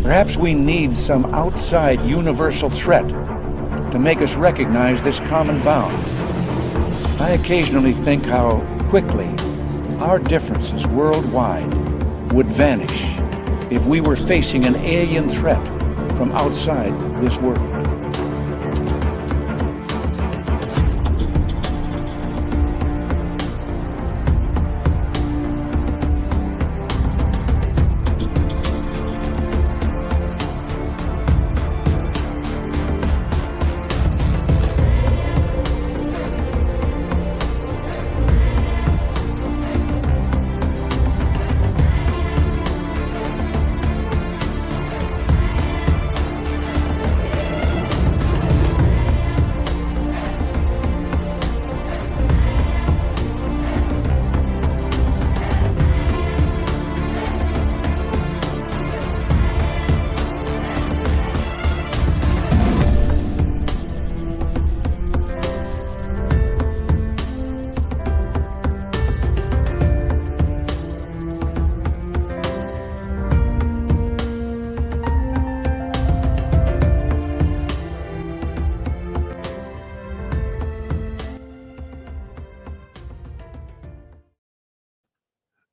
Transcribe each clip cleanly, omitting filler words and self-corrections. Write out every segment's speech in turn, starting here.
Perhaps we need some outside universal threat to make us recognize this common bound. I occasionally think how quickly our differences worldwide would vanish if we were facing an alien threat from outside this world.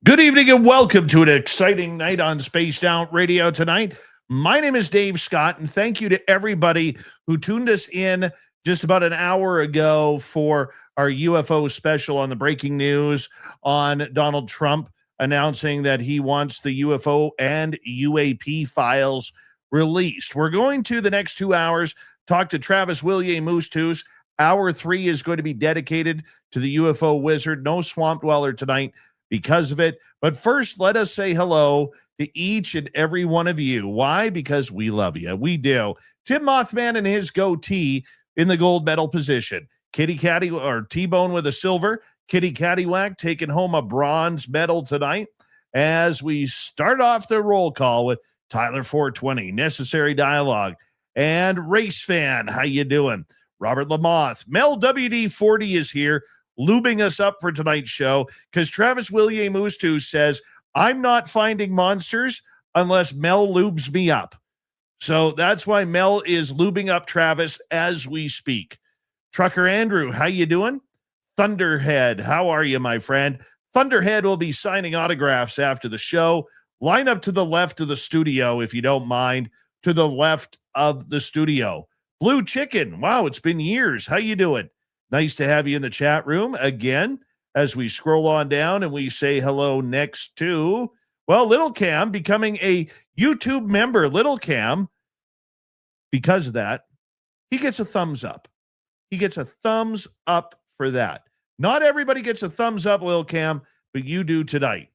Good evening and welcome to an exciting night on Spaced Out Radio tonight. My name is Dave Scott, and thank you to everybody who tuned us in just about an hour ago for our UFO special on the breaking news on Donald Trump announcing that he wants the UFO and UAP files released. We're going to, the next 2 hours, talk to Travis Willier Moostoos. Hour 3 is going to be dedicated to the UFO wizard. No swamp dweller tonight because of it. But first, let us say hello to each and every one of you. Why? Because we love you. We do. Tim Mothman and his goatee in the gold medal position. Kitty Caddy, or T-Bone with a silver. Kitty Caddywhack taking home a bronze medal tonight as we start off the roll call with Tyler 420, Necessary Dialogue, and Race Fan. How you doing? Robert Lamoth. Mel WD40 is here, lubing us up for tonight's show because Travis Willier Moostoos says, I'm not finding monsters unless Mel lubes me up. So that's why Mel is lubing up Travis as we speak. Trucker Andrew, how you doing? Thunderhead, how are you, my friend? Thunderhead will be signing autographs after the show. Line up to the left of the studio, if you don't mind, to the left of the studio. Blue Chicken, wow, it's been years. How you doing? Nice to have you in the chat room again as we scroll on down and we say hello next to, well, Little Cam becoming a YouTube member. Little Cam, because of that, he gets a thumbs up. He gets a thumbs up for that. Not everybody gets a thumbs up, Lil Cam, but you do tonight.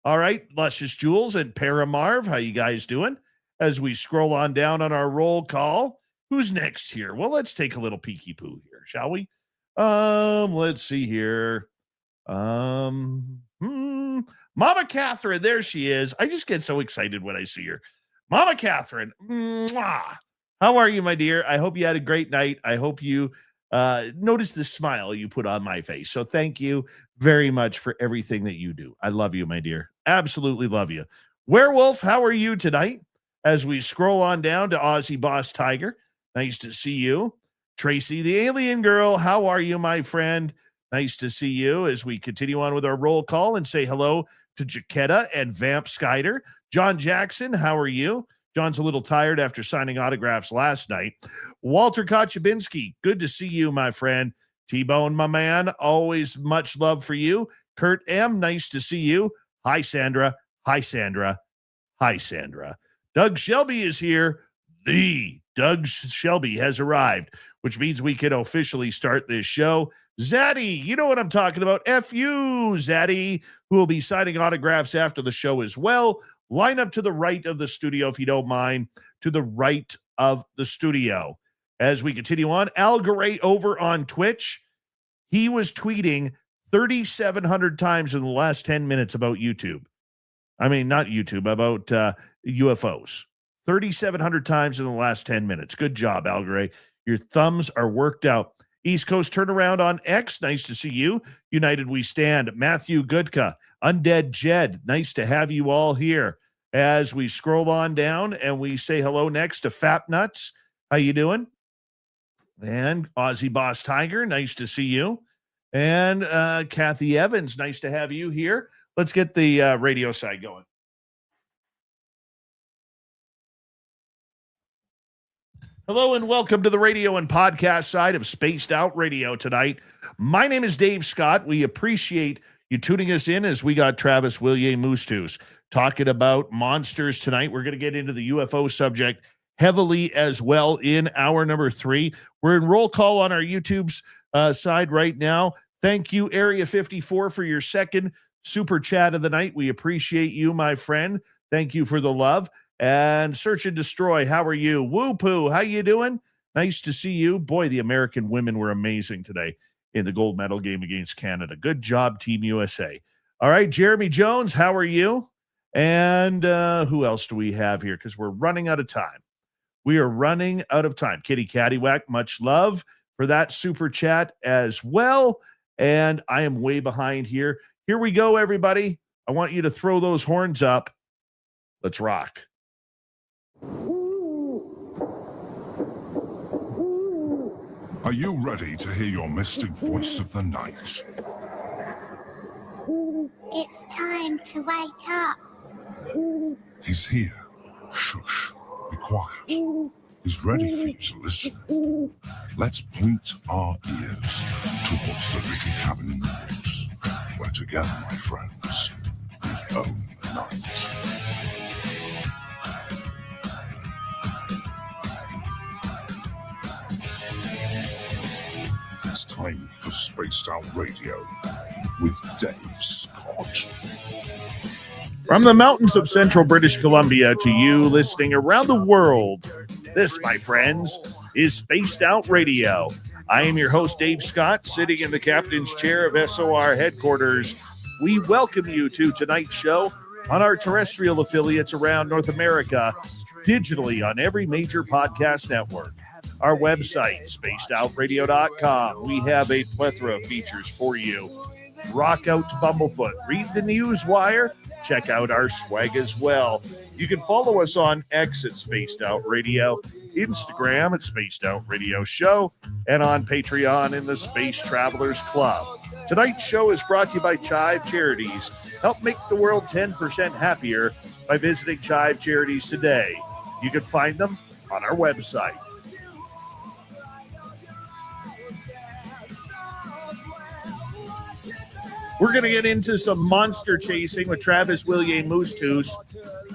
All right, Luscious Jules and Paramarv, how you guys doing? As we scroll on down on our roll call, who's next here? Well, let's take a little peeky poo here, shall we? Let's see here. Mama Catherine, there she is. I just get so excited when I see her. Mama Catherine, mwah. How are you, my dear? I hope you had a great night. I hope you noticed the smile you put on my face. So thank you very much for everything that you do. I love you, my dear. Absolutely love you. Werewolf, how are you tonight? As we scroll on down to Aussie Boss Tiger, nice to see you. Tracy, the alien girl, how are you, my friend? Nice to see you as we continue on with our roll call and say hello to Jaquetta and Vamp Skyder. John Jackson, how are you? John's a little tired after signing autographs last night. Walter Kochabinski, good to see you, my friend. T-Bone, my man, always much love for you. Kurt M., nice to see you. Hi, Sandra. Hi, Sandra. Hi, Sandra. Doug Shelby is here. The Doug Shelby has arrived, which means we can officially start this show. Zaddy, you know what I'm talking about. F you, Zaddy, who will be signing autographs after the show as well. Line up to the right of the studio, if you don't mind, to the right of the studio. As we continue on, Al Garay over on Twitch, he was tweeting 3,700 times in the last 10 minutes about YouTube. I mean, not YouTube, about UFOs. 3,700 times in the last 10 minutes. Good job, Al Garay. Your thumbs are worked out. East Coast Turnaround on X, nice to see you. United We Stand. Matthew Goodka, Undead Jed, nice to have you all here. as we scroll on down and we say hello next to Fap Nuts. How you doing? And Aussie Boss Tiger, nice to see you. And Kathy Evans, nice to have you here. Let's get the radio side going. Hello and welcome to the radio and podcast side of Spaced Out Radio tonight. My name is Dave Scott. We appreciate you tuning us in as we got Travis Willier Moostoos talking about monsters tonight. We're going to get into the UFO subject heavily as well in hour number 3. We're in roll call on our YouTube's side right now. Thank you, Area 54, for your second super chat of the night. We appreciate you, my friend. Thank you for the love. And Search and Destroy, how are you? Woo Poo, how you doing? Nice to see you. Boy, the American women were amazing today in the gold medal game against Canada. Good job, Team USA. All right, Jeremy Jones, how are you? And who else do we have here? Because we're running out of time. We are running out of time. Kitty Caddywhack, much love for that super chat as well. And I am way behind here. Here we go, everybody. I want you to throw those horns up. Let's rock. Are you ready to hear your mystic voice of the night? It's time to wake up. He's here. Shush. Be quiet. He's ready for you to listen. Let's point our ears towards the little cabin in the woods, where together, my friends, we own the night. It's time for Spaced Out Radio with Dave Scott. From the mountains of central British Columbia to you listening around the world, this, my friends, is Spaced Out Radio. I am your host, Dave Scott, sitting in the captain's chair of SOR headquarters. We welcome you to tonight's show on our terrestrial affiliates around North America, digitally on every major podcast network. Our website, spacedoutradio.com. We have a plethora of features for you. Rock out to Bumblefoot. Read the news wire. Check out our swag as well. You can follow us on X at Spaced Out Radio, Instagram at Spaced Out Radio Show, and on Patreon in the Space Travelers Club. Tonight's show is brought to you by Chive Charities. Help make the world 10% happier by visiting Chive Charities today. You can find them on our website. We're going to get into some monster chasing with Travis Willier Moostoos,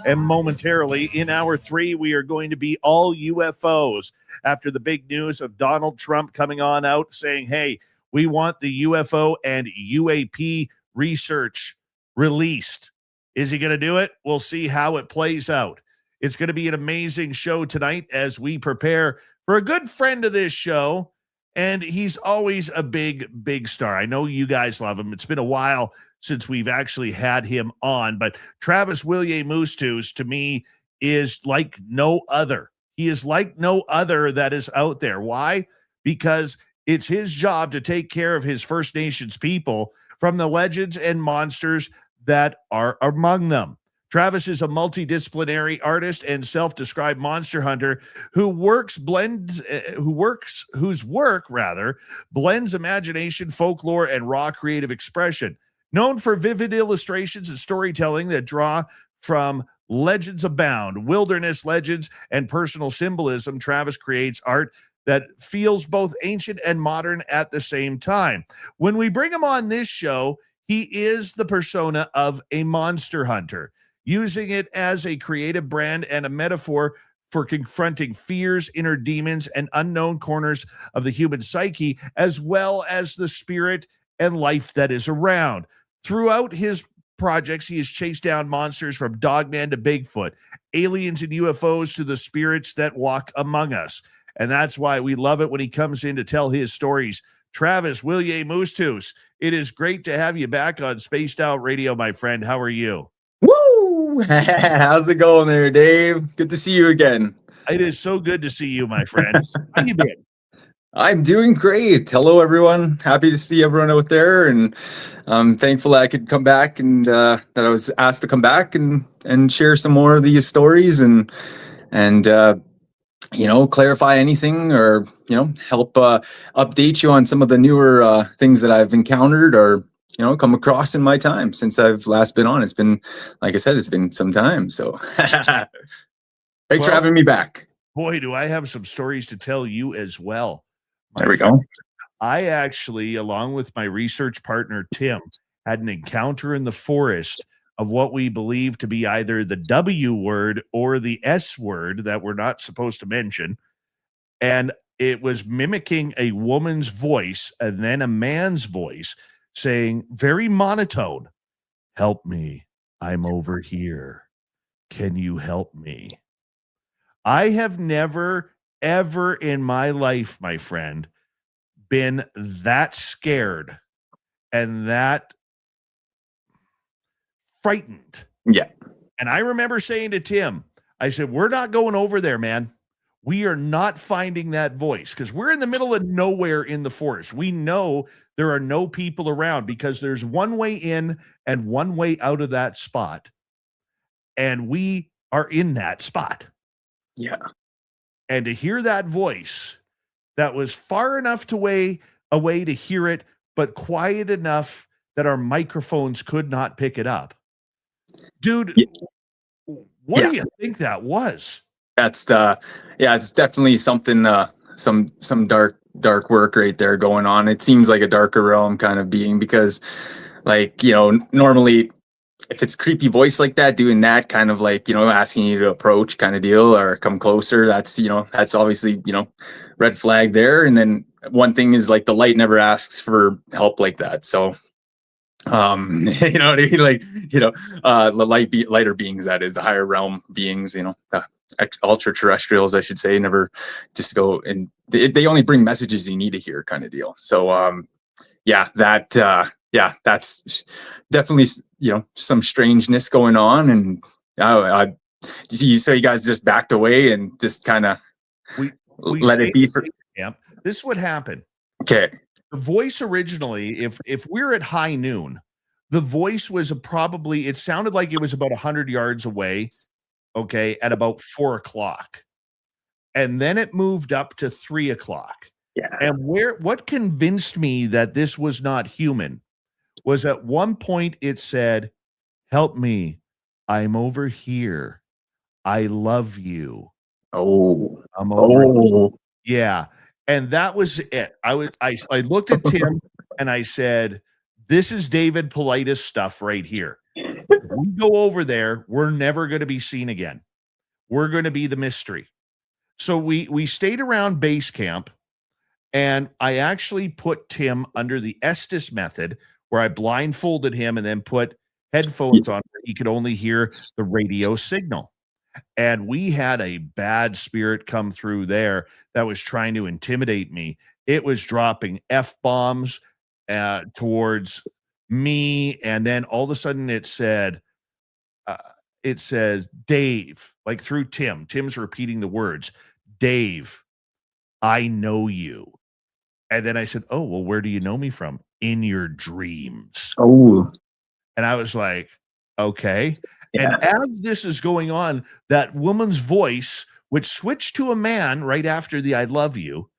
and momentarily in hour 3, we are going to be all UFOs after the big news of Donald Trump coming on out saying, hey, we want the UFO and UAP research released. Is he going to do it? We'll see how it plays out. It's going to be an amazing show tonight as we prepare for a good friend of this show. And he's always a big, big star. I know you guys love him. It's been a while since we've actually had him on, but Travis Willier Moostoos, to me, is like no other. He is like no other that is out there. Why? Because it's his job to take care of his First Nations people from the legends and monsters that are among them. Travis is a multidisciplinary artist and self-described monster hunter whose work blends imagination, folklore, and raw creative expression. Known for vivid illustrations and storytelling that draw from legends abound, wilderness legends, and personal symbolism, Travis creates art that feels both ancient and modern at the same time. When we bring him on this show, he is the persona of a monster hunter, using it as a creative brand and a metaphor for confronting fears, inner demons, and unknown corners of the human psyche, as well as the spirit and life that is around. Throughout his projects, he has chased down monsters from Dogman to Bigfoot, aliens and UFOs to the spirits that walk among us. And that's why we love it when he comes in to tell his stories. Travis Willier Moostoos, it is great to have you back on Spaced Out Radio, my friend. How are you? Woo! How's it going there, Dave? Good to see you again. It is so good to see you, my friend. How you been? I'm doing great. Hello, everyone. Happy to see everyone out there, and I'm thankful that I could come back and that I was asked to come back and share some more of these stories and clarify anything or help update you on some of the newer things that I've encountered or come across in my time since I've last been on. It's been, like I said, it's been some time. So thanks for Well, having me back. boy, do I have some stories to tell you as well. There we go. I actually, along with my research partner, Tim, had an encounter in the forest of what we believe to be either the W word or the S word that we're not supposed to mention. And it was mimicking a woman's voice and then a man's voice saying, very monotone, help me. I'm over here. Can you help me? I have never, ever in my life, my friend, been that scared and that frightened. Yeah. And I remember saying to Tim, I said, we're not going over there, man. We are not finding that voice because we're in the middle of nowhere in the forest. We know there are no people around because there's one way in and one way out of that spot. And we are in that spot. Yeah. And to hear that voice that was far enough away to hear it, but quiet enough that our microphones could not pick it up. Dude, what do you think that was? That's it's definitely something some dark work right there going on. It seems like a darker realm kind of being because normally if it's creepy voice like that, doing that kind of asking you to approach kind of deal or come closer, that's obviously, red flag there. And then one thing is the light never asks for help like that. So, you know what I mean? The lighter beings, that is the higher realm beings, ultra terrestrials, I should say, never just go and they only bring messages you need to hear kind of deal. So, that's definitely some strangeness going on, and so you guys just backed away and just kind of we let it be for. Yeah, this is what happened. Okay, the voice originally, if we're at high noon, the voice was probably, it sounded like it was about 100 yards away. Okay, at about 4 o'clock, and then it moved up to 3 o'clock. Yeah, and what convinced me that this was not human was at one point it said, help me, I'm over here, I love you. Oh, I'm over here. Yeah. And that was it. I looked at Tim and I said, this is David Politis stuff right here. If we go over there, we're never going to be seen again. We're going to be the mystery. So we stayed around base camp, and I actually put Tim under the Estes method, where I blindfolded him and then put headphones on where he could only hear the radio signal. And we had a bad spirit come through there that was trying to intimidate me. It was dropping F-bombs towards me. And then all of a sudden it says, Dave, like through Tim. Tim's repeating the words, Dave, I know you. And then I said, oh, well, where do you know me from? In your dreams. Oh. And I was like, okay. Yeah. And as this is going on, that woman's voice, which switched to a man right after the I love you,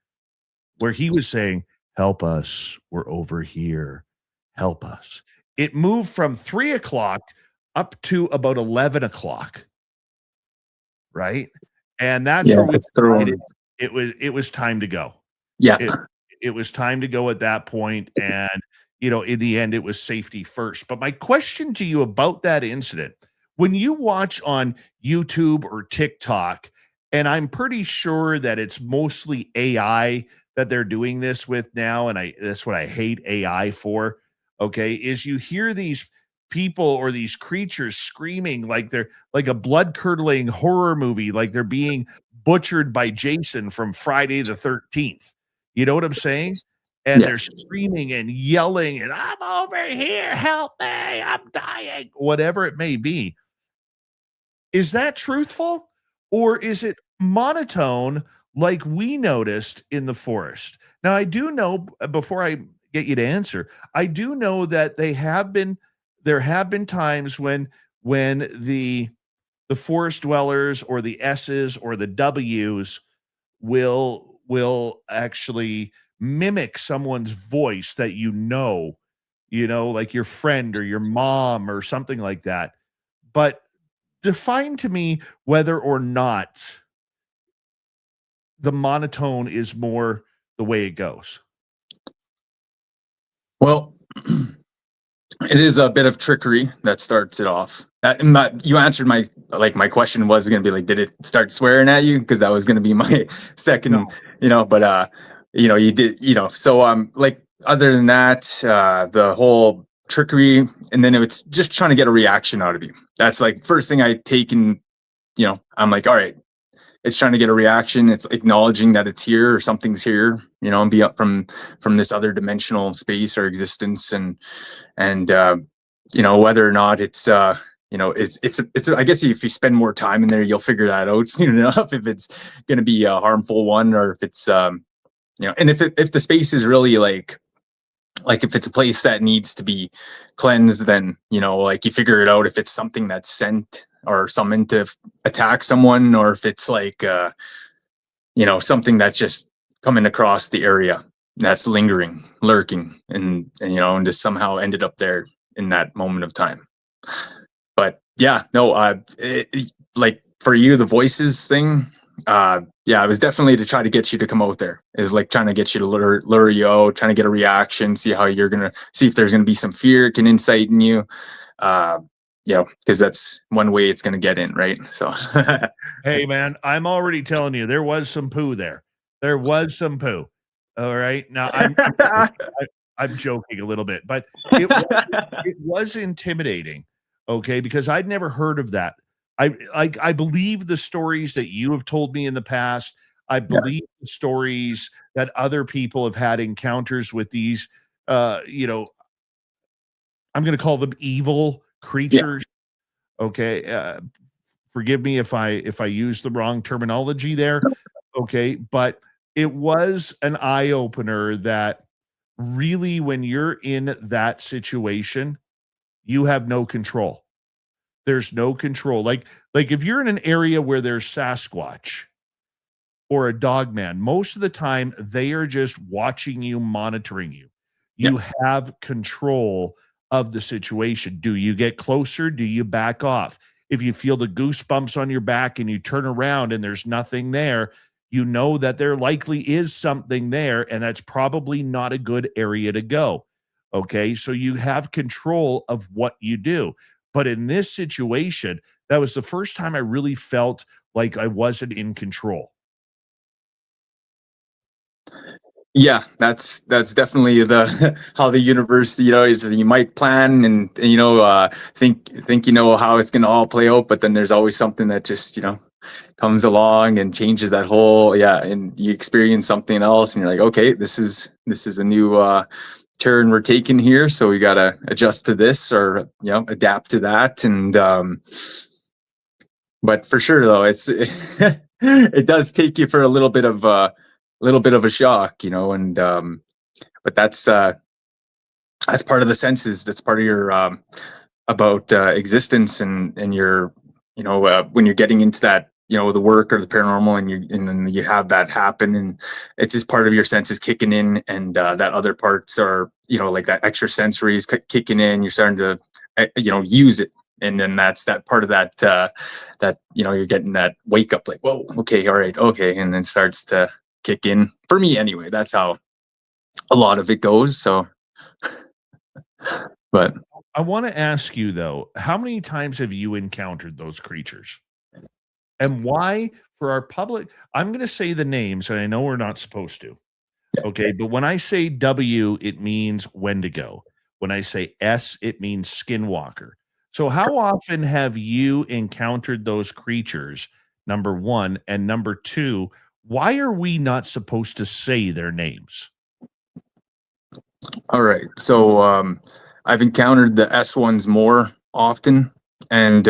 where he was saying, help us, we're over here, help us. It moved from 3 o'clock up to about 11 o'clock. Right. And that's where we decided it was time to go. Yeah. It was time to go at that point. And, in the end, it was safety first. But my question to you about that incident, when you watch on YouTube or TikTok, and I'm pretty sure that it's mostly AI that they're doing this with now, and that's what I hate AI for, okay, is you hear these people or these creatures screaming like they're like a blood-curdling horror movie, like they're being butchered by Jason from Friday the 13th. You know what I'm saying? And they're screaming and yelling and I'm over here, help me, I'm dying, whatever it may be. Is that truthful, or is it monotone like we noticed in the forest. Now, I do know, before I get you to answer, I do know that there have been times when the forest dwellers or the S's or the W's will actually mimic someone's voice that like your friend or your mom or something like that. But define to me whether or not the monotone is more the way it goes. Well, it is a bit of trickery that starts it off. You answered my question was going to be like, did it start swearing at you? Because that was going to be my second, but you did, so like other than that, the whole trickery, and then it's just trying to get a reaction out of you. That's like first thing I take, and I'm like, all right, it's trying to get a reaction. It's acknowledging that it's here or something's here, and be up from this other dimensional space or existence, and whether or not it's it's I guess if you spend more time in there, you'll figure that out soon enough, if it's going to be a harmful one, or if it's and if the space is really like if it's a place that needs to be cleansed, then like you figure it out if it's something that's sent or summoned to attack someone, or if it's like something that's just coming across the area that's lingering, lurking, and just somehow ended up there in that moment of time. But yeah, no, like for you, the voices thing, it was definitely to try to get you to come out there. Is like trying to get you to lure you out, trying to get a reaction, see how you're gonna see if there's gonna be some fear can incite in you. Because that's one way it's gonna get in, right? So hey man, I'm already telling you, there was some poo there. There was some poo. All right. Now I'm joking a little bit, it was intimidating. Okay, because I'd never heard of that. I believe the stories that you have told me in the past. I believe the stories that other people have had encounters with these, I'm going to call them evil creatures. Yeah. Okay. Forgive me if I use the wrong terminology there. Okay. But it was an eye opener that really, when you're in that situation, you have no control. There's no control. Like if you're in an area where there's Sasquatch or a dogman, most of the time they are just watching you, monitoring you. You have control of the situation. Do you get closer? Do you back off? If you feel the goosebumps on your back and you turn around and there's nothing there, you know that there likely is something there, and that's probably not a good area to go. Okay, so you have control of what you do. But in this situation, that was the first time I really felt like I wasn't in control. Yeah, that's definitely the how the universe, is you might plan and think how it's gonna all play out, but then there's always something that just comes along and changes that whole and you experience something else, and you're like, okay, this is a new turn we're taking here, so we gotta adjust to this or adapt to that, and but for sure though, it does take you for a little bit of a shock, and but that's part of the senses. That's part of your about existence and your when you're getting into that the work or the paranormal, and then you have that happen, and it's just part of your senses kicking in, and that other parts are like that extra sensory is kicking in. You're starting to use it, and then that's that part of that that you're getting that wake up, like, whoa, okay, all right, okay, and then starts to kick in. For me anyway, that's how a lot of it goes. So but I want to ask you though, how many times have you encountered those creatures? And why? For our public, I'm going to say the names, and I know we're not supposed to. Okay, but when I say W, it means Wendigo. When I say S, it means Skinwalker. So how often have you encountered those creatures, number one? And number two, why are we not supposed to say their names? All right. So I've encountered the S ones more often, and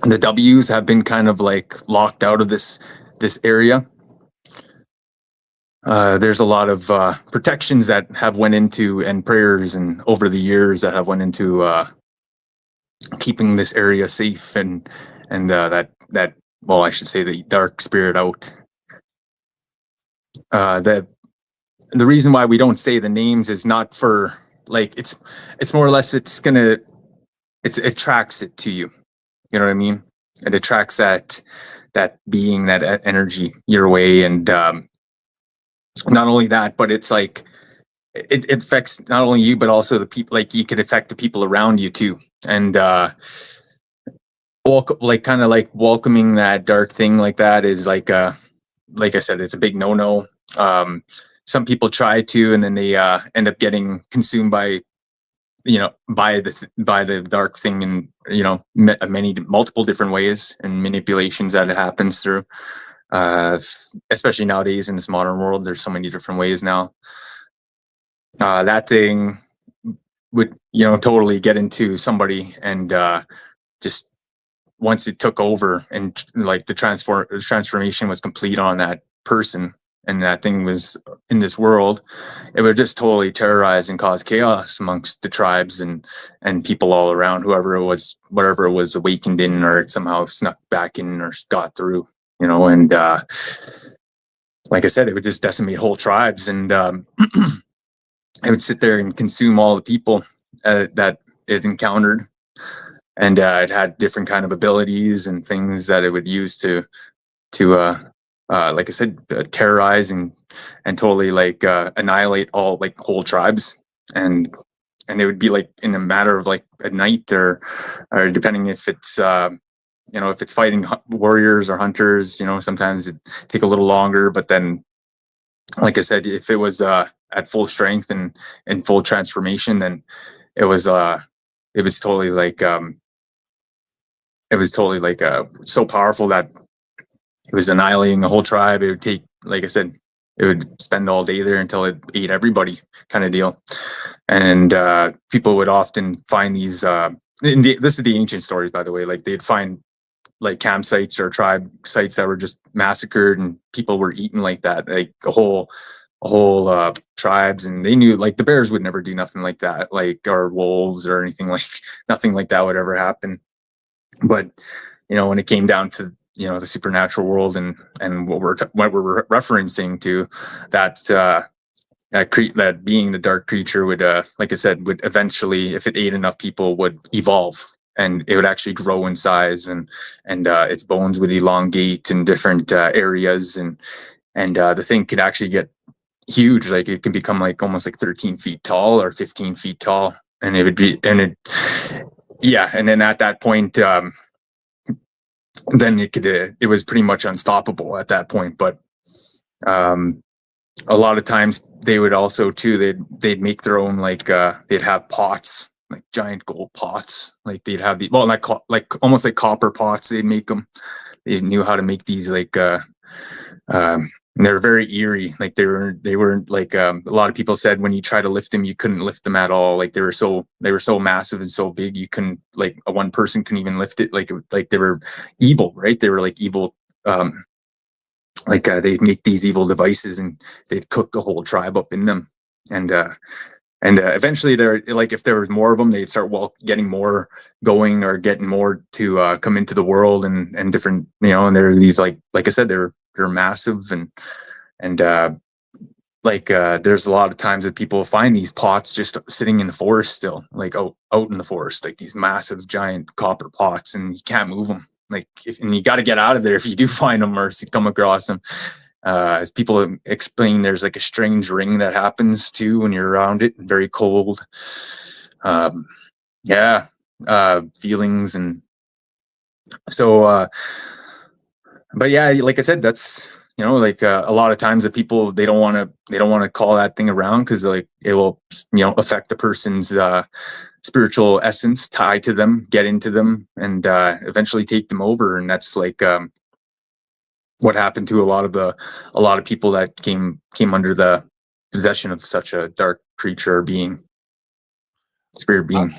the W's have been kind of like locked out of this this area. There's a lot of protections that have went into, and prayers and over the years that have went into keeping this area safe, and that well, I should say the dark spirit out. The reason why we don't say the names is not for like it's more or less it attracts it to you. You know what I mean? It attracts that being, that energy your way, and not only that, but it's like it affects not only you but also the people. Like you could affect the people around you too, and kind of like welcoming that dark thing like that is like I said, it's a big no. Some people try to, and then they end up getting consumed by the dark thing, and multiple different ways and manipulations that it happens through. Especially nowadays in this modern world, there's so many different ways now. That thing would totally get into somebody, and just once it took over, and like the transformation was complete on that person, and that thing was in this world, it would just totally terrorize and cause chaos amongst the tribes and people all around, whatever it was awakened in, or somehow snuck back in or got through, and like I said, it would just decimate whole tribes, and it would sit there and consume all the people that it encountered. And it had different kind of abilities and things that it would use to like I said, terrorize and totally like annihilate all like whole tribes, and it would be like in a matter of like a night, or depending if it's if it's fighting warriors or hunters, sometimes it'd take a little longer. But then, like I said, if it was at full strength and full transformation, then it was totally like so powerful that it was annihilating the whole tribe. It would take, like I said, it would spend all day there until it ate everybody, kind of deal. And people would often find these. This is the ancient stories, by the way. Like they'd find like campsites or tribe sites that were just massacred, and people were eaten like that, like a whole tribes. And they knew like the bears would never do nothing like that, like, or wolves or anything, like nothing like that would ever happen. But when it came down to the supernatural world and what we're referencing to, that being, the dark creature, would like I said, would eventually, if it ate enough people, would evolve, and it would actually grow in size, and its bones would elongate in different areas, and the thing could actually get huge. Like it could become like almost like 13 feet tall or 15 feet tall, and it would be, and then at that point, then it was pretty much unstoppable at that point. But a lot of times they would also too, they'd make their own, like they'd have pots, like giant gold pots, like they'd have like almost like copper pots. They'd make them. They knew how to make these, like and they're very eerie. Like they weren't like a lot of people said when you try to lift them, you couldn't lift them at all. Like they were so massive and so big, you couldn't, like one person couldn't even lift it. Like they were evil, right? They were like evil. They'd make these evil devices, and they'd cook a whole tribe up in them. And eventually, they're like, if there was more of them, they'd start getting more going, or getting more to come into the world, and different, and there are these, like I said, they're massive, and there's a lot of times that people find these pots just sitting in the forest still, like out in the forest, like these massive giant copper pots, and you can't move them. Like, and you got to get out of there if you do find them or come across them. As people explain, there's like a strange ring that happens too when you're around it, very cold. Feelings, and so. But yeah, like I said, that's a lot of times the people, they don't want to call that thing around, because like it will affect the person's spiritual essence, tie to them, get into them, and eventually take them over. And that's like what happened to a lot of people that came under the possession of such a dark creature or spirit being.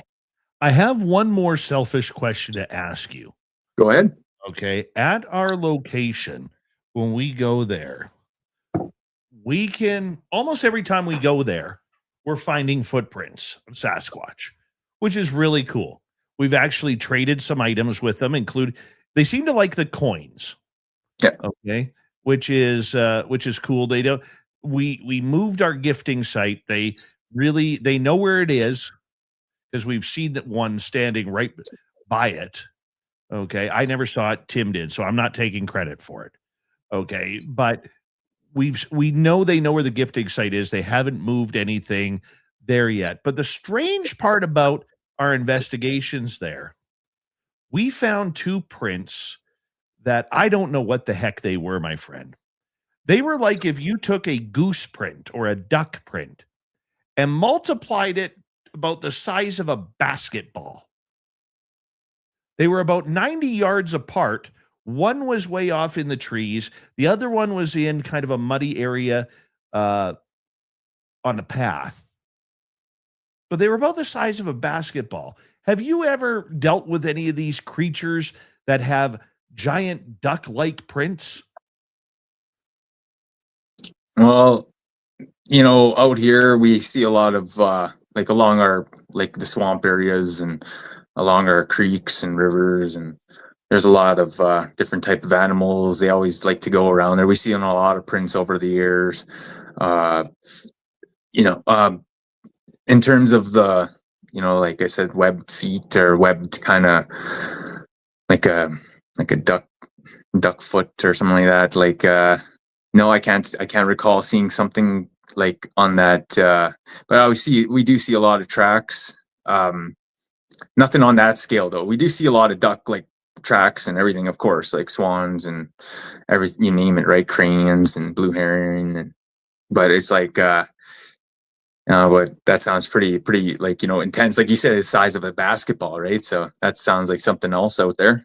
I have one more selfish question to ask you. Go ahead. Okay. At our location, when we go there, we can almost every time we go there, we're finding footprints of Sasquatch, which is really cool. We've actually traded some items with them, including they seem to like the coins. Yeah. Okay. Which is cool. They don't we moved our gifting site. They know where it is because we've seen that one standing right by it. Okay. I never saw it. Tim did, so I'm not taking credit for it. Okay. But we know they know where the gifting site is. They haven't moved anything there yet. But the strange part about our investigations there, we found 2 prints that I don't know what the heck they were, my friend. They were like if you took a goose print or a duck print and multiplied it about the size of a basketball. They were about 90 yards apart. One was way off in the trees. The other one was in kind of a muddy area on a path. But they were about the size of a basketball. Have you ever dealt with any of these creatures that have giant duck-like prints? Well, out here we see a lot of like along our like the swamp areas and along our creeks and rivers, and there's a lot of different type of animals. They always like to go around there. We see a lot of prints over the years. In terms of the, like I said, webbed feet or webbed kind of like a duck foot or something like that. Like, no, I can't recall seeing something like on that. But we do see a lot of tracks. Nothing on that scale though. We do see a lot of duck like tracks and everything, of course, like swans and everything, you name it, right? Cranes and blue heron. But it's like, but that sounds pretty like, intense. Like you said, it's the size of a basketball, right? So that sounds like something else out there,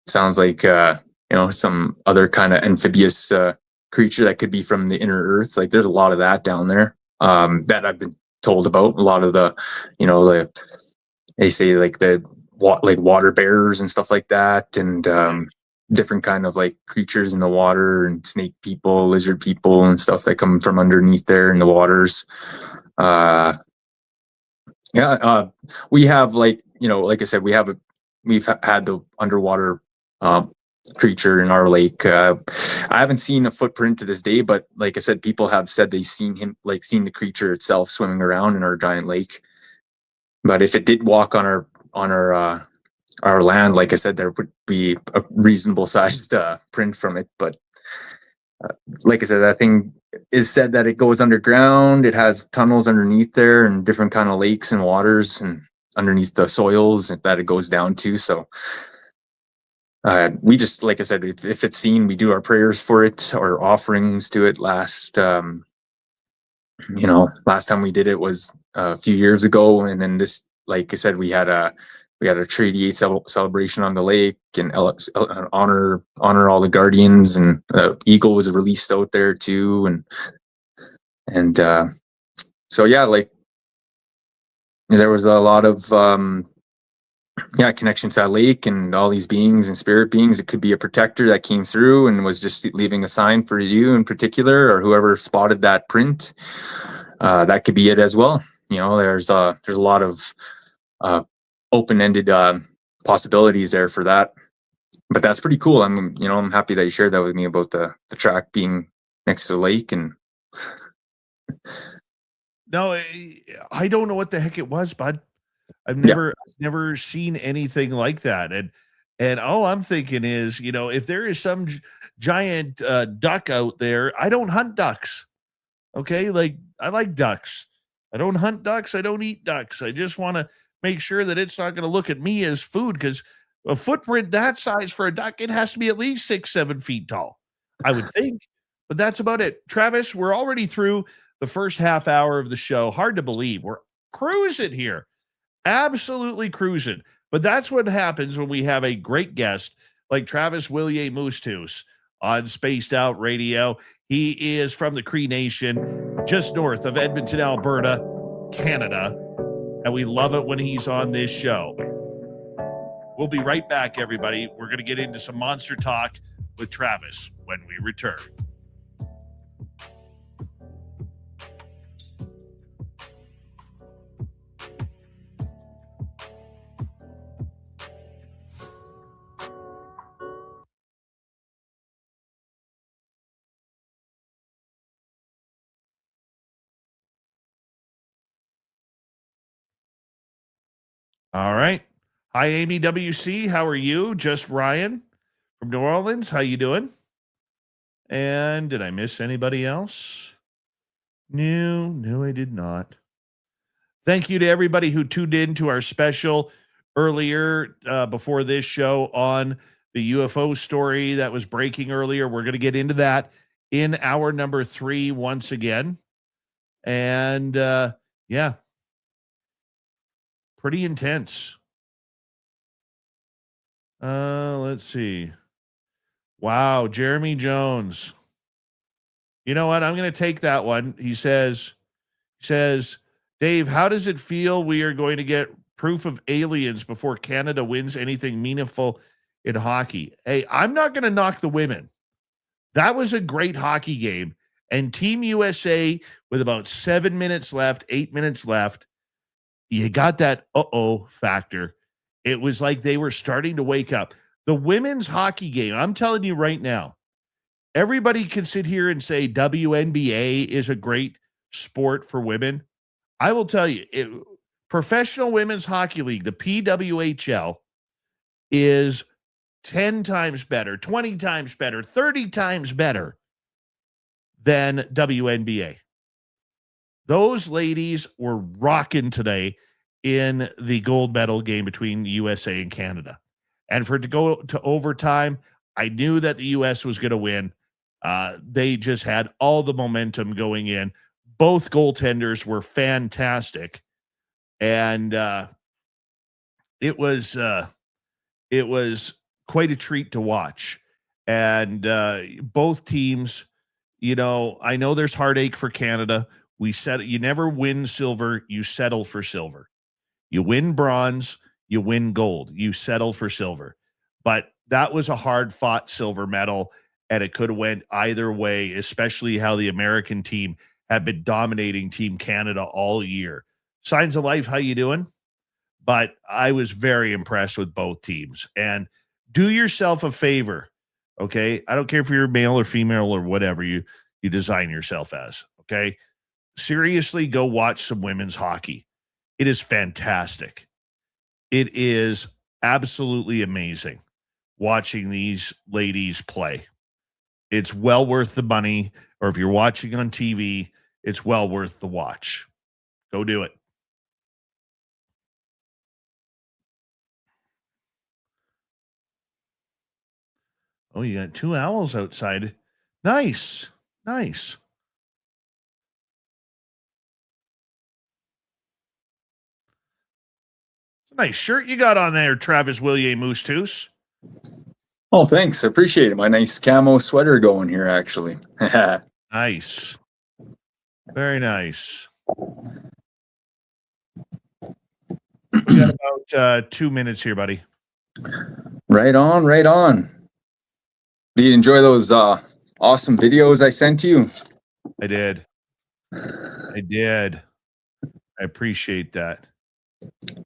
sounds like, some other kind of amphibious creature that could be from the inner earth. Like there's a lot of that down there that I've been told about. A lot of the, they say like like water bears and stuff like that, and different kind of like creatures in the water, and snake people, lizard people and stuff that come from underneath there in the waters. We have like I said, we've had the underwater creature in our lake. I haven't seen a footprint to this day, but like I said, people have said they've seen the creature itself swimming around in our giant lake. But if it did walk on our land, like I said, there would be a reasonable sized print from it. But like I said, that thing is said that it goes underground. It has tunnels underneath there and different kind of lakes and waters and underneath the soils that it goes down to. So we just, like I said, if it's seen, we do our prayers for it or offerings to it. Last time we did it was a few years ago. And then this, like I said, we had a Treaty 8 celebration on the lake and honor all the guardians, and eagle was released out there too. And so, yeah, like there was a lot of, connection to that lake and all these beings and spirit beings. It could be a protector that came through and was just leaving a sign for you in particular, or whoever spotted that print. That could be it as well. There's a lot of open-ended possibilities there for that. But that's pretty cool. I'm happy that you shared that with me about the track being next to the lake. And no, I don't know what the heck it was, bud. I've never seen anything like that. And all I'm thinking is, if there is some giant duck out there, I don't hunt ducks. Okay. Like I like ducks. I don't hunt ducks. I don't eat ducks. I just want to make sure that it's not going to look at me as food, because a footprint that size for a duck, it has to be at least 6-7 feet tall, I would think. But that's about it. Travis, we're already through the first half hour of the show. Hard to believe. We're cruising here. Absolutely cruising. But that's what happens when we have a great guest like Travis Willier Moostoos on Spaced Out Radio. He is from the Cree Nation, just north of Edmonton, Alberta, Canada. And we love it when he's on this show. We'll be right back, everybody. We're going to get into some monster talk with Travis when we return. All right. Hi, Amy WC. How are you? Just Ryan from New Orleans. How you doing? And did I miss anybody else? No, I did not. Thank you to everybody who tuned in to our special earlier before this show on the UFO story that was breaking earlier. We're going to get into that in hour number 3 once again. And yeah, pretty intense. Let's see. Wow, Jeremy Jones. You know what? I'm going to take that one. He says, Dave, how does it feel we are going to get proof of aliens before Canada wins anything meaningful in hockey? Hey, I'm not going to knock the women. That was a great hockey game. And Team USA, with about 7 minutes left, 8 minutes left, you got that uh-oh factor. It was like they were starting to wake up. The women's hockey game, I'm telling you right now, everybody can sit here and say WNBA is a great sport for women. I will tell you, Professional Women's Hockey League, the PWHL, is 10 times better, 20 times better, 30 times better than WNBA. Those ladies were rocking today in the gold medal game between the USA and Canada. And for it to go to overtime, I knew that the U.S. was going to win. They just had all the momentum going in. Both goaltenders were fantastic. And it was quite a treat to watch. And both teams, you know, I know there's heartache for Canada. You never win silver, you settle for silver. You win bronze, you win gold. You settle for silver. But that was a hard-fought silver medal, and it could have went either way, especially how the American team had been dominating Team Canada all year. Signs of Life, how you doing? But I was very impressed with both teams. And do yourself a favor, okay? I don't care if you're male or female or whatever you design yourself as, okay? Seriously, go watch some women's hockey. It is fantastic. It is absolutely amazing watching these ladies play. It's well worth the money, or if you're watching on TV, it's well worth the watch. Go do it. Oh, you got 2 owls outside. Nice. Nice. It's a nice shirt you got on there, Travis Willier Moostoos. Oh, thanks. I appreciate it. My nice camo sweater going here, actually. Nice. Very nice. We got about 2 minutes here, buddy. Right on, right on. Did you enjoy those awesome videos I sent you? I did. I appreciate that.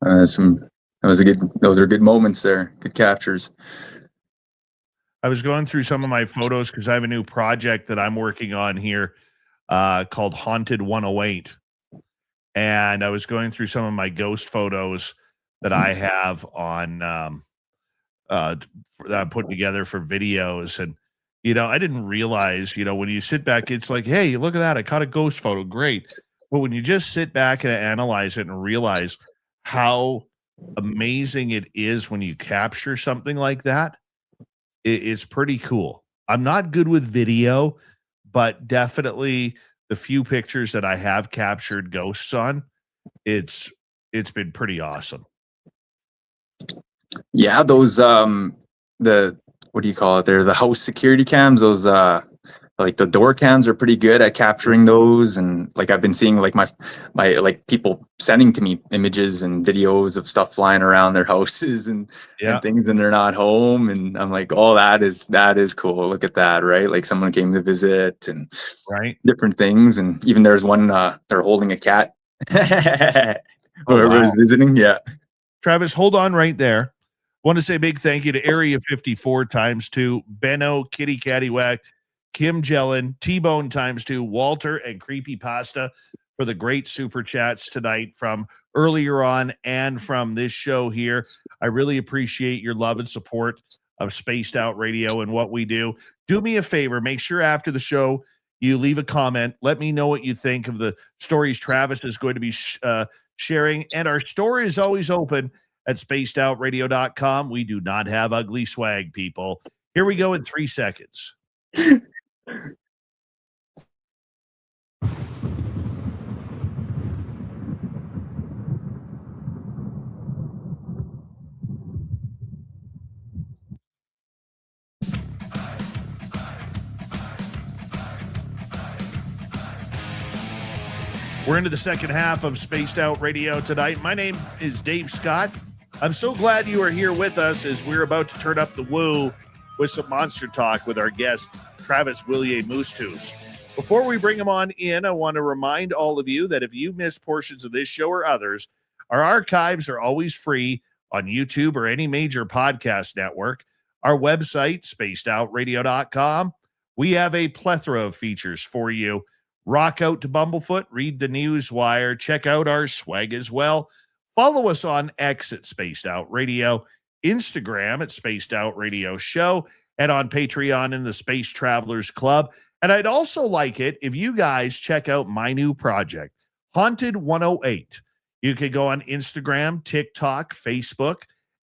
Those are good moments there. Good captures. I was going through some of my photos because I have a new project that I'm working on here called Haunted 108. And I was going through some of my ghost photos that I have on that I'm putting together for videos. And, you know, I didn't realize, you know, when you sit back, it's like, hey, look at that. I caught a ghost photo. Great. But when you just sit back and analyze it and realize how amazing it is when you capture something like that, it's pretty cool. I'm not good with video, but definitely the few pictures that I have captured ghosts on, it's been pretty awesome. Yeah, those what do you call it there? The house security cams, those like the door cams are pretty good at capturing those. And like I've been seeing like my like people sending to me images and videos of stuff flying around their houses and things, and they're not home. And I'm like, oh, that is cool. Look at that, right? Like someone came to visit and different things. And even there's one they're holding a cat. Whoever's visiting. Yeah. Travis, hold on right there. Want to say a big thank you to Area 54 ×2, Benno, Kitty Caddywhack, Kim Jellin, T-Bone ×2, Walter, and Creepy Pasta for the great super chats tonight from earlier on and from this show here. I really appreciate your love and support of Spaced Out Radio and what we do. Do me a favor. Make sure after the show you leave a comment. Let me know what you think of the stories Travis is going to be sharing. And our store is always open at spacedoutradio.com. We do not have ugly swag, people. Here we go in 3 seconds. We're into the second half of Spaced Out Radio tonight. My name is Dave Scott. I'm so glad you are here with us as we're about to turn up the woo with some monster talk with our guest, Travis Willier Moostoos. Before we bring him on in, I want to remind all of you that if you missed portions of this show or others, our archives are always free on YouTube or any major podcast network. Our website, spacedoutradio.com, we have a plethora of features for you. Rock out to Bumblefoot, read the news wire, check out our swag as well. Follow us on X at Spaced Out Radio, Instagram at Spaced Out Radio Show, and on Patreon in the Space Travelers Club. And I'd also like it if you guys check out my new project, Haunted 108. You can go on Instagram, TikTok, Facebook,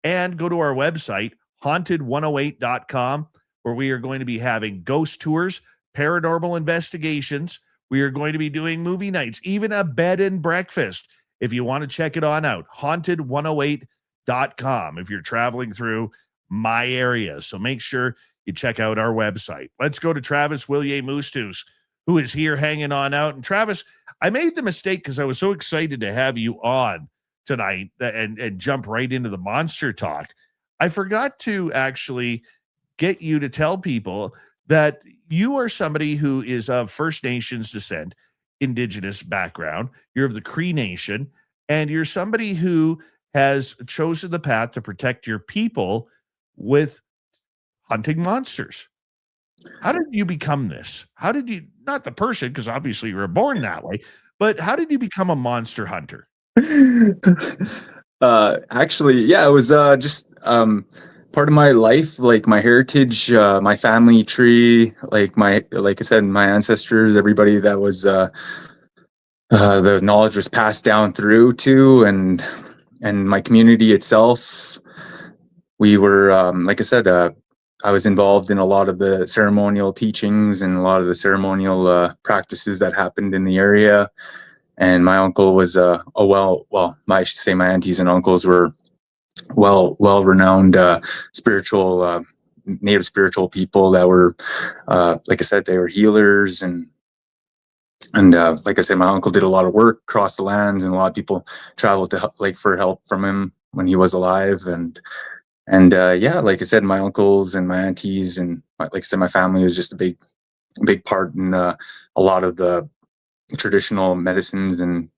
and go to our website, haunted108.com, where we are going to be having ghost tours, paranormal investigations. We are going to be doing movie nights, even a bed and breakfast. If you want to check it on out, haunted108.com if you're traveling through my area. So make sure you check out our website. Let's go to Travis Willier Moostoos, who is here hanging on out. And Travis, I made the mistake because I was so excited to have you on tonight and jump right into the monster talk. I forgot to actually get you to tell people that you are somebody who is of First Nations descent, Indigenous background. You're of the Cree Nation, and you're somebody who has chosen the path to protect your people with hunting monsters. How did you become this? How did you, not the person, because obviously you were born that way, but how did you become a monster hunter? Actually, yeah, it was just part of my life, like my heritage, my family tree, like I said, my ancestors, everybody that was the knowledge was passed down through to, and my community itself. We were, like I said, I was involved in a lot of the ceremonial teachings and a lot of the ceremonial practices that happened in the area. And my uncle was I should say my aunties and uncles were well-renowned spiritual, native spiritual people that were, like I said, they were healers. And like I said, my uncle did a lot of work across the lands, and a lot of people traveled to help, like for help from him when he was alive. And yeah, like I said, my uncles and my aunties and like I said, my family was just a big part in a lot of the traditional medicines and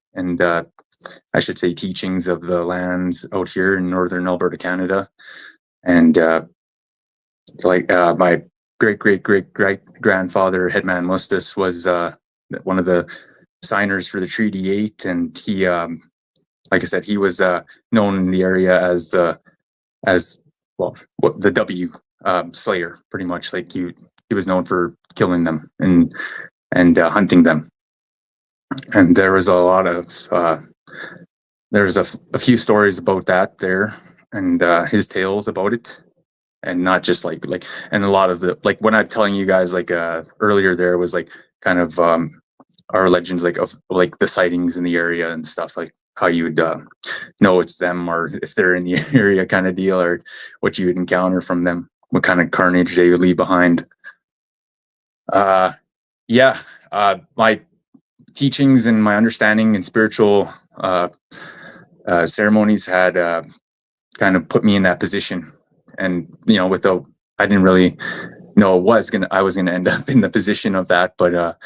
I should say teachings of the lands out here in northern Alberta, Canada. And my great-great-great-great-grandfather, Headman Moostoos, was one of the signers for the Treaty 8. And he, like I said, he was known in the area as the W Slayer, pretty much. Like he was known for killing them and hunting them. And there was a lot of there's a few stories about that there, and his tales about it, and not just like and a lot of the, like when I'm telling you guys like earlier, there was like kind of our legends like of like the sightings in the area and stuff, like how you would know it's them, or if they're in the area kind of deal, or what you would encounter from them, what kind of carnage they would leave behind. Yeah, my teachings and my understanding and spiritual ceremonies had kind of put me in that position. And without, I didn't really know I was gonna end up in the position of that. But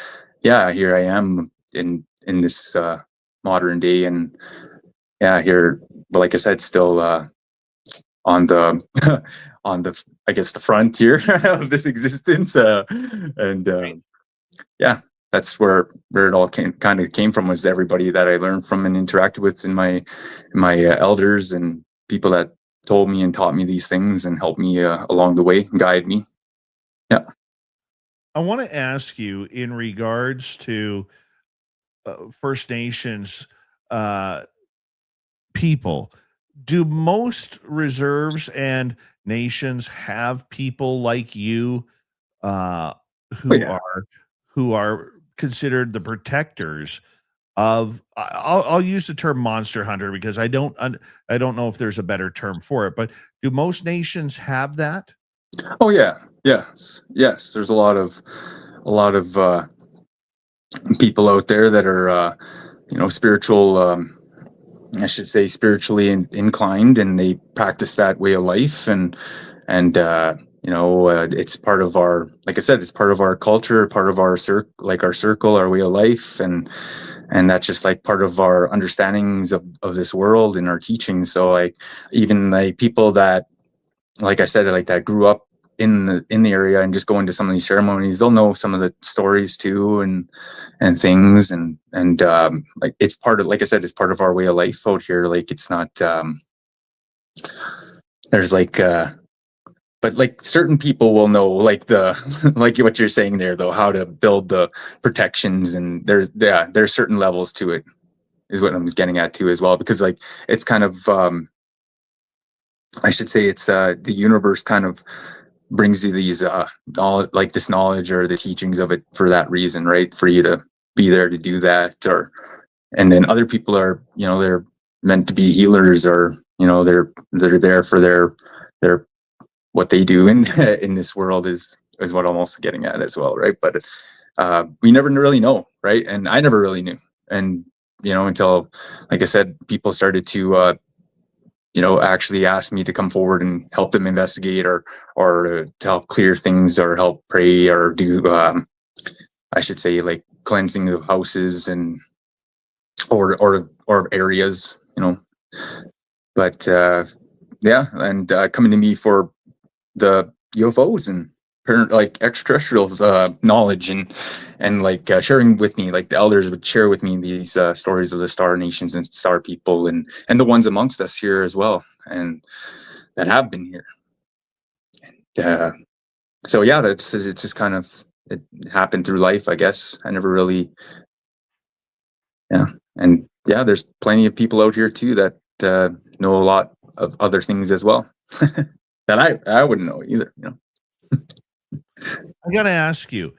yeah, here I am in this modern day, and yeah, here, but like I said, still on the on the, I guess, the frontier of this existence. And yeah, that's where it all kind of came from, was everybody that I learned from and interacted with in my elders and people that told me and taught me these things and helped me along the way and guide me. Yeah. I want to ask you in regards to First Nations uh, people. Do most reserves and nations have people like you uh, Oh, who yeah. are considered the protectors of? I'll use the term monster hunter because I don't know if there's a better term for it. But do most nations have that? Oh yeah. Yes. There's a lot of people out there that are spiritual. I should say spiritually inclined, and they practice that way of life, and it's part of our, like I said, it's part of our culture, part of our circle, our way of life, and that's just like part of our understandings of this world and our teachings. So like, even like people that, like I said, like that grew up in the area and just going to some of these ceremonies, they'll know some of the stories too, and things, and like, it's part of, like I said, it's part of our way of life out here. Like, it's not there's like but like, certain people will know, like like what you're saying there, though, how to build the protections, and there's certain levels to it, is what I'm getting at too as well, because like, it's kind of I should say, it's the universe kind of brings you these knowledge, like this knowledge or the teachings of it, for that reason, right? For you to be there to do that. And then other people are, they're meant to be healers, or they're there for their what they do in in this world, is what I'm also getting at as well, right? But we never really know, right? And I never really knew, and until, like I said, people started to actually ask me to come forward and help them investigate, or to help clear things, or help pray, or do I should say, like, cleansing of houses and or areas, But yeah, and coming to me for the UFOs and like extraterrestrials knowledge, and like sharing with me, like the elders would share with me these stories of the star nations and star people, and the ones amongst us here as well, and that have been here. So yeah, it's just kind of, it happened through life, I guess. I never really, yeah. And yeah, there's plenty of people out here too that know a lot of other things as well that I wouldn't know either, I got to ask you,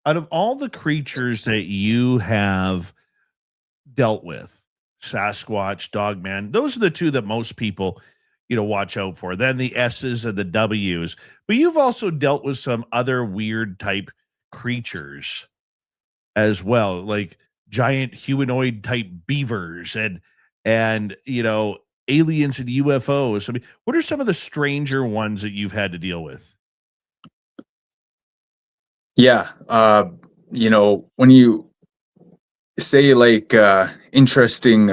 out of all the creatures that you have dealt with, Sasquatch, Dogman, those are the two that most people, watch out for. Then the S's and the W's. But you've also dealt with some other weird type creatures as well, like giant humanoid type beavers and aliens and UFOs. I mean, what are some of the stranger ones that you've had to deal with? Yeah. When you say like interesting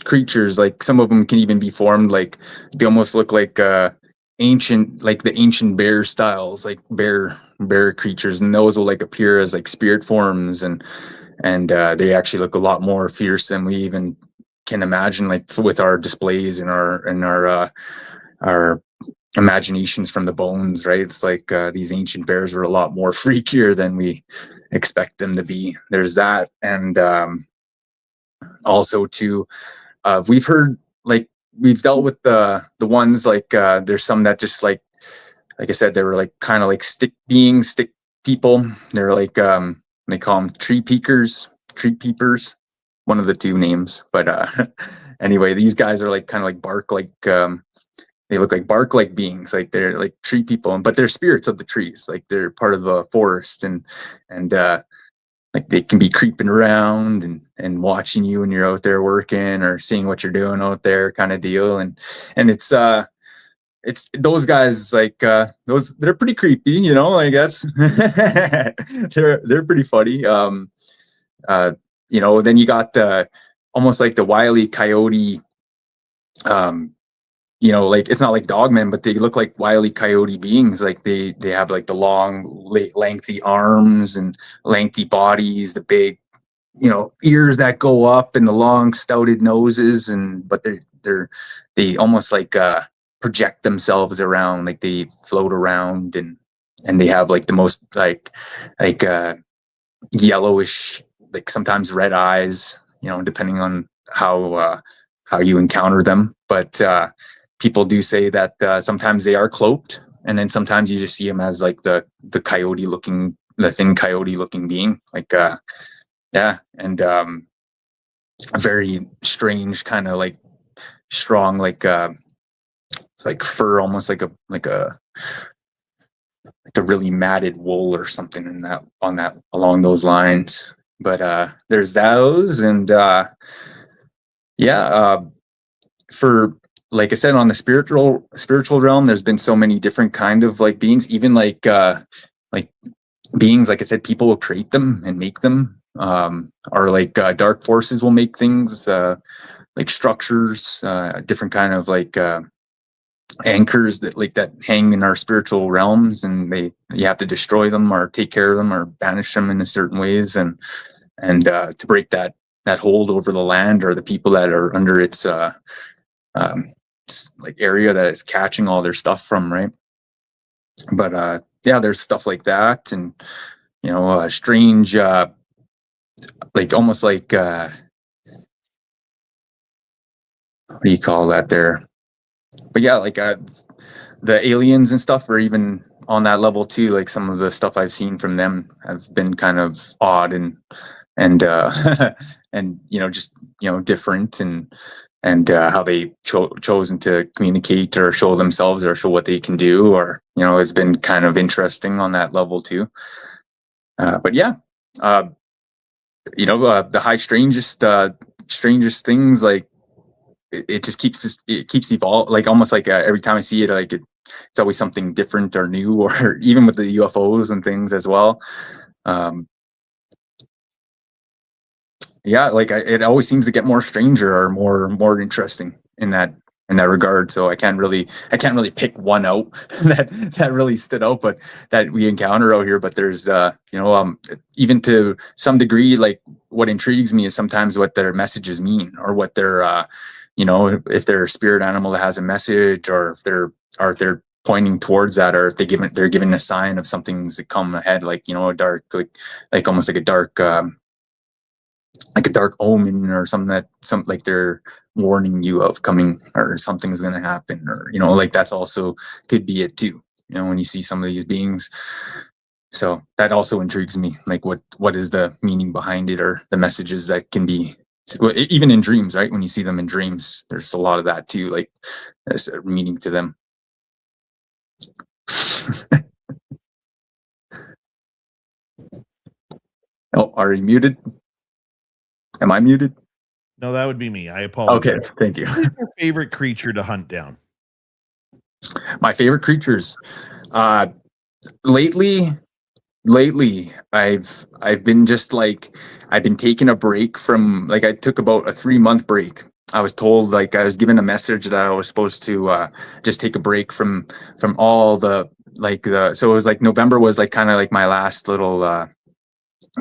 creatures, like some of them can even be formed, like they almost look like ancient, like the ancient bear styles, like bear creatures, and those will like appear as like spirit forms, and they actually look a lot more fierce than we even can imagine, like with our displays and our imaginations from the bones, right? It's like these ancient bears were a lot more freakier than we expect them to be. There's that, and also too, we've heard, like, we've dealt with the ones, like there's some that just like I said, they were like kind of like stick people. They're like they call them tree peepers, one of the two names. But anyway, these guys are like kind of like bark, like they look like bark like beings, like they're like tree people, but they're spirits of the trees, like they're part of the forest, and like they can be creeping around and watching you when you're out there working or seeing what you're doing out there, kind of deal. And it's those guys, like they're pretty creepy, you know, I guess. they're pretty funny. You know, then you got almost like the Wile E. Coyote, you know, like it's not like dogmen, but they look like Wile E. Coyote beings. Like they have like the long, lengthy arms and lengthy bodies, the big, you know, ears that go up and the long stouted noses, but they almost like project themselves around, like they float around, and they have like the most like yellowish, like sometimes red eyes, you know, depending on how you encounter them. But people do say that sometimes they are cloaked, and then sometimes you just see them as like the thin coyote looking being, like yeah. And a very strange kind of like strong, like it's like fur, almost like a really matted wool or something along those lines. But there's those, and for, like I said, on the spiritual realm, there's been so many different kind of like beings, even like beings, like I said, people will create them and make them, or like dark forces will make things, like structures, different kind of like anchors that hang in our spiritual realms, and you have to destroy them or take care of them or banish them in certain ways, and to break that hold over the land or the people that are under its like area that it's catching all their stuff from, right? But yeah, there's stuff like that, and you know, strange, like almost like what do you call that there? But yeah, like the aliens and stuff are even on that level too. Like some of the stuff I've seen from them have been kind of odd and and you know, just, you know, different, and how they chosen to communicate or show themselves or show what they can do, or, you know, it's been kind of interesting on that level too. But yeah, you know, the high strangest things, like it just keeps evolving, like almost like every time I see it, like it's always something different or new, or even with the UFOs and things as well. Yeah, like it always seems to get more stranger or more interesting in that regard. So I can't really pick one out that really stood out, but that we encounter out here. But there's you know, even to some degree, like what intrigues me is sometimes what their messages mean, or what their you know, if they're a spirit animal that has a message, or if they're pointing towards that, or if they're giving a sign of something's to come ahead, like, you know, a dark, like almost like a dark omen, or something like they're warning you of coming, or something's going to happen, or, you know, like that's also could be it too, you know, when you see some of these beings. So that also intrigues me, like what is the meaning behind it, or the messages that can be, even in dreams, right? When you see them in dreams, there's a lot of that too, like there's a meaning to them. Oh, are you muted? Am I muted? No, that would be me. I apologize. Okay, thank you. Who's your favorite creature to hunt down? My favorite creatures. Lately, I've been just like, I've been taking a break from, like, I took about a 3-month break. I was told, like, I was given a message that I was supposed to just take a break from all so it was like November was like kind of like my last little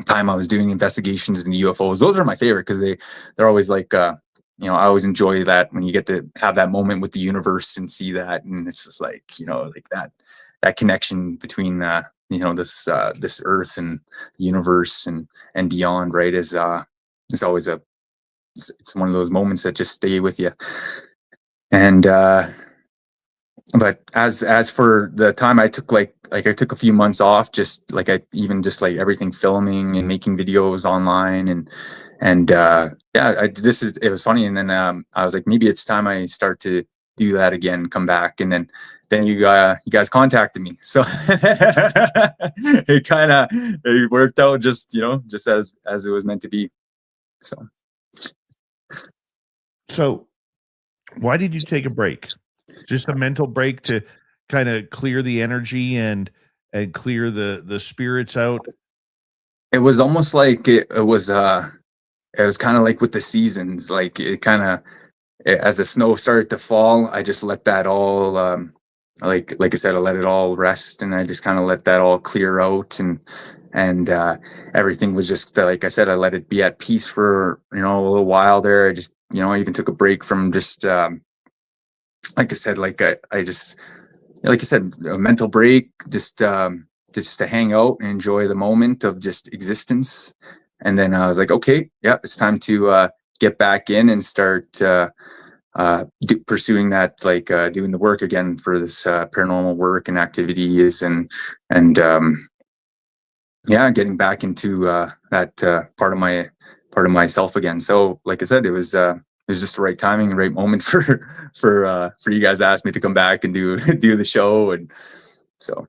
time I was doing investigations in UFOs. Those are my favorite, because they're always like, you know, I always enjoy that when you get to have that moment with the universe and see that, and it's just like, you know, like that connection between you know, this earth and the universe and beyond, right, is always it's one of those moments that just stay with you. And but as for the time I took, like I took a few months off, just like like everything, filming and making videos online, and yeah, it was funny. And then I was like, maybe it's time I start to do that again, come back. And then you guys contacted me. So it worked out just, just as it was meant to be. So why did you take a break? Just a mental break to kind of clear the energy and clear the spirits out? It was almost like it was kind of like with the seasons, like it kind of, as the snow started to fall, I just let that all, like I said, I let it all rest, and I just kind of let that all clear out, and everything was just, like I said, I let it be at peace for, a little while there. I just, I even took a break from just, like I said, a mental break, just to hang out and enjoy the moment of just existence. And then I was like, okay, yeah, it's time to get back in and start pursuing that, like doing the work again for this paranormal work and activities, and getting back into that part of myself again. So, like I said, it was just the right timing, the right moment for you guys to ask me to come back and do the show, and so.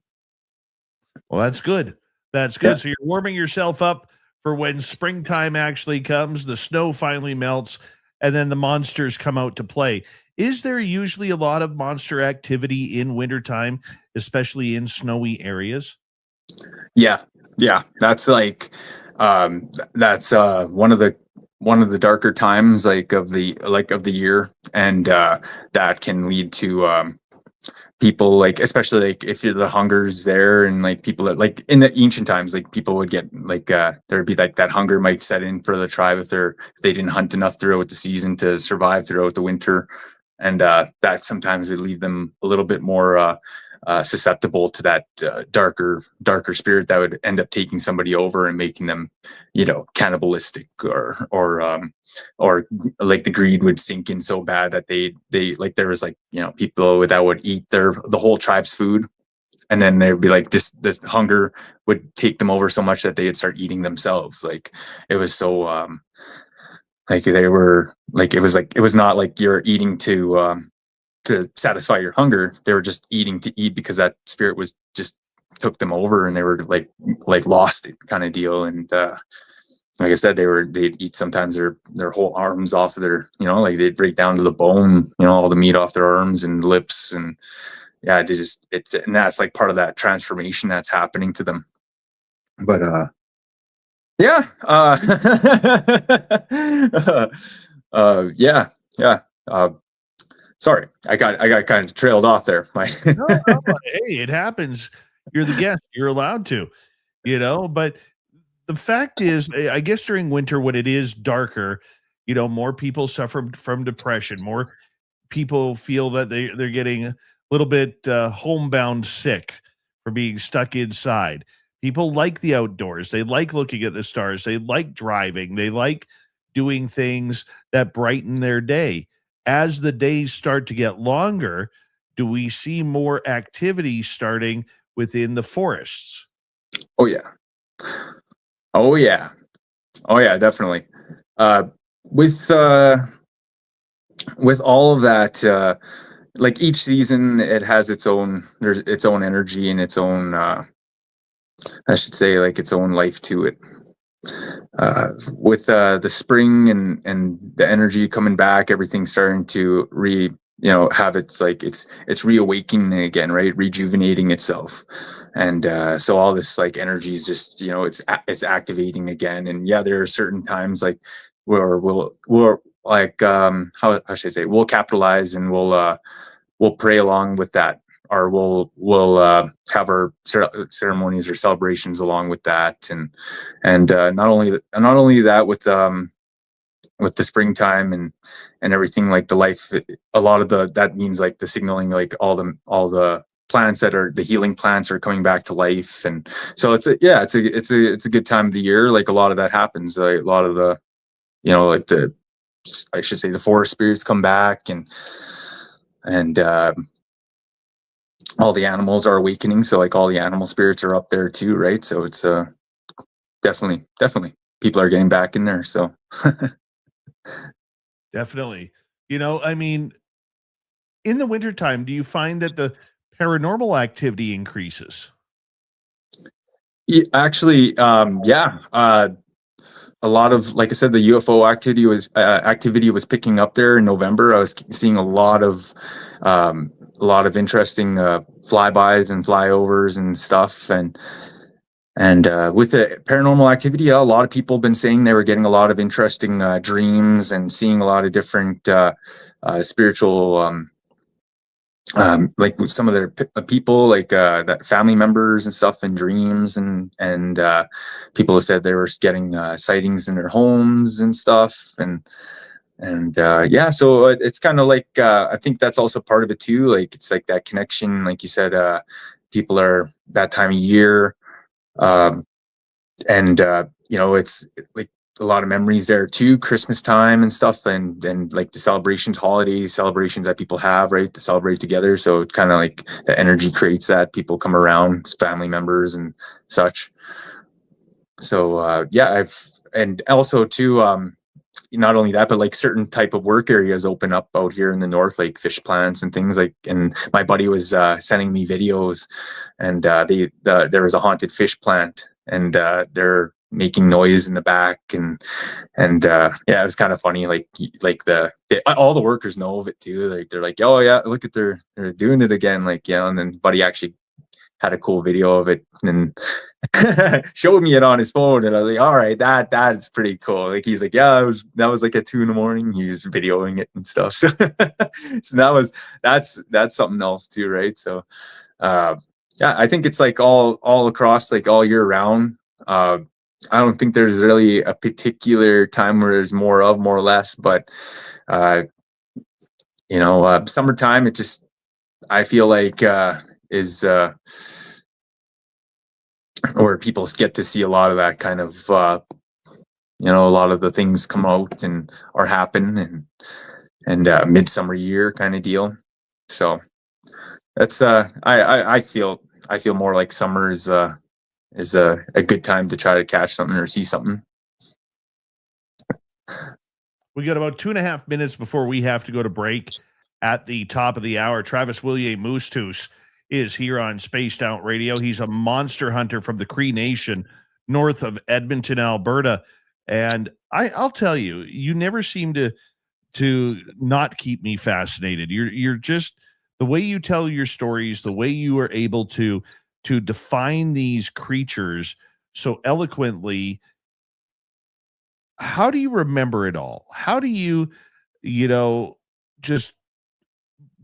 Well, that's good. That's good. Yeah. So you're warming yourself up for when springtime actually comes, the snow finally melts, and then the monsters come out to play. Is there usually a lot of monster activity in wintertime, especially in snowy areas? Yeah. That's like, that's one of the darker times, of the year, and that can lead to people, like, especially like if you're the hunger's there, and like people that, like in the ancient times, like people would get like there'd be like that hunger might set in for the tribe if they didn't hunt enough throughout the season to survive throughout the winter, and that sometimes would leave them a little bit more susceptible to that darker spirit that would end up taking somebody over and making them, cannibalistic, or like the greed would sink in so bad that they like, there was like, people that would eat the whole tribe's food, and then they'd be like, this hunger would take them over so much that they'd start eating themselves. Like, it was so like they were like, it was not like you're eating to satisfy your hunger. They were just eating to eat because that spirit was just took them over, and they were like lost it kind of deal. And like I said, they'd eat sometimes their whole arms off of their, like they'd break down to the bone, all the meat off their arms and lips, and yeah, and that's like part of that transformation that's happening to them. But yeah, sorry, I got kind of trailed off there. No, hey, it happens. You're the guest. You're allowed to, but the fact is, I guess during winter, when it is darker, more people suffer from depression. More people feel that they're getting a little bit homebound sick for being stuck inside. People like the outdoors. They like looking at the stars. They like driving. They like doing things that brighten their day. As the days start to get longer, do we see more activity starting within the forests? Oh yeah, definitely. With all of that, like each season, it has there's its own energy and its own, I should say, like its own life to it. With the spring and the energy coming back, everything's starting to have it's reawakening again, right? Rejuvenating itself. And so all this like energy is just, it's activating again. And yeah, there are certain times like where we're like, how should I say, we'll capitalize, and we'll pray along with that, or we'll have our ceremonies or celebrations along with that, and not only that, with the springtime and everything, like the life, a lot of that means like the signaling, like all the plants that are the healing plants are coming back to life, and so it's a good time of the year. Like a lot of that happens. Like a lot of the, like I should say, the forest spirits come back, and all the animals are awakening. So like all the animal spirits are up there too, right? So it's definitely people are getting back in there. So Definitely. I mean, in the wintertime, do you find that the paranormal activity increases? Yeah, actually, yeah. A lot of, like I said, the UFO activity was picking up there in November. I was seeing a lot of interesting flybys and flyovers and stuff, and with the paranormal activity, yeah, a lot of people have been saying they were getting a lot of interesting dreams and seeing a lot of different spiritual. Like with some of their people, like that family members and stuff in dreams, and people have said they were getting sightings in their homes and stuff, and yeah, so it's kind of like I think that's also part of it too. Like it's like that connection, like you said, people are that time of year, and it's like a lot of memories there too, Christmas time and stuff, and like the celebrations, holiday celebrations that people have, right, to celebrate together. So it kind of like the energy creates that people come around, family members and such. So yeah, and also too, not only that, but like certain type of work areas open up out here in the north, like fish plants and things like. And my buddy was sending me videos, and there was a haunted fish plant, and they're making noise in the back, and yeah, it was kind of funny. Like all the workers know of it too. Like they're like, oh yeah, look at they're doing it again. Like, and then buddy actually had a cool video of it and showed me it on his phone, and I was like, all right, that's pretty cool. Like he's like, yeah, that was like at 2 a.m. He was videoing it and stuff. So so that's something else too, right? So yeah, I think it's like all across, like all year round. I don't think there's really a particular time where there's more or less, but summertime, it just, I feel like is where people get to see a lot of that kind of a lot of the things come out and or happen, and midsummer year kind of deal. So that's I feel more like summer is a good time to try to catch something or see something. We got about 2.5 minutes before we have to go to break. At the top of the hour, Travis Willier Moostoos is here on Spaced Out Radio. He's a monster hunter from the Cree Nation, north of Edmonton, Alberta. And I'll tell you, you never seem to not keep me fascinated. You're just, the way you tell your stories, the way you are able to define these creatures so eloquently. How do you remember it all? How do you just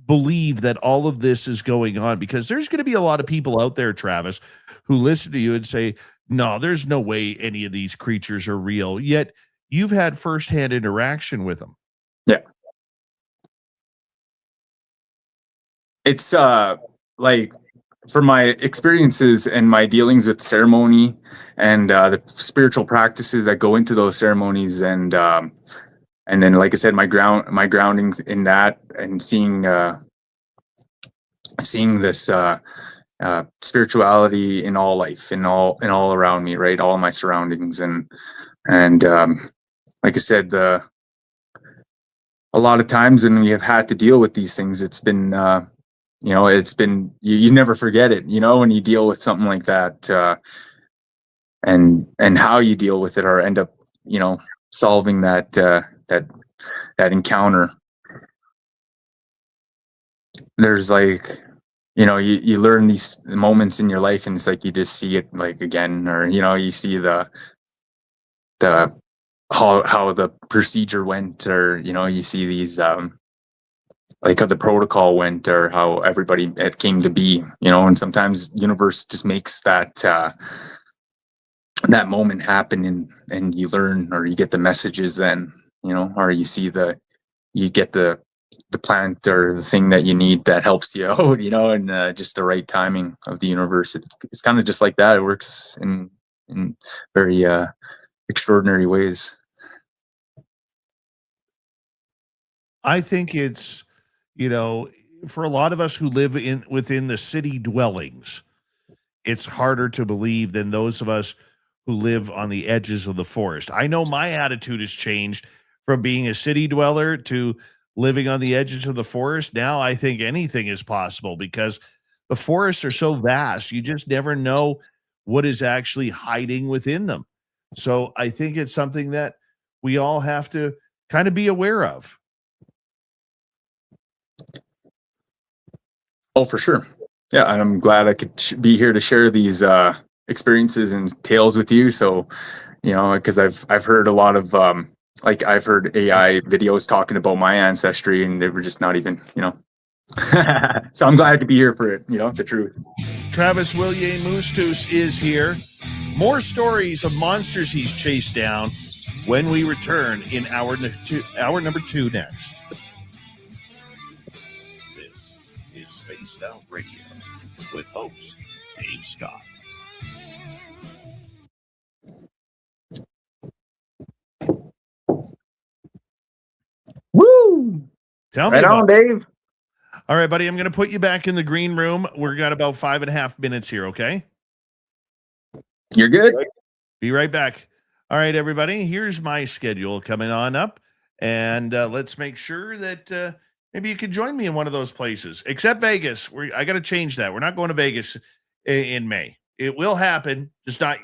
believe that all of this is going on? Because there's going to be a lot of people out there, Travis, who listen to you and say, no, there's no way any of these creatures are real. Yet you've had firsthand interaction with them. Yeah. It's like, for my experiences and my dealings with ceremony and the spiritual practices that go into those ceremonies, and then, like I said, my grounding in that, and seeing this spirituality in all life, in all around me, right, all my surroundings, and like I said, a lot of times when we have had to deal with these things, it's been it's been, you never forget it, when you deal with something like that, and how you deal with it, or end up, solving that encounter. There's like, you learn these moments in your life, and it's like, you just see it like again, or, you see the how the procedure went, or, you see these, like how the protocol went, or how everybody it came to be, and sometimes universe just makes that moment happen, and you learn, or you get the messages then, or you get the plant or the thing that you need that helps you out, and just the right timing of the universe. It's kind of just like that. It works in very extraordinary ways. I think it's, for a lot of us who live within the city dwellings, it's harder to believe than those of us who live on the edges of the forest. I know my attitude has changed from being a city dweller to living on the edges of the forest. Now I think anything is possible because the forests are so vast. You just never know what is actually hiding within them. So I think it's something that we all have to kind of be aware of. Oh, for sure. Yeah, and I'm glad I could be here to share these experiences and tales with you. So, because I've heard a lot of like I've heard AI videos talking about my ancestry, and they were just not even. So I'm glad to be here for it. The truth. Travis Willier Moostoos is here. More stories of monsters he's chased down when we return in hour number 2 next. This is Spaced Out Radio with host Dave Scott. Woo! Tell me right about on, Dave. All right, buddy. I'm going to put you back in the green room. We've got about 5.5 minutes here, okay? You're good. Be right back. All right, everybody. Here's my schedule coming on up. And let's make sure that maybe you could join me in one of those places, except Vegas. I got to change that. We're not going to Vegas in May. It will happen, just not.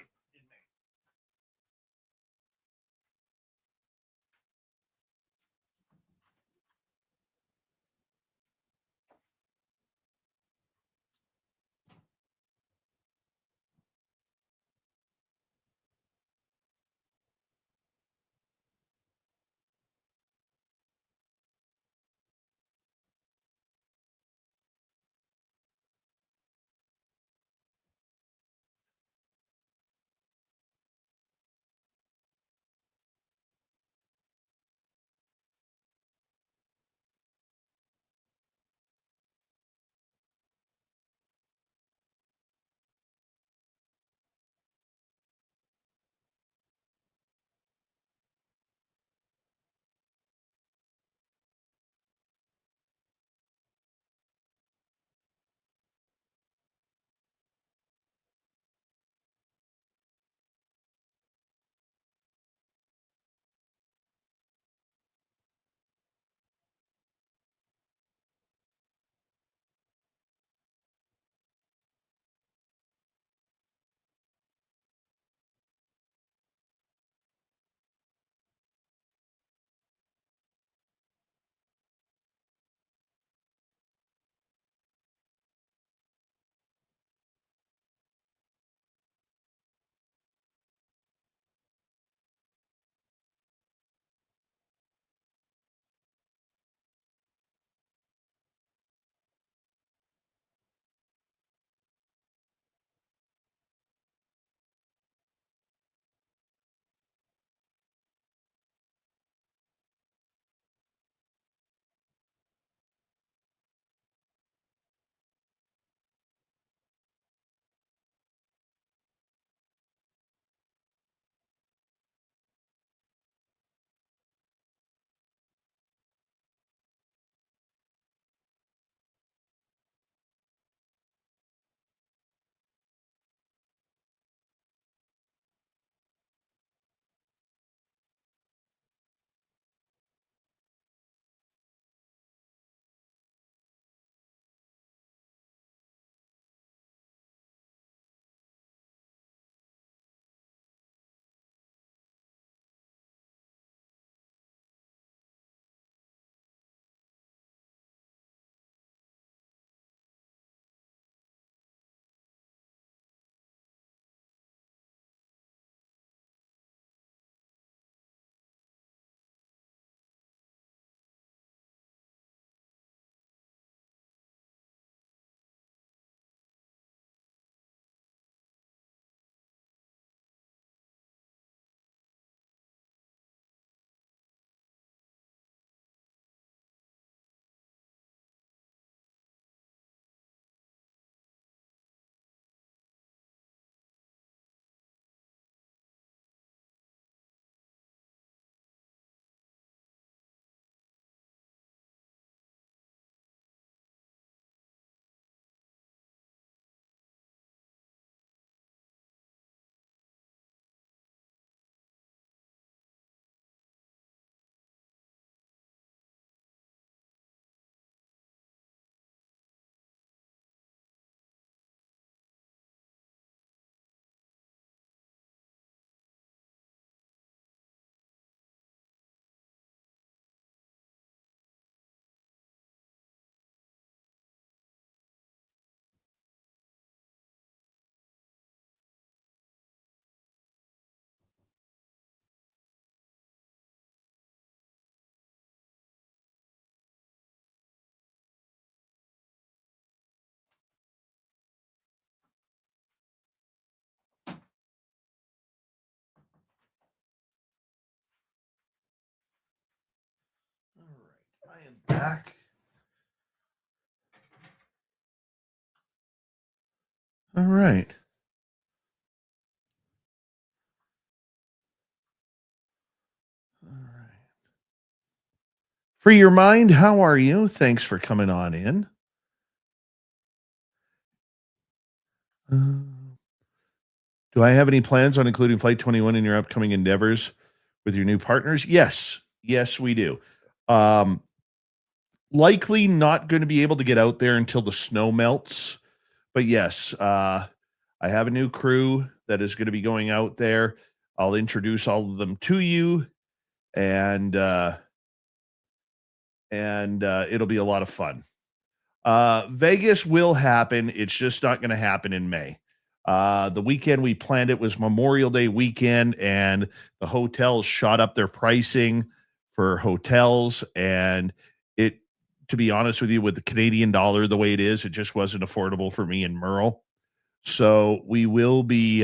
back. All right. Free Your Mind, how are you? Thanks for coming on in. Do I have any plans on including Flight 21 in your upcoming endeavors with your new partners? Yes. Yes, we do. Likely not going to be able to get out there until the snow melts. But yes, I have a new crew that is going to be going out there. I'll introduce all of them to you, and it'll be a lot of fun. Vegas will happen. It's just not going to happen in May. The weekend we planned it was Memorial Day weekend, and the hotels shot up their pricing for hotels. And it, to be honest with you, with the Canadian dollar the way it is, it just wasn't affordable for me and Merle. So we will be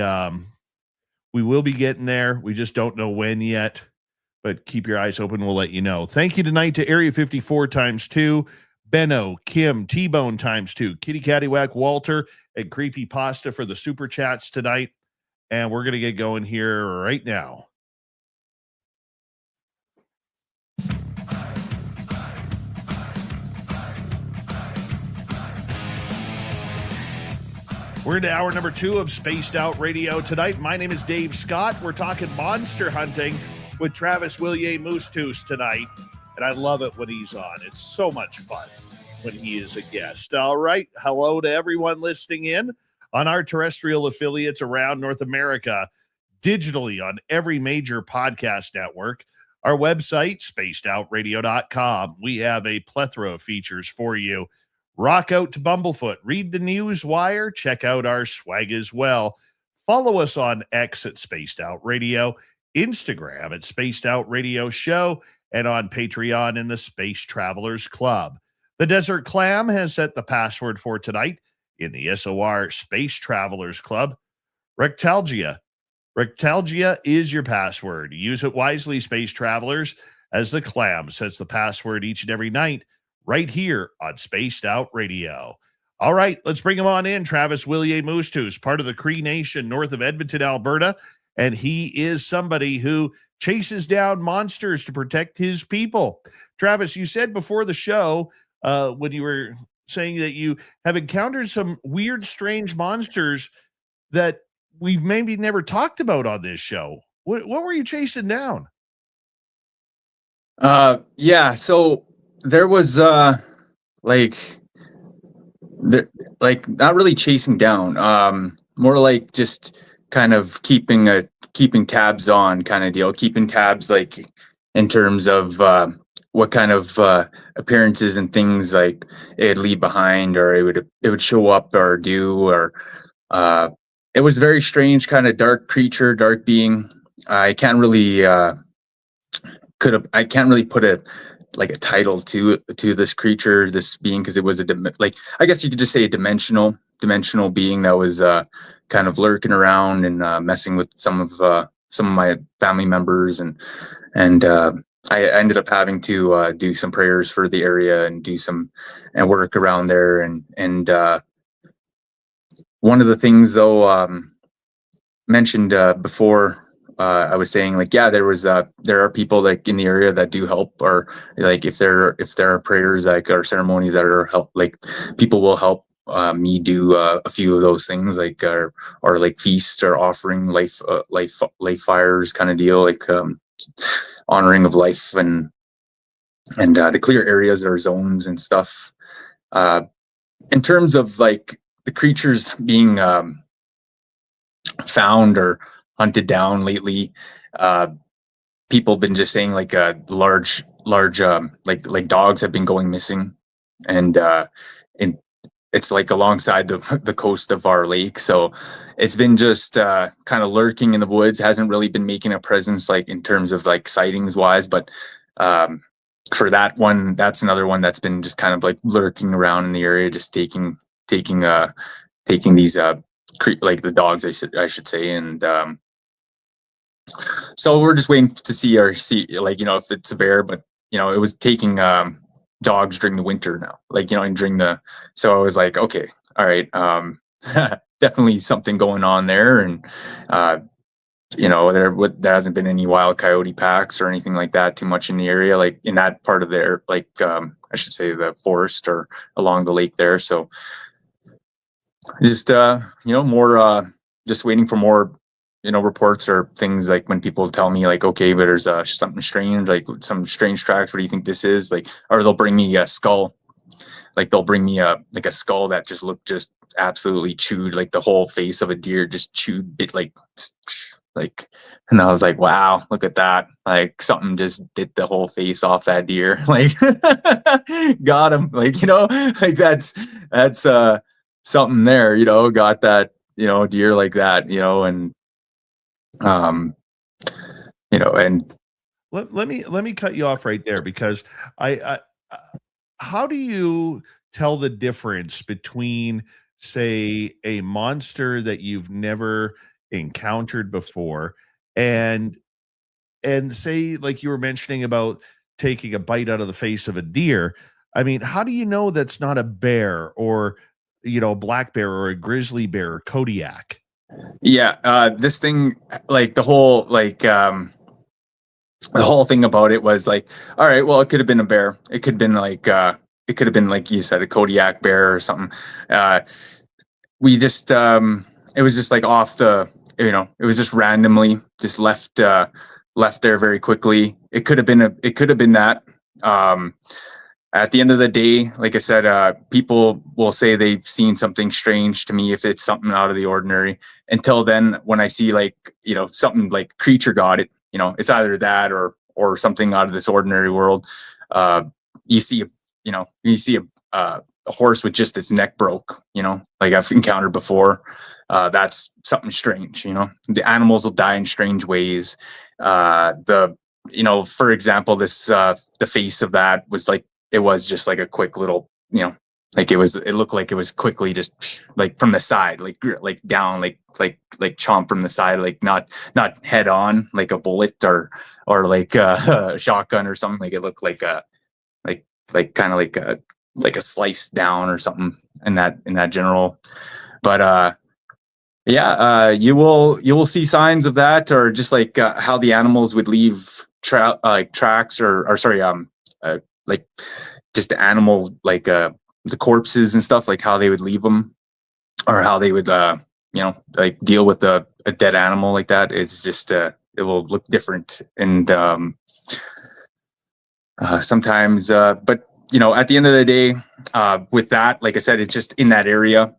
getting there. We just don't know when yet, but keep your eyes open. We'll let you know. Thank you tonight to Area 54 ×2. Benno, Kim, T-Bone ×2, Kitty Caddywhack, Walter, and Creepy Pasta for the super chats tonight. And we're going to get going here right now. We're into hour number 2 of Spaced Out Radio tonight. My name is Dave Scott. We're talking monster hunting with Travis Willier Moostoos tonight. And I love it when he's on. It's so much fun when he is a guest. All right. Hello to everyone listening in on our terrestrial affiliates around North America, digitally on every major podcast network. Our website, spacedoutradio.com. We have a plethora of features for you. Rock out to Bumblefoot. Read the news wire. Check out our swag as well. Follow us on X at Spaced Out Radio, Instagram at Spaced Out Radio Show, and on Patreon in the Space Travelers Club. The Desert Clam has set the password for tonight in the SOR Space Travelers Club. Rectalgia. Rectalgia is your password. Use it wisely, Space Travelers, as the Clam sets the password each and every night right here on Spaced Out Radio. All right, let's bring him on in. Travis Willier Moostoos, part of the Cree Nation north of Edmonton, Alberta, and he is somebody who chases down monsters to protect his people. Travis, you said before the show, when you were saying that you have encountered some weird, strange monsters that we've maybe never talked about on this show. What were you chasing down? Yeah, so there was not really chasing down, more like just kind of keeping tabs on kind of deal, keeping tabs like in terms of what kind of appearances and things like it'd leave behind, or it would show up or do, or it was a very strange kind of dark creature, dark being. I can't really put a title to this creature, this being, because it was I guess you could just say a dimensional being that was kind of lurking around and messing with some of my family members, and I ended up having to do some prayers for the area and do some work around there, and one of the things though mentioned before. I was saying there are people in the area that do help, or if there are prayers or ceremonies that are help, people will help me do a few of those things, or feasts or offering life fires kind of deal, honoring of life and to clear areas or zones and stuff. In terms of the creatures being found or hunted down lately, people have been just saying large dogs have been going missing, and it's alongside the coast of our lake, so it's been just kind of lurking in the woods, hasn't really been making a presence in terms of sightings wise, but for that one, that's another one that's been just kind of lurking around in the area, just taking these the dogs, I should say, and so we're just waiting to see if it's a bear, but it was taking dogs during the winter now, like, and so I was like, okay, all right, definitely something going on there. And there hasn't been any wild coyote packs or anything like that too much in the area, like in that part of there, like I should say the forest or along the lake there. So just more just waiting for more reports or things, like when people tell me like, okay, but there's something strange, like some strange tracks, what do you think this is, like, or they'll bring me a skull, like they'll bring me a skull that just looked just absolutely chewed, like the whole face of a deer just chewed bit, like, and I was like, wow, look at that, like something just did the whole face off that deer, like got him, like, like that's something there, got that, deer like that, and and let me cut you off right there, because I how do you tell the difference between, say, a monster that you've never encountered before and say, like you were mentioning about taking a bite out of the face of a deer? I mean, how do you know that's not a bear, or a black bear, or a grizzly bear, or Kodiak? Yeah, this thing, like the whole thing about it was like, all right, well, it could have been a bear. It could have been like you said, a Kodiak bear or something. We just it was just like off the, it was just randomly just left there very quickly. It could have been that. At the end of the day, like I said, people will say they've seen something strange to me if it's something out of the ordinary. Until then, when I see like, something like creature got it, it's either that or something out of this ordinary world. You see a horse with just its neck broke, like I've encountered before. That's something strange, The animals will die in strange ways. For example, this the face of that was like, it was just like a quick little, like it looked like it was quickly just like from the side, like down, like chomp from the side, like not head on, like a bullet or like a shotgun or something. Like it looked like kind of like a slice down or something in that general. But you will see signs of that, or just like how the animals would leave tracks or sorry, like just the animal, like the corpses and stuff, like how they would leave them, or how they would like deal with a dead animal like that. It's just it will look different. And sometimes but at the end of the day, with that, like I said, it's just in that area,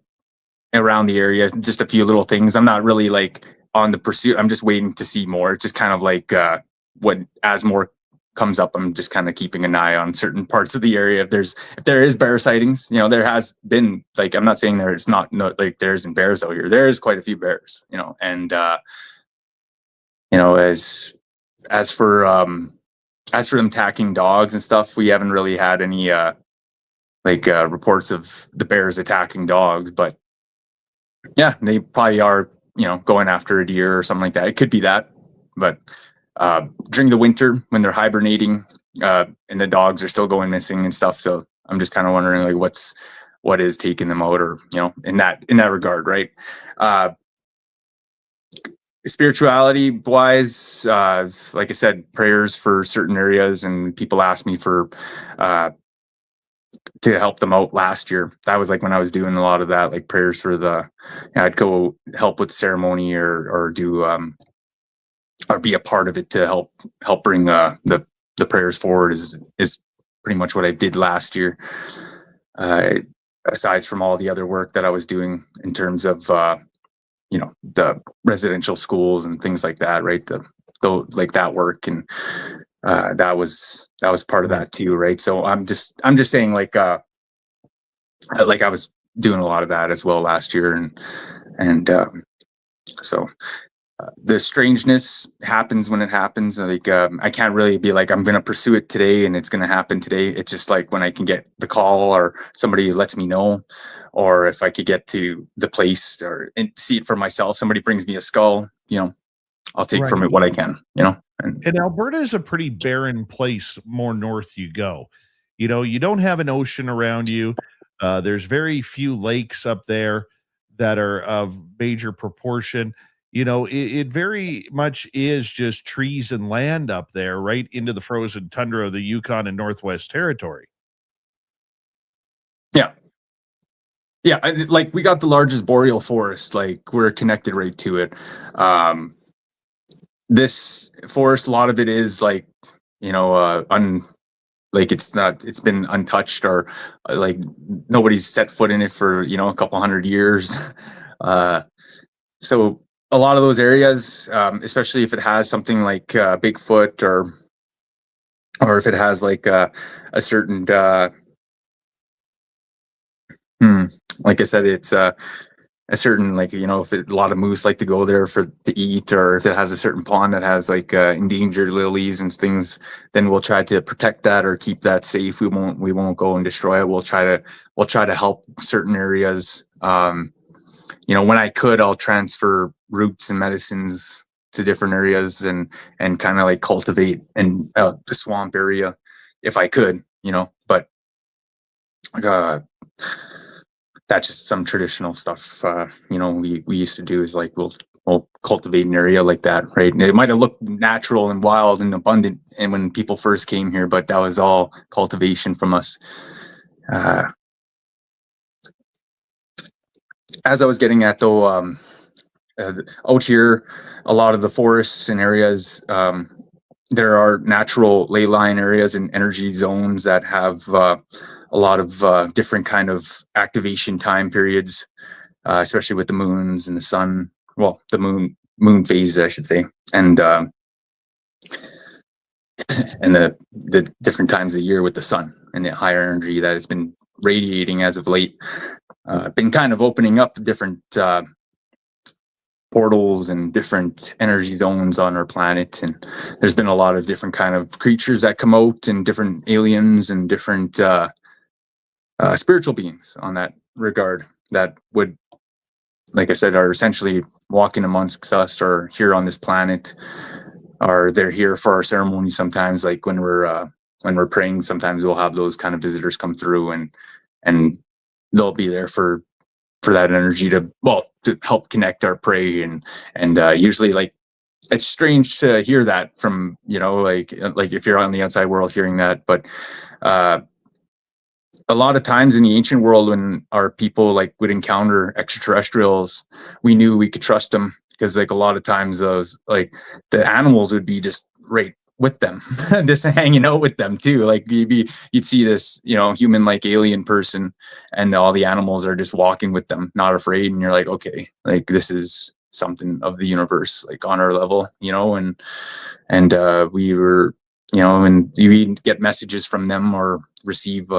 around the area, just a few little things. I'm not really like on the pursuit. I'm just waiting to see more. It's just kind of like as more comes up, I'm just kind of keeping an eye on certain parts of the area. If there is bear sightings, there has been, like, I'm not saying there's not, like there isn't bears out here. There is quite a few bears, and as for them attacking dogs and stuff, we haven't really had any reports of the bears attacking dogs, but yeah, they probably are, going after a deer or something like that. It could be that, but during the winter when they're hibernating, and the dogs are still going missing and stuff. So I'm just kind of wondering, like, what is taking them out, or, in that regard, right? Spirituality wise, like I said, prayers for certain areas, and people asked me for, to help them out last year. That was like when I was doing a lot of that, like prayers for I'd go help with the ceremony or do, or be a part of it to help bring the prayers forward is pretty much what I did last year. Aside from all the other work that I was doing in terms of the residential schools and things like that, right? Like that work, and that was part of that too, right? So I'm just saying, like I was doing a lot of that as well last year, and so. The strangeness happens when it happens. Like I can't really be like, I'm going to pursue it today and it's going to happen today. It's just like when I can get the call, or somebody lets me know, or if I could get to the place and see it for myself, somebody brings me a skull, I'll take from it what I can, And Alberta is a pretty barren place more north you go. You know, you don't have an ocean around you. There's very few lakes up there that are of major proportion. You know, it very much is just trees and land up there, right into the frozen tundra of the Yukon and Northwest Territory. Yeah. Yeah, like we got the largest boreal forest, like we're connected right to it. This forest, a lot of it is like, you know, like it's been untouched, or like nobody's set foot in it for, you know, a couple hundred years. So a lot of those areas, especially if it has something like Bigfoot, or if it has like a certain like I said, it's a certain, like, you know, if a lot of moose like to go there to eat, or if it has a certain pond that has like endangered lilies and things, then we'll try to protect that or keep that safe. We won't go and destroy it. We'll try to help certain areas. You know, when I could, I'll transfer roots and medicines to different areas and kind of like cultivate and the swamp area if I could, you know, but that's just some traditional stuff. You know, we used to do is like we'll cultivate an area like that, right? And it might have looked natural and wild and abundant, and when people first came here, but that was all cultivation from us. As I was getting at, though, out here, a lot of the forests and areas, there are natural ley line areas and energy zones that have a lot of different kind of activation time periods, especially with the moons and the sun. Well, the moon phases, I should say, and the different times of the year with the sun and the higher energy that it's been radiating as of late. Been kind of opening up different portals and different energy zones on our planet, and there's been a lot of different kind of creatures that come out, and different aliens and different spiritual beings on that regard that would, like I said, are essentially walking amongst us or here on this planet, or they're here for our ceremony sometimes. Like when we're praying, sometimes we'll have those kind of visitors come through, and they'll be there for that energy to help connect our prey, and usually, like, it's strange to hear that from, you know, like if you're on the outside world hearing that, but a lot of times in the ancient world, when our people like would encounter extraterrestrials, we knew we could trust them, because like a lot of times those, like, the animals would be just right with them, just hanging out with them too. Like you'd see this, you know, human like alien person, and all the animals are just walking with them, not afraid. And you're like, okay, like this is something of the universe, like on our level, you know, and we were, you know, and you get messages from them or receive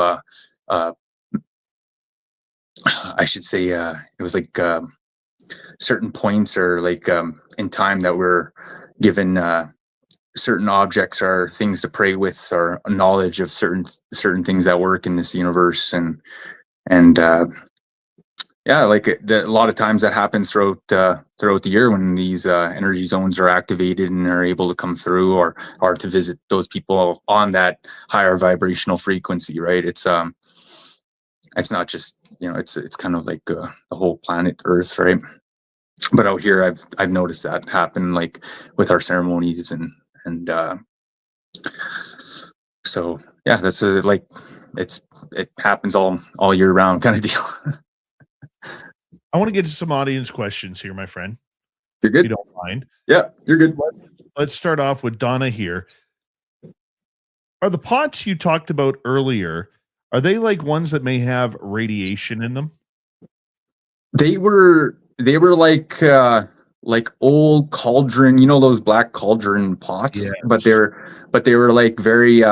I should say it was like certain points, or like in time that we're given certain objects or things to pray with, or knowledge of certain things that work in this universe, and yeah, like a lot of times that happens throughout the year when these energy zones are activated and are able to come through, or to visit those people on that higher vibrational frequency, right? It's not just, you know, it's kind of like the whole planet Earth, right? But out here, I've noticed that happen, like with our ceremonies, and so yeah, that's like it happens all year round kind of deal. I want to get to some audience questions here, my friend. You're good. If you don't mind. Yeah, you're good. Let's start off with Donna here. Are the pots you talked about earlier, are they like ones that may have radiation in them? They were like old cauldron, you know, those black cauldron pots. Yes. but they were like very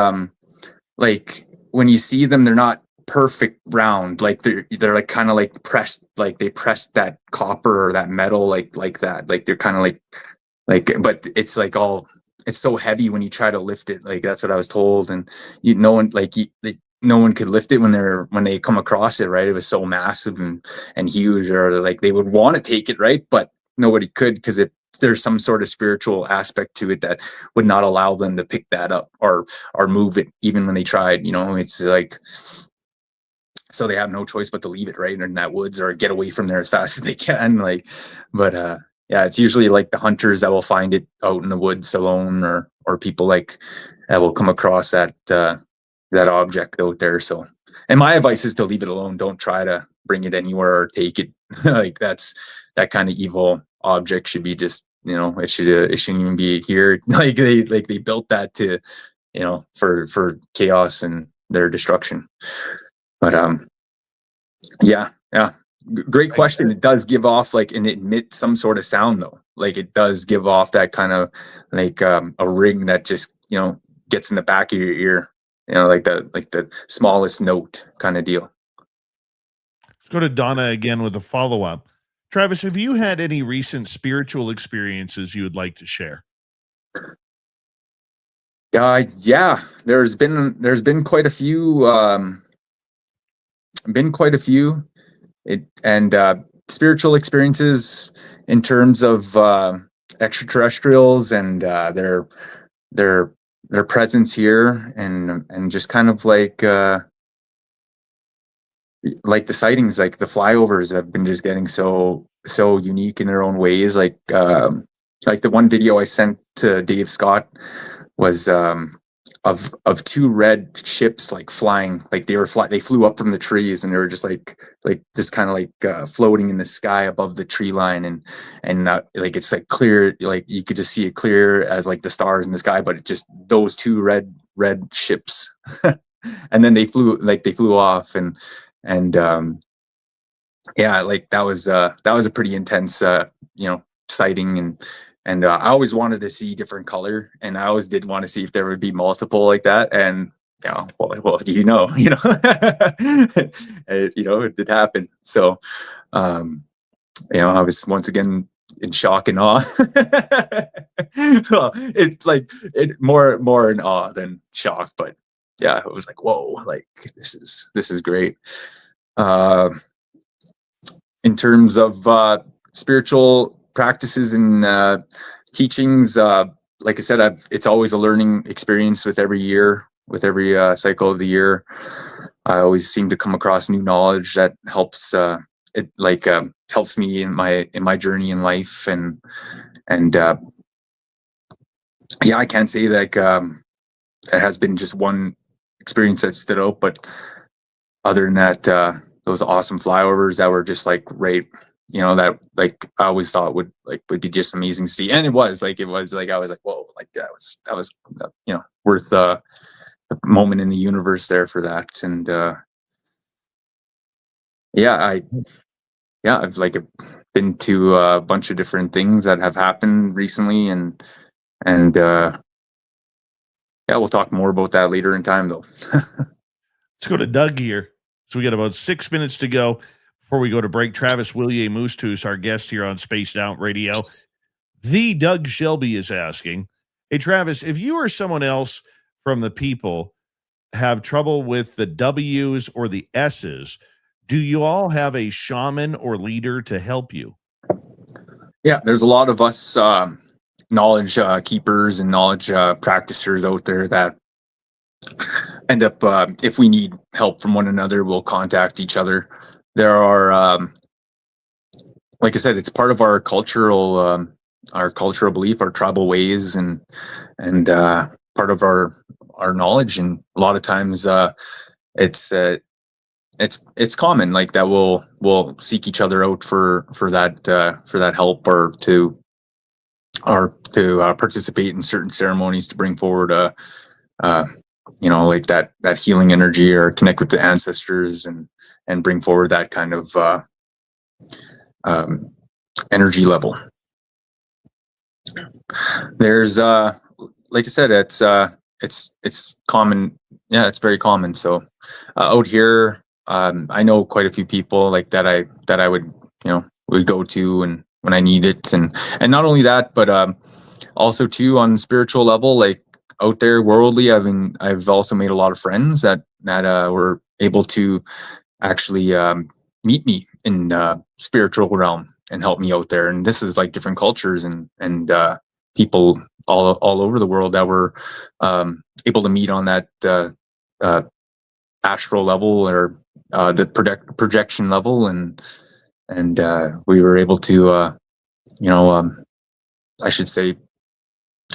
like when you see them, they're not perfect round, like they're like kind of like pressed, like they pressed that copper or that metal like that, like they're kind of like, but it's like all, it's so heavy when you try to lift it, like that's what I was told, and no one could lift it when they come across it, right? It was so massive and huge, or like they would want to take it, right? But nobody could, because there's some sort of spiritual aspect to it that would not allow them to pick that up or move it even when they tried. It's like, so they have no choice but to leave it right in that woods or get away from there as fast as they can. But yeah, it's usually like the hunters that will find it out in the woods alone, or people like that will come across that object out there. So, and my advice is to leave it alone. Don't try to bring it anywhere or take it. Like that kind of evil object should be just, it shouldn't even be here. Like they built that to, for chaos and their destruction. But yeah. Great question. It does give off and emit some sort of sound though. Like it does give off that kind of a ring that just, gets in the back of your ear, like the smallest note kind of deal. Let's go to Donna again with a follow-up. Travis, have you had any recent spiritual experiences you would like to share? Yeah, there's been quite a few. Spiritual experiences in terms of extraterrestrials and their presence here, and just kind of like the sightings, like the flyovers have been just getting so unique in their own ways. Like the one video I sent to Dave Scott was of two red ships flying, they flew up from the trees, and they were just just kind of floating in the sky above the tree line, and it's clear, you could just see it clear as the stars in the sky, but it's just those two red ships. And then they flew off, and yeah, that was a pretty intense sighting, and I always wanted to see different color, and I always did want to see if there would be multiple like that. And well, it did happen. So, I was once again in shock and awe. Well, it's more in awe than shock, but yeah, it was whoa, this is great. In terms of spiritual practices and teachings, like I said, it's always a learning experience with every year, with every cycle of the year. I always seem to come across new knowledge that helps helps me in my journey in life, and yeah, I can't say there has been just one experience that stood out, but other than that, those awesome flyovers that were just right, that I always thought would be just amazing to see. And it was I was whoa, that was worth a moment in the universe there for that. And I've been to a bunch of different things that have happened recently, and we'll talk more about that later in time though. Let's go to Doug here. So we got about 6 minutes to go before we go to break. Travis Willier Moostoos, our guest here on Spaced Out Radio. The Doug Shelby is asking, hey, Travis, if you or someone else from the people have trouble with the W's or the S's, do you all have a shaman or leader to help you? Yeah, there's a lot of us knowledge keepers and knowledge practitioners out there that end up, if we need help from one another, we'll contact each other. There are, like I said, it's part of our cultural belief, our tribal ways, and part of our knowledge. And a lot of times, it's common that we'll seek each other out for that help, or to participate in certain ceremonies to bring forward that healing energy, or connect with the ancestors and bring forward that kind of energy level. There's like I said, it's common. Yeah, it's very common. So out here, I know quite a few people that I would go to and when I need it, and not only that, but also too on spiritual level, out there worldly, I've also made a lot of friends that were able to actually meet me spiritual realm and helped me out there. And this is like different cultures and people all over the world that were able to meet on that astral level or the projection level, and we were able to I should say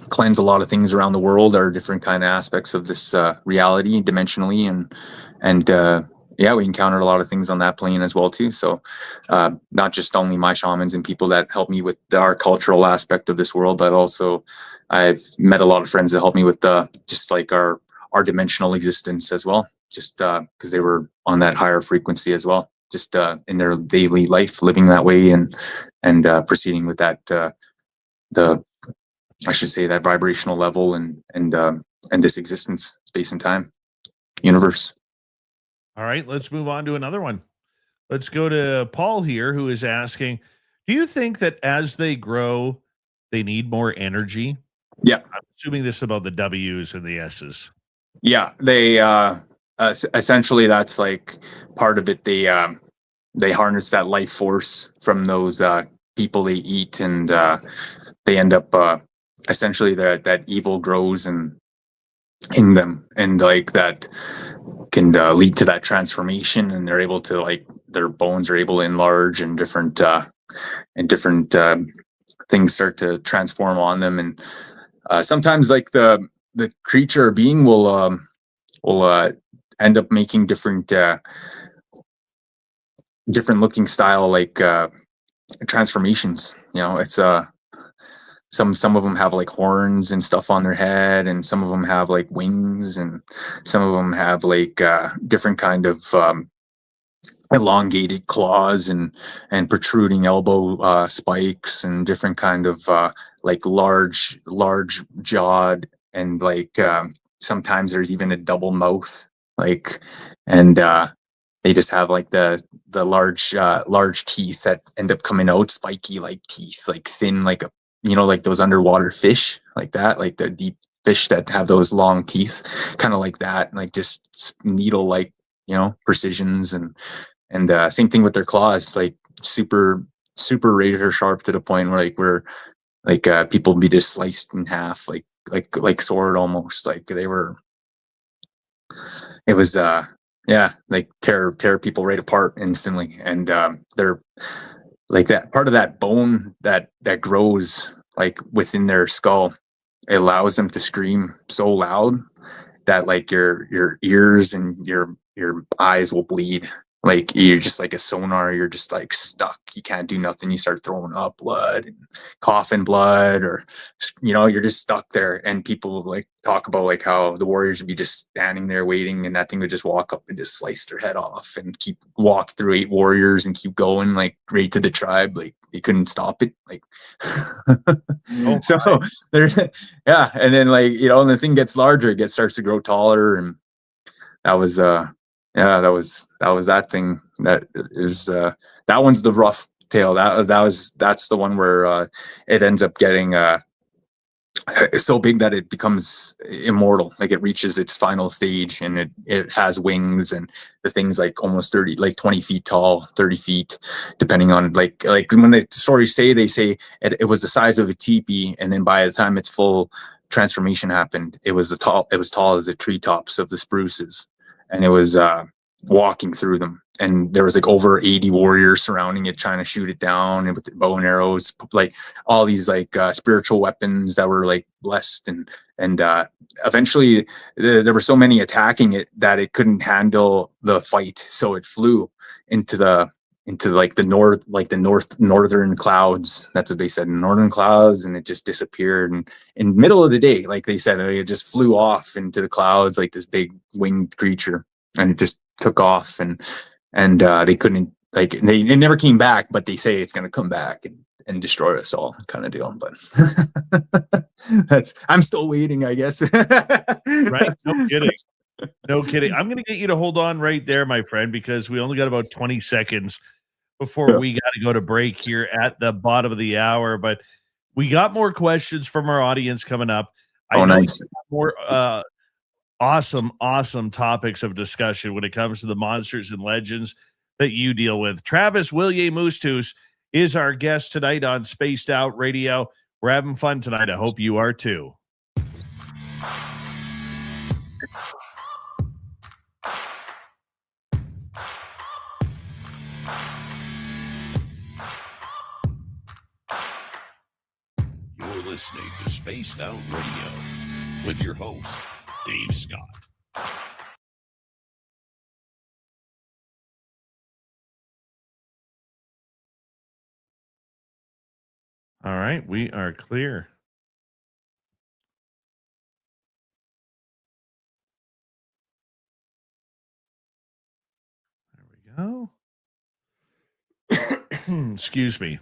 cleanse a lot of things around the world, or different kind of aspects of this reality dimensionally, and yeah, we encountered a lot of things on that plane as well too. So not just only my shamans and people that help me with our cultural aspect of this world, but also I've met a lot of friends that help me with just like our dimensional existence as well, just because they were on that higher frequency as well, just in their daily life, living that way and proceeding with that I should say that vibrational level and this existence, space and time, universe. All right, let's move on to another one. Let's go to Paul here, who is asking, do you think that as they grow, they need more energy? Yeah. I'm assuming this is about the W's and the S's. Yeah, they essentially that's like part of it. They harness that life force from those people they eat, and they end up essentially that evil grows in them, and like that can lead to that transformation, and they're able to, like, their bones are able to enlarge, and different things start to transform on them. And sometimes like the creature or being will end up making different looking style, like transformations. It's some of them have like horns and stuff on their head, and some of them have like wings, and some of them have like different kind of elongated claws and protruding elbow spikes, and different kind of like large jawed, and like sometimes there's even a double mouth, like, and they just have like the large teeth that end up coming out spiky like teeth, like thin, like a like those underwater fish, like that, like the deep fish that have those long teeth, kind of like that, like just needle like precisions, and same thing with their claws, like super razor sharp, to the point where people be just sliced in half, like sword almost, like they were. It was yeah, like tear people right apart instantly, and they're like that part of that bone that grows like within their skull. It allows them to scream so loud that like your ears and your eyes will bleed. Like you're just like a sonar. You're just like stuck. You can't do nothing. You start throwing up blood and coughing blood, or you're just stuck there. And people like talk about like how the warriors would be just standing there waiting, and that thing would just walk up and just slice their head off, and walk through 8 warriors and keep going like right to the tribe. Like they couldn't stop it. Like so there's yeah. And then like and the thing gets larger. It starts to grow taller, and that was yeah, that was that thing. That is that one's the rough tail. That's the one where it ends up getting so big that it becomes immortal. Like it reaches its final stage, and it has wings, and the thing's like almost 20 feet tall, 30 feet, depending on like when the stories say, they say it was the size of a teepee, and then by the time its full transformation happened, it was tall as the treetops of the spruces. And it was walking through them, and there was like over 80 warriors surrounding it, trying to shoot it down, and with the bow and arrows, like all these like spiritual weapons that were like blessed, and eventually there were so many attacking it that it couldn't handle the fight, so it flew into like the northern clouds. That's what they said, northern clouds, and it just disappeared. And in the middle of the day, like they said, it just flew off into the clouds like this big winged creature, and it just took off, and they couldn't, like, it never came back, but they say it's going to come back and destroy us all, kind of deal. But I'm still waiting, I guess. Right? No kidding. I'm going to get you to hold on right there, my friend, because we only got about 20 seconds before we got to go to break here at the bottom of the hour. But we got more questions from our audience coming up. I know nice. More awesome topics of discussion when it comes to the monsters and legends that you deal with. Travis Willier Moostoos is our guest tonight on Spaced Out Radio. We're having fun tonight. I hope you are too. You're listening to Spaced Out Radio with your host, Dave Scott. All right, we are clear. There we go. Excuse me.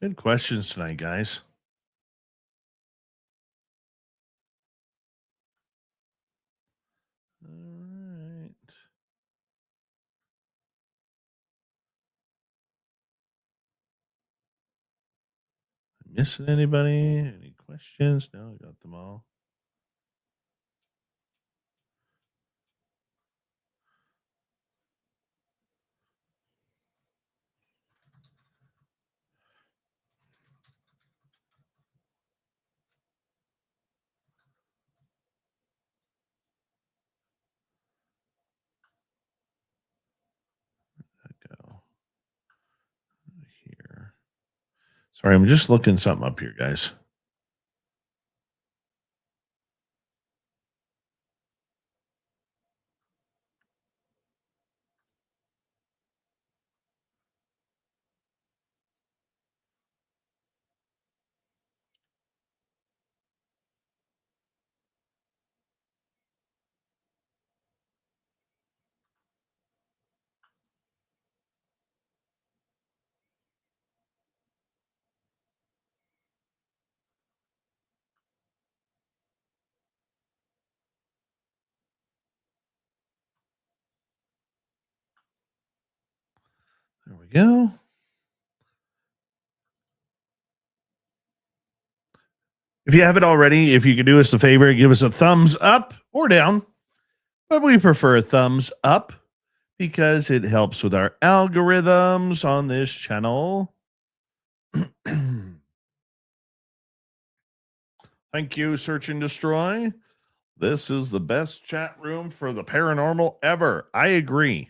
Good questions tonight, guys. All right. Missing anybody? Any questions? No, I got them all. Go here. Sorry, I'm just looking something up here, guys. There we go. If you haven't already, if you could do us a favor, give us a thumbs up or down, but we prefer a thumbs up because it helps with our algorithms on this channel. Thank you, Search and Destroy. This is the best chat room for the paranormal ever. I agree.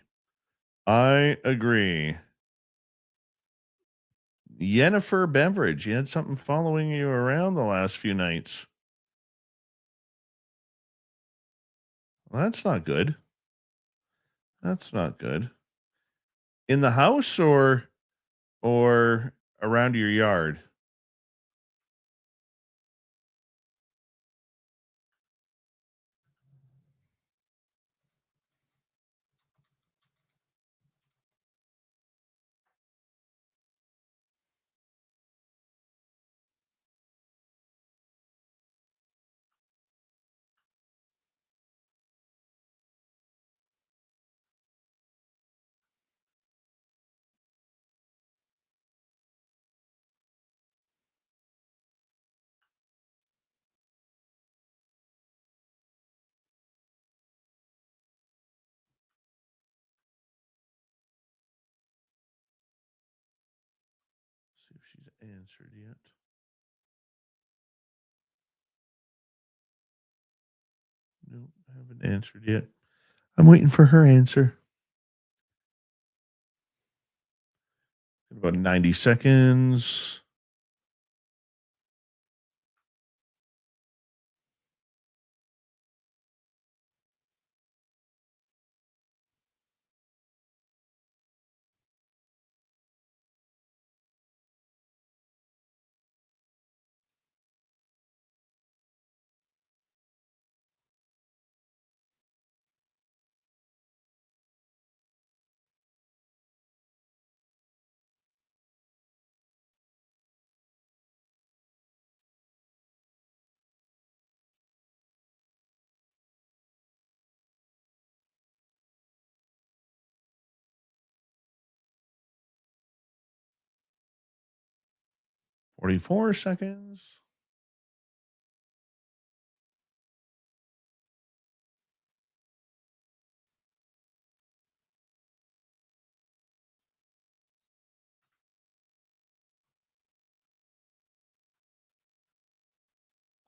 Yennefer Beverage, you had something following you around the last few nights. Well, that's not good. In the house or around your yard? See if she's answered yet. Nope, haven't answered yet. I'm waiting for her answer. About 90 seconds. $44 seconds.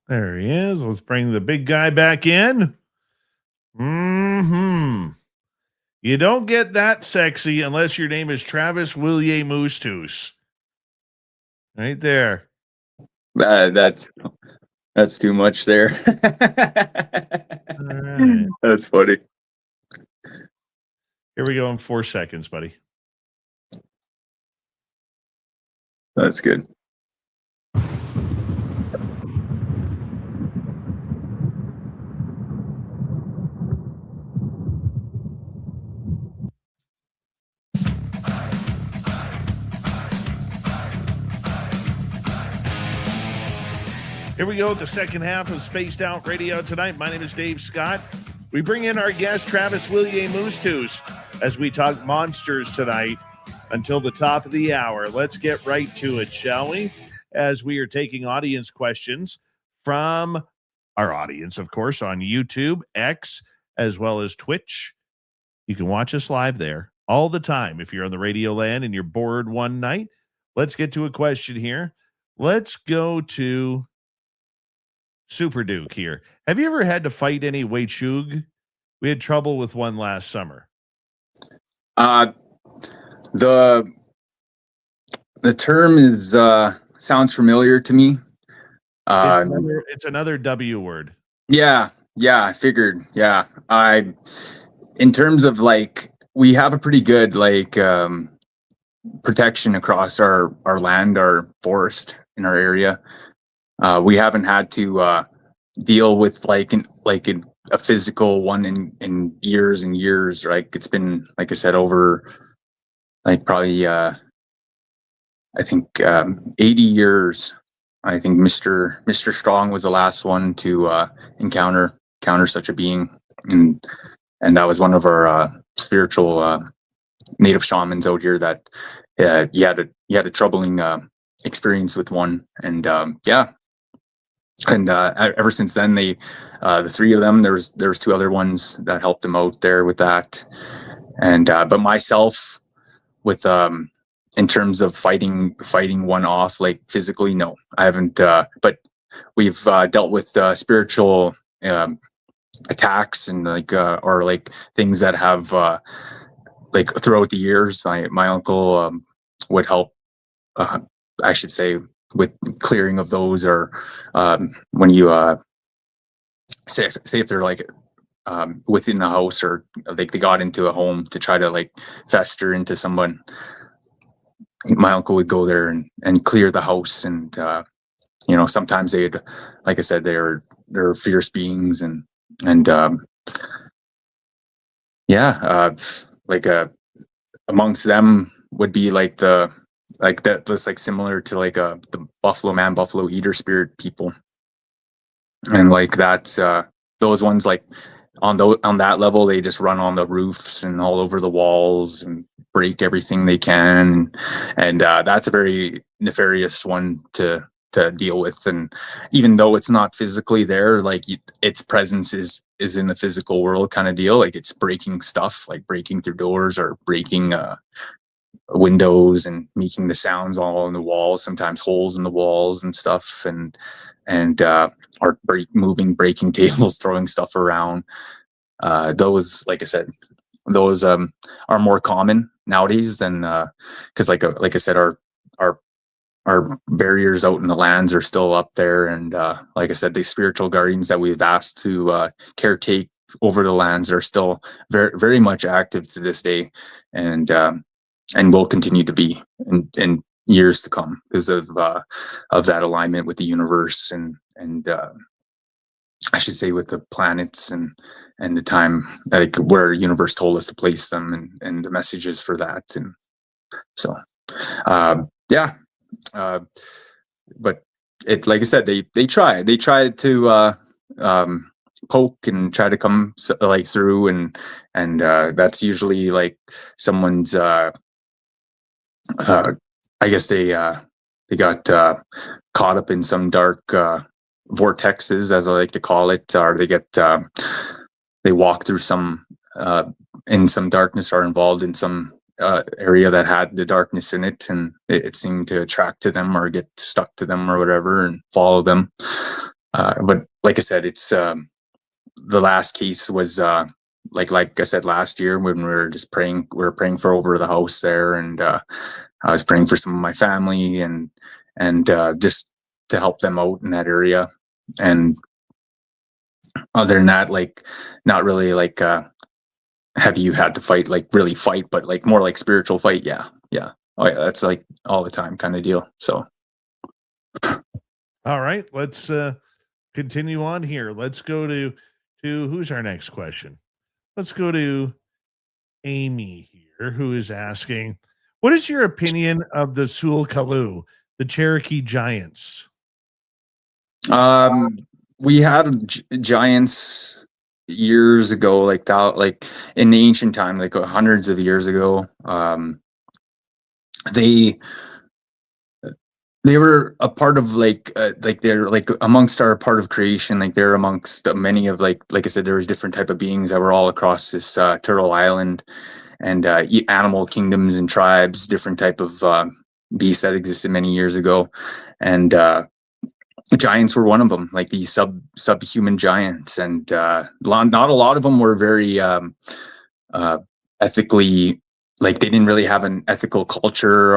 There he is. Let's bring the big guy back in. You don't get that sexy unless your name is Travis Willier Moostoos. Right there. That's too much there. Right. That's funny. Here we go in 4 seconds, buddy. That's good. Here we go with the second half of Spaced Out Radio tonight. My name is Dave Scott. We bring in our guest, Travis Willier Moostoos, as we talk monsters tonight until the top of the hour. Let's get right to it, shall we? As we are taking audience questions from our audience, of course, on YouTube, X, as well as Twitch. You can watch us live there all the time. If you're on the radio land and you're bored one night, let's get to a question here. Let's go to Super Duke here. Have you ever had to fight any Weichug? We had trouble with one last summer. The term is sounds familiar to me. It's another W word. Yeah, I figured. Yeah, in terms of like, we have a pretty good like protection across our land, our forest in our area. We haven't had to deal with like a physical one in years and years. Like, it's been, like I said, over like probably I think 80 years. I think Mr. Strong was the last one to encounter such a being, and that was one of our spiritual native shamans out here that he had a troubling experience with one, and ever since then, the three of them, there's 2 other ones that helped him out there with that, and but myself, with in terms of fighting one off, like physically, no, I haven't. But we've dealt with spiritual attacks and or like things that have like throughout the years. My uncle would help. I should say, with clearing of those, or when you say if they're like within the house, or like they got into a home to try to like fester into someone, my uncle would go there and clear the house, and sometimes they'd, like I said, they're fierce beings, and amongst them would be like that's like similar to like the buffalo eater spirit people, and like that's those ones, like on that level, they just run on the roofs and all over the walls and break everything they can, and that's a very nefarious one to deal with. And even though it's not physically there, like its presence is in the physical world kind of deal. Like, it's breaking stuff, like breaking through doors or breaking windows and making the sounds all on the walls, sometimes holes in the walls and stuff, and are breaking tables, throwing stuff around. Those, like I said, those are more common nowadays than because like I said, our barriers out in the lands are still up there, and like I said, the spiritual guardians that we've asked to caretake over the lands are still very, very much active to this day, and will continue to be in years to come, because of that alignment with the universe, and I should say with the planets, and the time, like where universe told us to place them, and the messages for that. And so but it, like I said, they try to poke and try to come like through, and that's usually like someone's I guess they got caught up in some dark vortexes, as I like to call it, or they walk through some in some darkness, or involved in some area that had the darkness in it, and it seemed to attract to them or get stuck to them or whatever and follow them. but like I said, it's the last case was like I said last year when we were just praying. We were praying for over the house there, and I was praying for some of my family and just to help them out in that area. And other than that, like not really like have you had to fight, like really fight, but like more like spiritual fight? Yeah. Oh yeah, that's like all the time kind of deal. So All right, let's continue on here. Let's go to who's our next question? Let's go to Amy here, who is asking, what is your opinion of the Sulkalu, the Cherokee Giants? we had giants years ago, like that, like in the ancient time, like hundreds of years ago. They were a part of like they're like amongst our part of creation, like they're amongst many of like I said, there was different type of beings that were all across this Turtle Island, and animal kingdoms and tribes, different type of beasts that existed many years ago. And giants were one of them, like these subhuman giants. And not a lot of them were very ethically, like they didn't really have an ethical culture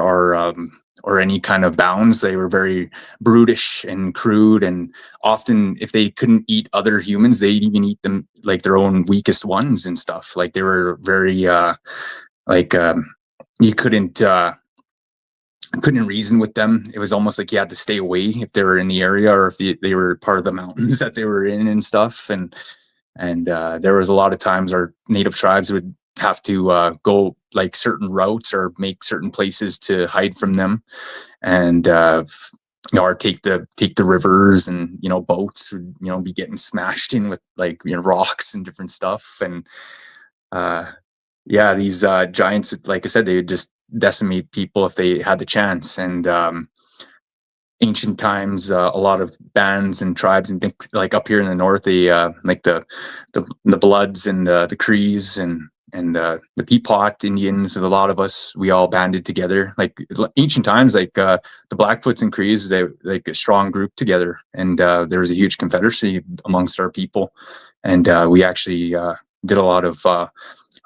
or any kind of bounds. They were very brutish and crude, and often if they couldn't eat other humans, they'd even eat them, like their own weakest ones and stuff. Like they were very you couldn't reason with them. It was almost like you had to stay away if they were in the area, or if they were part of the mountains that they were in and stuff. And there was a lot of times our native tribes would have to go like certain routes or make certain places to hide from them, and or take the rivers, and boats would be getting smashed in with like rocks and different stuff. And yeah, these giants, like I said, they would just decimate people if they had the chance. And ancient times, a lot of bands and tribes and things like up here in the north, they like the Bloods and the Crees and the Peapot Indians, and a lot of us, we all banded together. Like ancient times, like the Blackfoots and Crees, they like a strong group together, and there was a huge confederacy amongst our people. And we actually did a lot of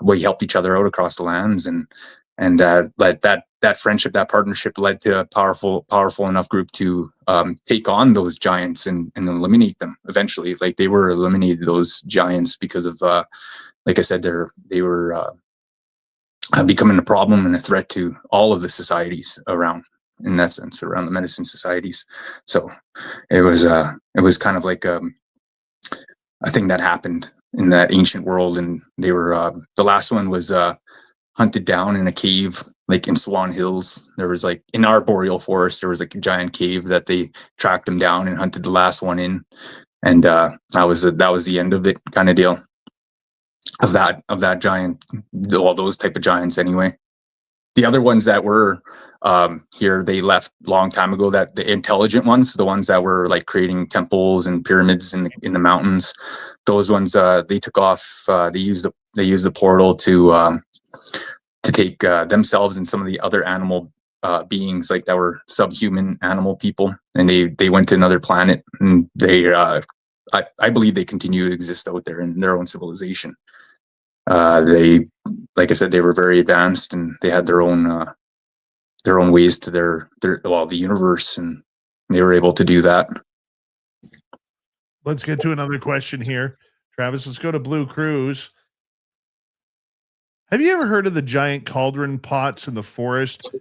we helped each other out across the lands, and that friendship, that partnership led to a powerful enough group to take on those giants and eliminate them eventually. Like they were eliminated, those giants, because of like I said, they were becoming a problem and a threat to all of the societies around, in that sense, around the medicine societies. So it was kind of like a thing that happened in that ancient world. And they were the last one was hunted down in a cave, like in Swan Hills. There was like in arboreal forest, there was like a giant cave that they tracked them down and hunted the last one in. And that was the end of it, kind of deal. Of that giant, all those type of giants anyway. The other ones that were here, they left long time ago. That the intelligent ones, the ones that were like creating temples and pyramids in the mountains, those ones they took off. They used the portal to take themselves and some of the other animal beings, like that were subhuman animal people, and they went to another planet, and they I believe they continue to exist out there in their own civilization. They, like I said, they were very advanced, and they had their own ways to the universe, and they were able to do that. Let's get to another question here, Travis. Let's go to Blue Cruise. Have you ever heard of the giant cauldron pots in the forest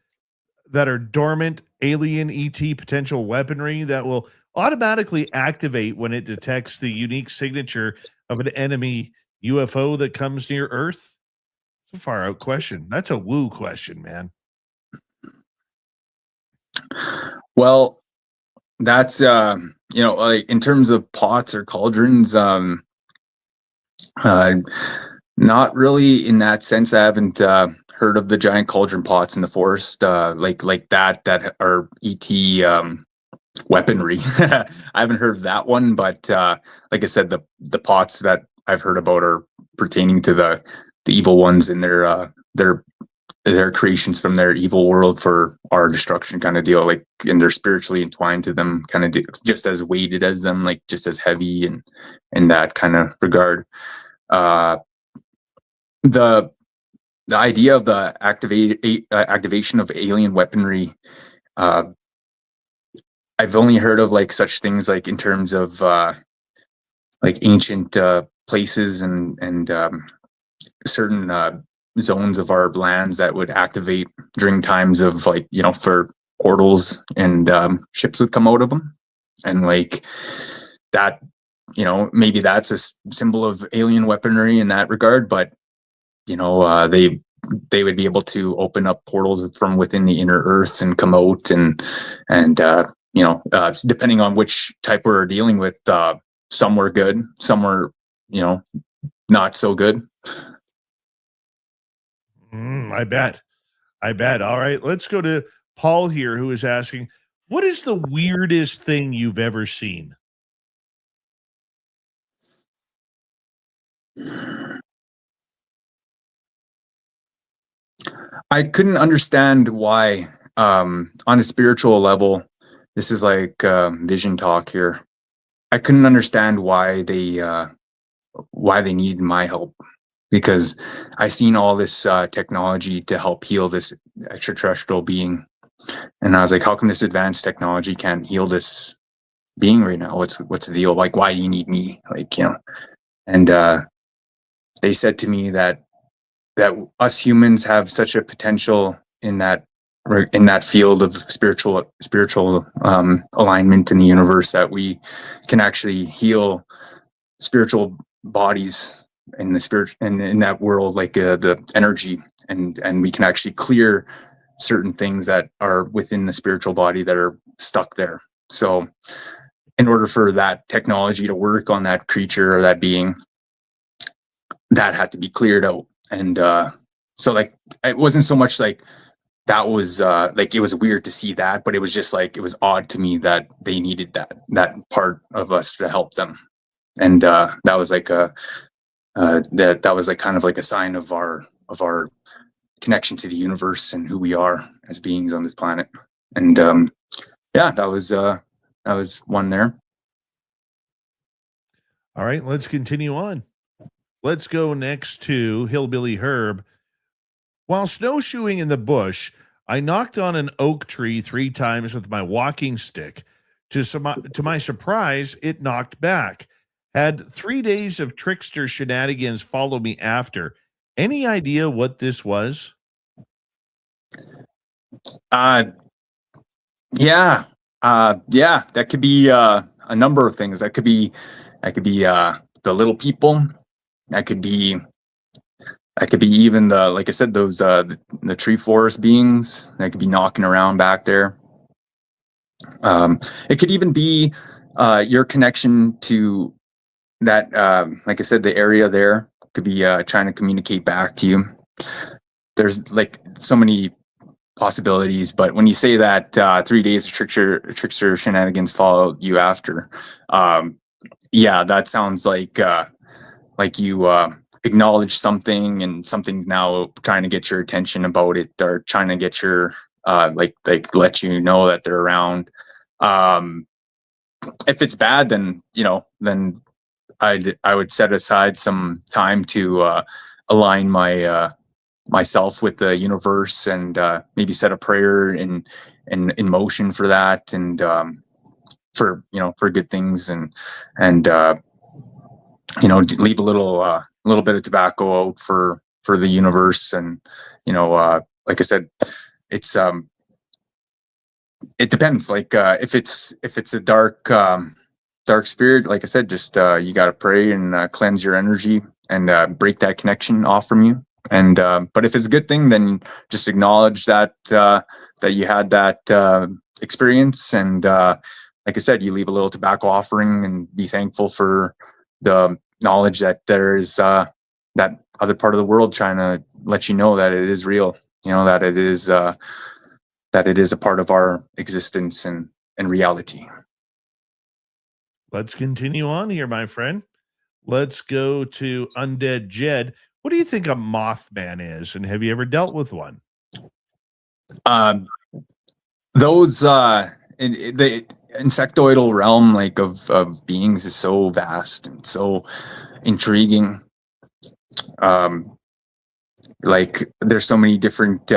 that are dormant alien ET potential weaponry that will automatically activate when it detects the unique signature of an enemy UFO that comes near Earth? It's a far out question. That's a woo question, man. Well, that's like in terms of pots or cauldrons, not really in that sense. I haven't heard of the giant cauldron pots in the forest, like that are ET weaponry. I haven't heard of that one, but like I said, the pots that I've heard about are pertaining to the evil ones in their their creations from their evil world for our destruction kind of deal, like, and they're spiritually entwined to them, kind of just as weighted as them, like just as heavy, and in that kind of regard. The idea of the activation of alien weaponry, I've only heard of like such things like in terms of like ancient places and certain zones of our lands that would activate during times of like, for portals, and ships would come out of them, and like that, maybe that's a symbol of alien weaponry in that regard. But they would be able to open up portals from within the inner earth and come out, and depending on which type we're dealing with, some were good, some were not so good. I bet. All right, let's go to Paul here, who is asking, what is the weirdest thing you've ever seen? I couldn't understand why, on a spiritual level, this is like vision talk here. I couldn't understand why they needed my help, because I seen all this technology to help heal this extraterrestrial being, and I was like, how come this advanced technology can't heal this being right now? What's the deal? Like, why do you need me? Like, and they said to me that us humans have such a potential in that field of spiritual alignment in the universe, that we can actually heal spiritual bodies in the spirit and in that world, like the energy, and we can actually clear certain things that are within the spiritual body that are stuck there. So in order for that technology to work on that creature or that being, that had to be cleared out. And so like, it wasn't so much like that was like, it was weird to see that, but it was just like, it was odd to me that they needed that part of us to help them. And that was like that was like kind of like a sign of our connection to the universe and who we are as beings on this planet. And that was one there. All right, let's continue on. Let's go next to Hillbilly Herb. While snowshoeing in the bush, I knocked on an oak tree 3 times with my walking stick. To my surprise, it knocked back. Had 3 days of trickster shenanigans follow me after. Any idea what this was? That could be a number of things. That could be the little people. That could be even the, like I said, those the tree forest beings that could be knocking around back there. It could even be your connection to that, like I said, the area there could be trying to communicate back to you. There's like so many possibilities, but when you say that 3 days of trickster shenanigans follow you after, that sounds like you acknowledge something, and something's now trying to get your attention about it, or trying to get your like let you know that they're around. If it's bad, then I would set aside some time to align myself with the universe, and maybe set a prayer in motion for that, and for good things, and leave a little bit of tobacco out for the universe. And like I said, it's it depends. Like if it's a dark spirit, like I said, just you got to pray and cleanse your energy, and break that connection off from you. And but if it's a good thing, then just acknowledge that you had that experience, and like I said, you leave a little tobacco offering and be thankful for the knowledge that there is that other part of the world trying to let you know that it is real, that it is a part of our existence and reality. Let's continue on here, my friend. Let's go to Undead Jed. What do you think a Mothman is, and have you ever dealt with one? Those the insectoidal realm like of beings is so vast and so intriguing. Like there's so many different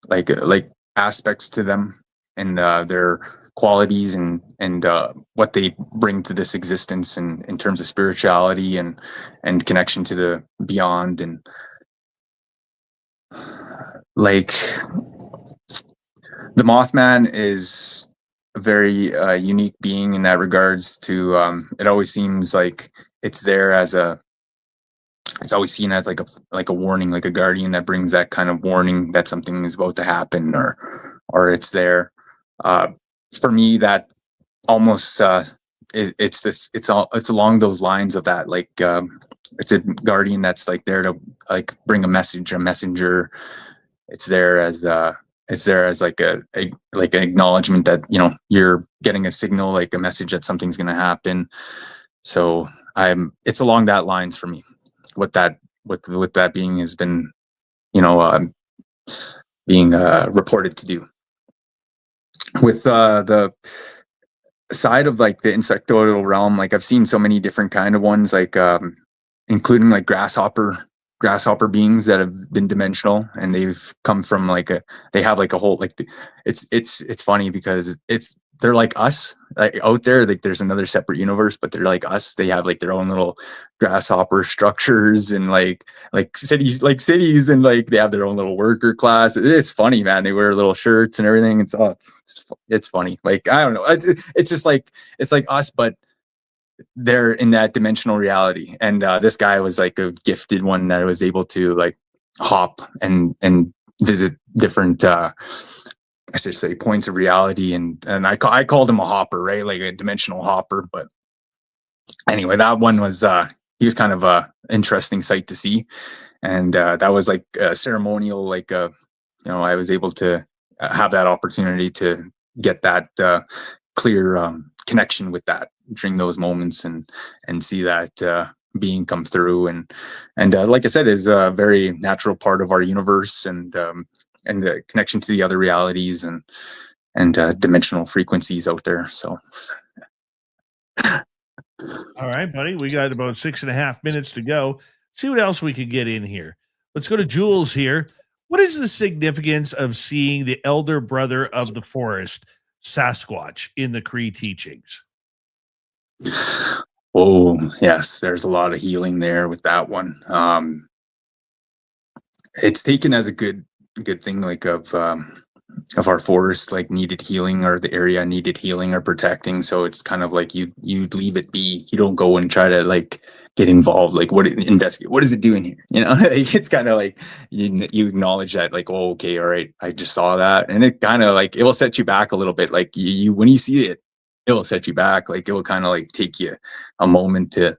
like aspects to them and their qualities and what they bring to this existence and in terms of spirituality and connection to the beyond. And like the Mothman is a very unique being in that regards to it always seems like it's there as it's always seen as like a warning, like a guardian that brings that kind of warning that something is about to happen or it's there. For me, that almost it's along those lines of that, like it's a guardian that's like there to like bring a messenger. It's there as like a like an acknowledgement that, you know, you're getting a signal, like a message that something's going to happen. So it's along that lines for me. What that being has been, you know, being reported to do. With the side of like the insectoidal realm, like I've seen so many different kind of ones, like including like grasshopper beings that have been dimensional, and they've come from they have like a whole like it's funny because they're like us, like out there, like there's another separate universe, but they're like us. They have like their own little grasshopper structures and like cities and like they have their own little worker class. It's funny, man. They wear little shirts and everything. It's funny. Like, I don't know. It's just like, it's like us, but they're in that dimensional reality. And this guy was like a gifted one that was able to like hop and visit different I should say points of reality, and I called him a hopper, right? Like a dimensional hopper. But anyway, that one was he was kind of a interesting sight to see, and that was like a ceremonial, like you know, I was able to have that opportunity to get that clear connection with that during those moments and see that being come through, and like I said, is a very natural part of our universe, and the connection to the other realities and dimensional frequencies out there. So, all right, buddy, we got about 6.5 minutes to go. See what else we could get in here. Let's go to Jules here. What is the significance of seeing the elder brother of the forest, Sasquatch, in the Cree teachings? Oh, yes, there's a lot of healing there with that one. It's taken as a good thing, like of our forest, like needed healing, or the area needed healing or protecting. So it's kind of like you leave it be. You don't go and try to like get involved. Like investigate. What is it doing here? You know, it's kind of like you acknowledge that, like, oh, okay, all right, I just saw that, and it kind of like it will set you back a little bit. Like you when you see it, it will set you back. Like it will kind of like take you a moment to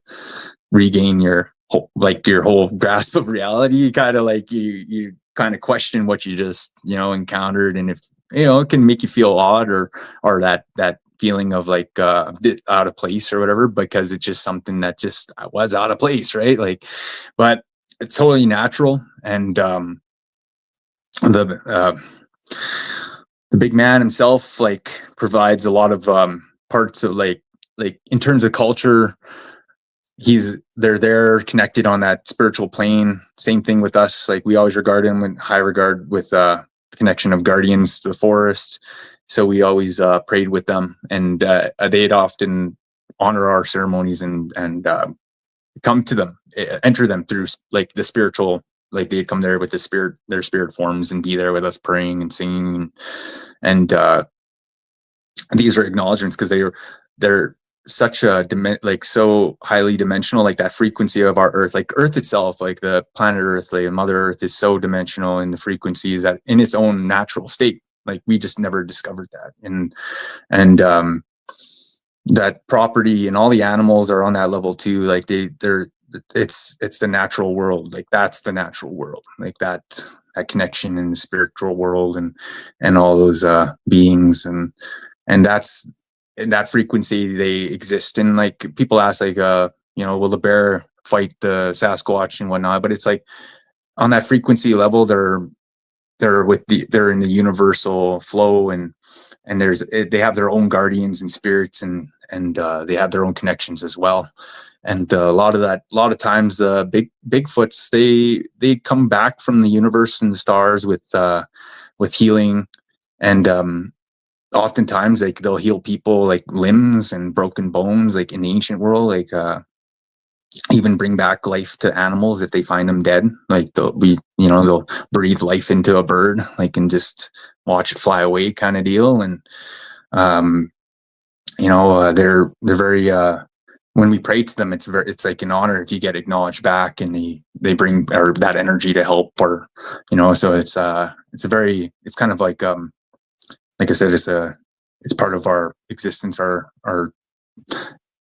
regain your whole grasp of reality. Kind of like you kind of question what you just, you know, encountered, and if, you know, it can make you feel odd or that feeling of like out of place or whatever, because it's just something that just was out of place, right? Like, but it's totally natural. And the big man himself like provides a lot of parts of like in terms of culture. They're there connected on that spiritual plane. Same thing with us. Like we always regard him in high regard with the connection of guardians to the forest. So we always prayed with them, and they'd often honor our ceremonies and come to them, enter them through like the spiritual, like they'd come there with their spirit forms and be there with us praying and singing. And these are acknowledgements because they're such a like so highly dimensional, like that frequency of our earth, like earth itself, like the planet earth, like mother earth is so dimensional in the frequencies that in its own natural state, like we just never discovered that. And that property and all the animals are on that level too. Like it's the natural world. Like that's the natural world, like that connection in the spiritual world and all those beings, and that's in that frequency they exist. And like people ask, like you know, will the bear fight the Sasquatch and whatnot? But it's like on that frequency level, they're in the universal flow, and they have their own guardians and spirits, and they have their own connections as well. And a lot of times, Bigfoots, they come back from the universe and the stars with healing, and oftentimes they'll heal people like limbs and broken bones, like in the ancient world, like even bring back life to animals if they find them dead. Like they'll breathe life into a bird, like, and just watch it fly away, kind of deal. And they're very when we pray to them, it's like an honor if you get acknowledged back, and they bring that energy to help, or so it's kind of like I said, it's part of our existence, our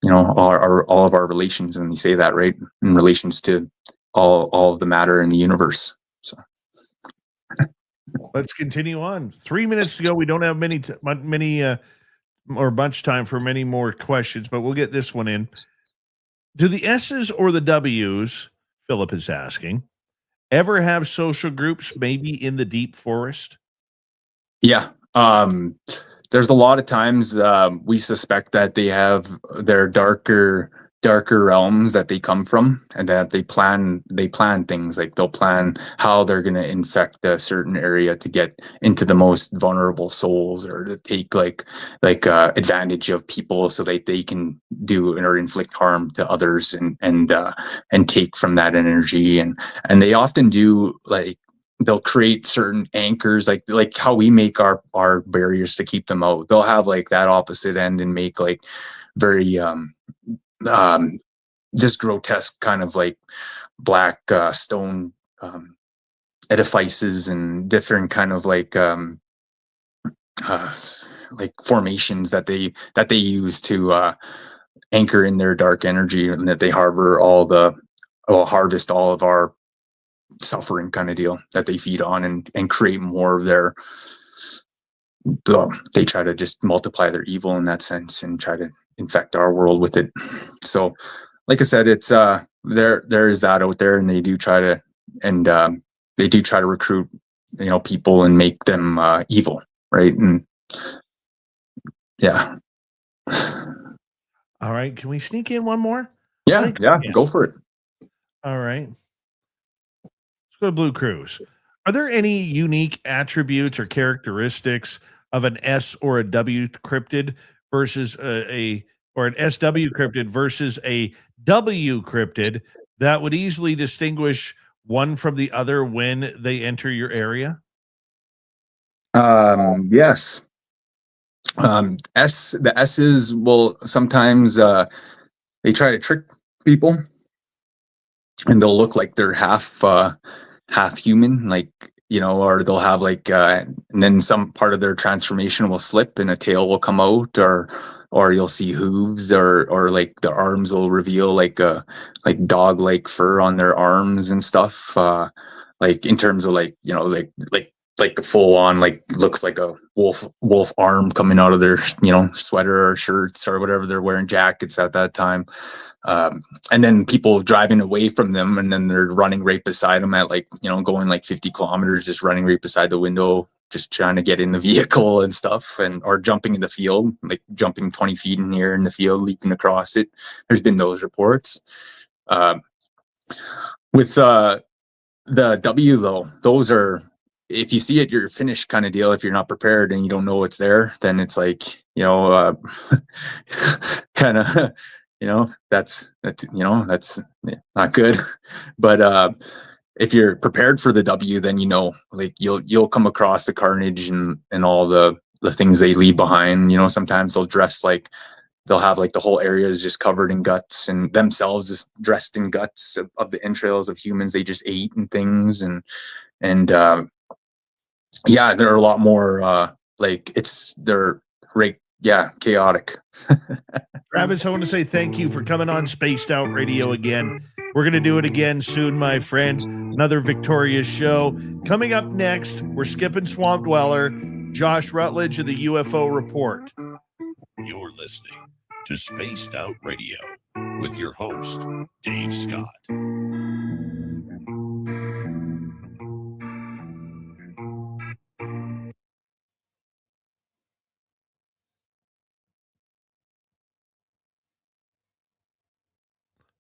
all of our relations, and you say that, right, in relations to all of the matter in the universe. So let's continue on. 3 minutes to go. We don't have many or much time for many more questions, but we'll get this one in. Do the S's or the W's, Philip is asking, ever have social groups, maybe in the deep forest? Yeah. There's a lot of times we suspect that they have their darker realms that they come from, and that they plan things, like they'll plan how they're going to infect a certain area to get into the most vulnerable souls, or to take like advantage of people so that they can do or inflict harm to others, and take from that energy. And they often do, like, they'll create certain anchors, like how we make our barriers to keep them out. They'll have like that opposite end and make like very just grotesque kind of like black stone edifices, and different kind of like formations that they use to anchor in their dark energy, and that they harvest all of our suffering, kind of deal, that they feed on, and create more of their they try to just multiply their evil in that sense, and try to infect our world with it. So like I said, it's there is that out there, and they do try to recruit people and make them evil, right? And yeah. All right, can we sneak in one more? Yeah, go for it. All right, let's go to Blue Cruise. Are there any unique attributes or characteristics of an S or a W cryptid versus an SW cryptid versus a W cryptid that would easily distinguish one from the other when they enter your area? Yes. The S's will sometimes they try to trick people, and they'll look like they're half human, like, or they'll have like and then some part of their transformation will slip and a tail will come out, or you'll see hooves, or like their arms will reveal like dog like fur on their arms and stuff, like in terms of like the full on, like, looks like a wolf arm coming out of their sweater or shirts or whatever they're wearing, jackets at that time. And then people driving away from them, and then they're running right beside them at going like 50 kilometers, just running right beside the window, just trying to get in the vehicle and stuff, or jumping in the field, like jumping 20 feet in here in the field, leaping across it. There's been those reports. With the W though, those are, if you see it, you're finished, kind of deal. If you're not prepared and you don't know it's there, then it's like, kind of, that's not good. But if you're prepared for the W, then like you'll come across the carnage and all the things they leave behind. Sometimes they'll dress like, they'll have like the whole area is just covered in guts, and themselves just dressed in guts of the entrails of humans they just ate and things, and yeah, they're a lot more chaotic. Travis, I want to say thank you for coming on Spaced Out Radio again. We're going to do it again soon, my friend. Another victorious show. Coming up next, we're skipping Swamp Dweller, Josh Rutledge of the UFO Report. You're listening to Spaced Out Radio with your host, Dave Scott.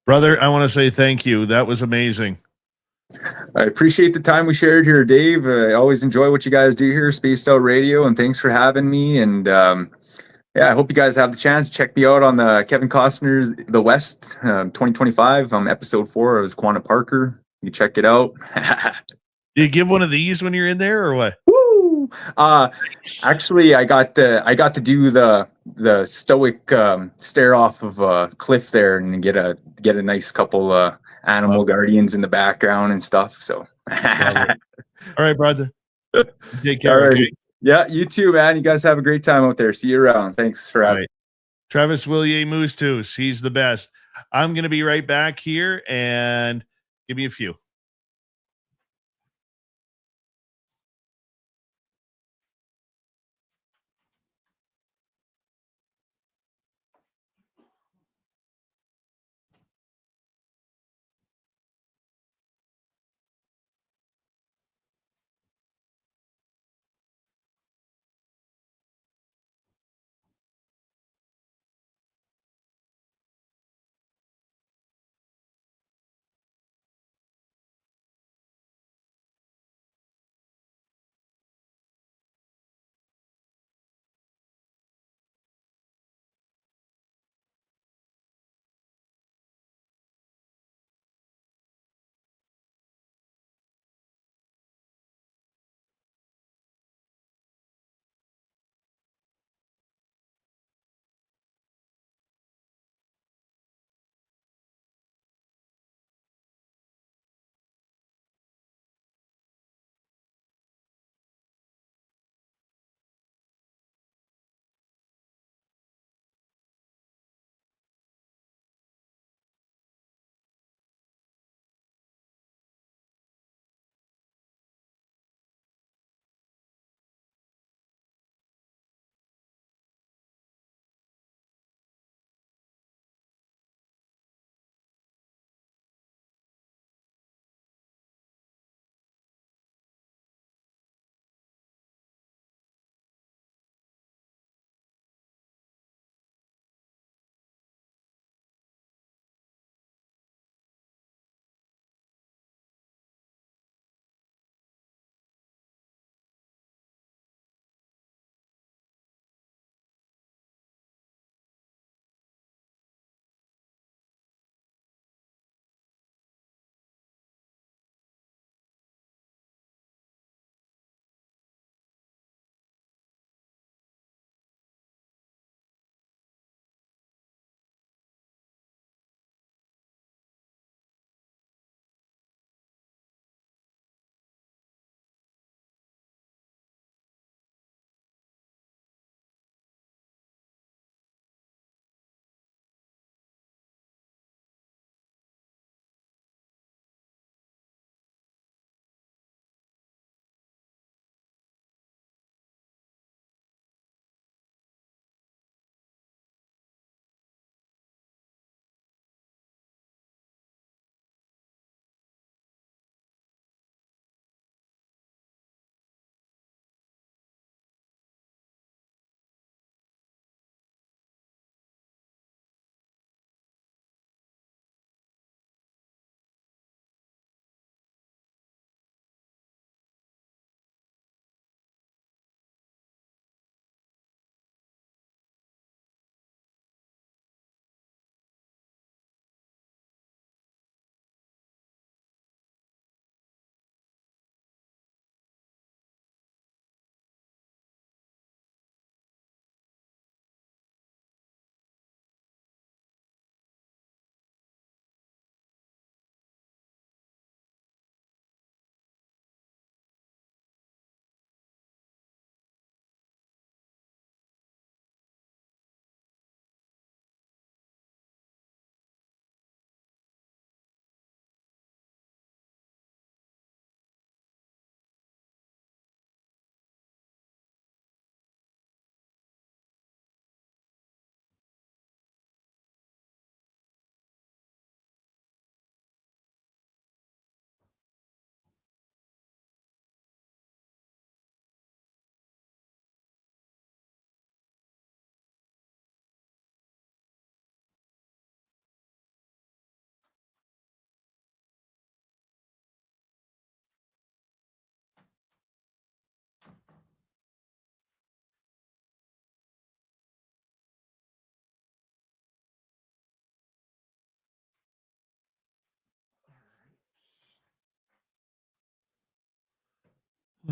Brother, I want to say thank you. That was amazing. I appreciate the time we shared here, Dave. I always enjoy what you guys do here, Spaced Out Radio, and thanks for having me. And yeah, I hope you guys have the chance to check me out on the Kevin Costner's The West 2025. Episode 4. I was Quanah Parker. You check it out. Do you give one of these when you're in there, or what? Woo! Actually, I got to do the stoic stare off of a cliff there and get a nice couple animal guardians in the background and stuff. So, All right, brother. Take care. Alrighty. Okay. Yeah, you too, man. You guys have a great time out there. See you around. Thanks for having me. Travis Willier Moostoos. He's the best. I'm going to be right back here and give me a few.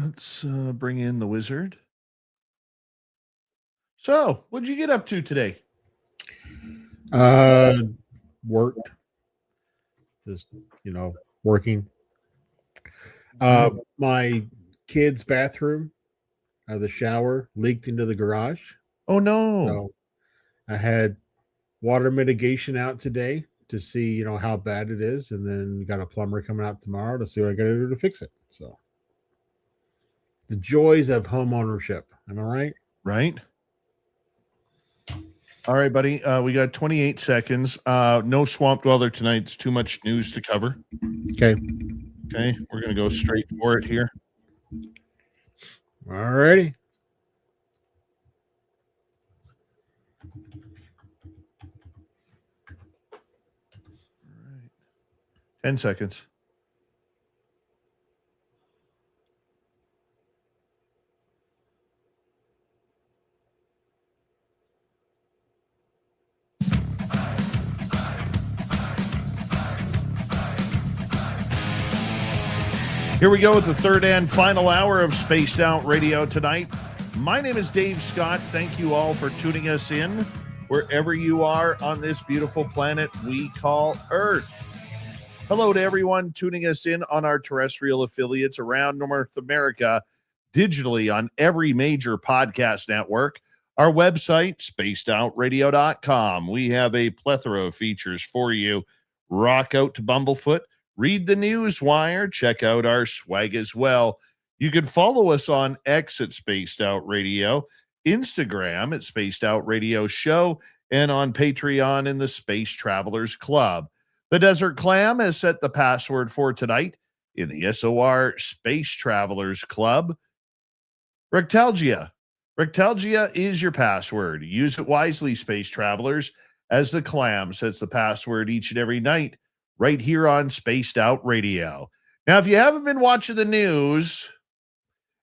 Let's bring in the wizard. So, what did you get up to today? Worked. Just, working. My kid's bathroom, the shower leaked into the garage. Oh no. So I had water mitigation out today to see, how bad it is, and then got a plumber coming out tomorrow to see what I got to do to fix it. So the joys of home ownership. Am I right? Right. All right, buddy. We got 28 seconds. No swamp dweller tonight. It's too much news to cover. Okay. Okay. We're going to go straight for it here. All righty. All right. 10 seconds. Here we go with the third and final hour of Spaced Out Radio tonight. My name is Dave Scott. Thank you all for tuning us in wherever you are on this beautiful planet we call Earth. Hello to everyone tuning us in on our terrestrial affiliates around North America, digitally on every major podcast network. Our website, spacedoutradio.com. We have a plethora of features for you. Rock out to Bumblefoot. Read the news wire. Check out our swag as well. You can follow us on X at Spaced Out Radio, Instagram at Spaced Out Radio Show, and on Patreon in the Space Travelers Club. The Desert Clam has set the password for tonight in the SOR Space Travelers Club. Rectalgia. Rectalgia is your password. Use it wisely, Space Travelers, as the Clam sets the password each and every night right here on Spaced Out Radio. Now, if you haven't been watching the news,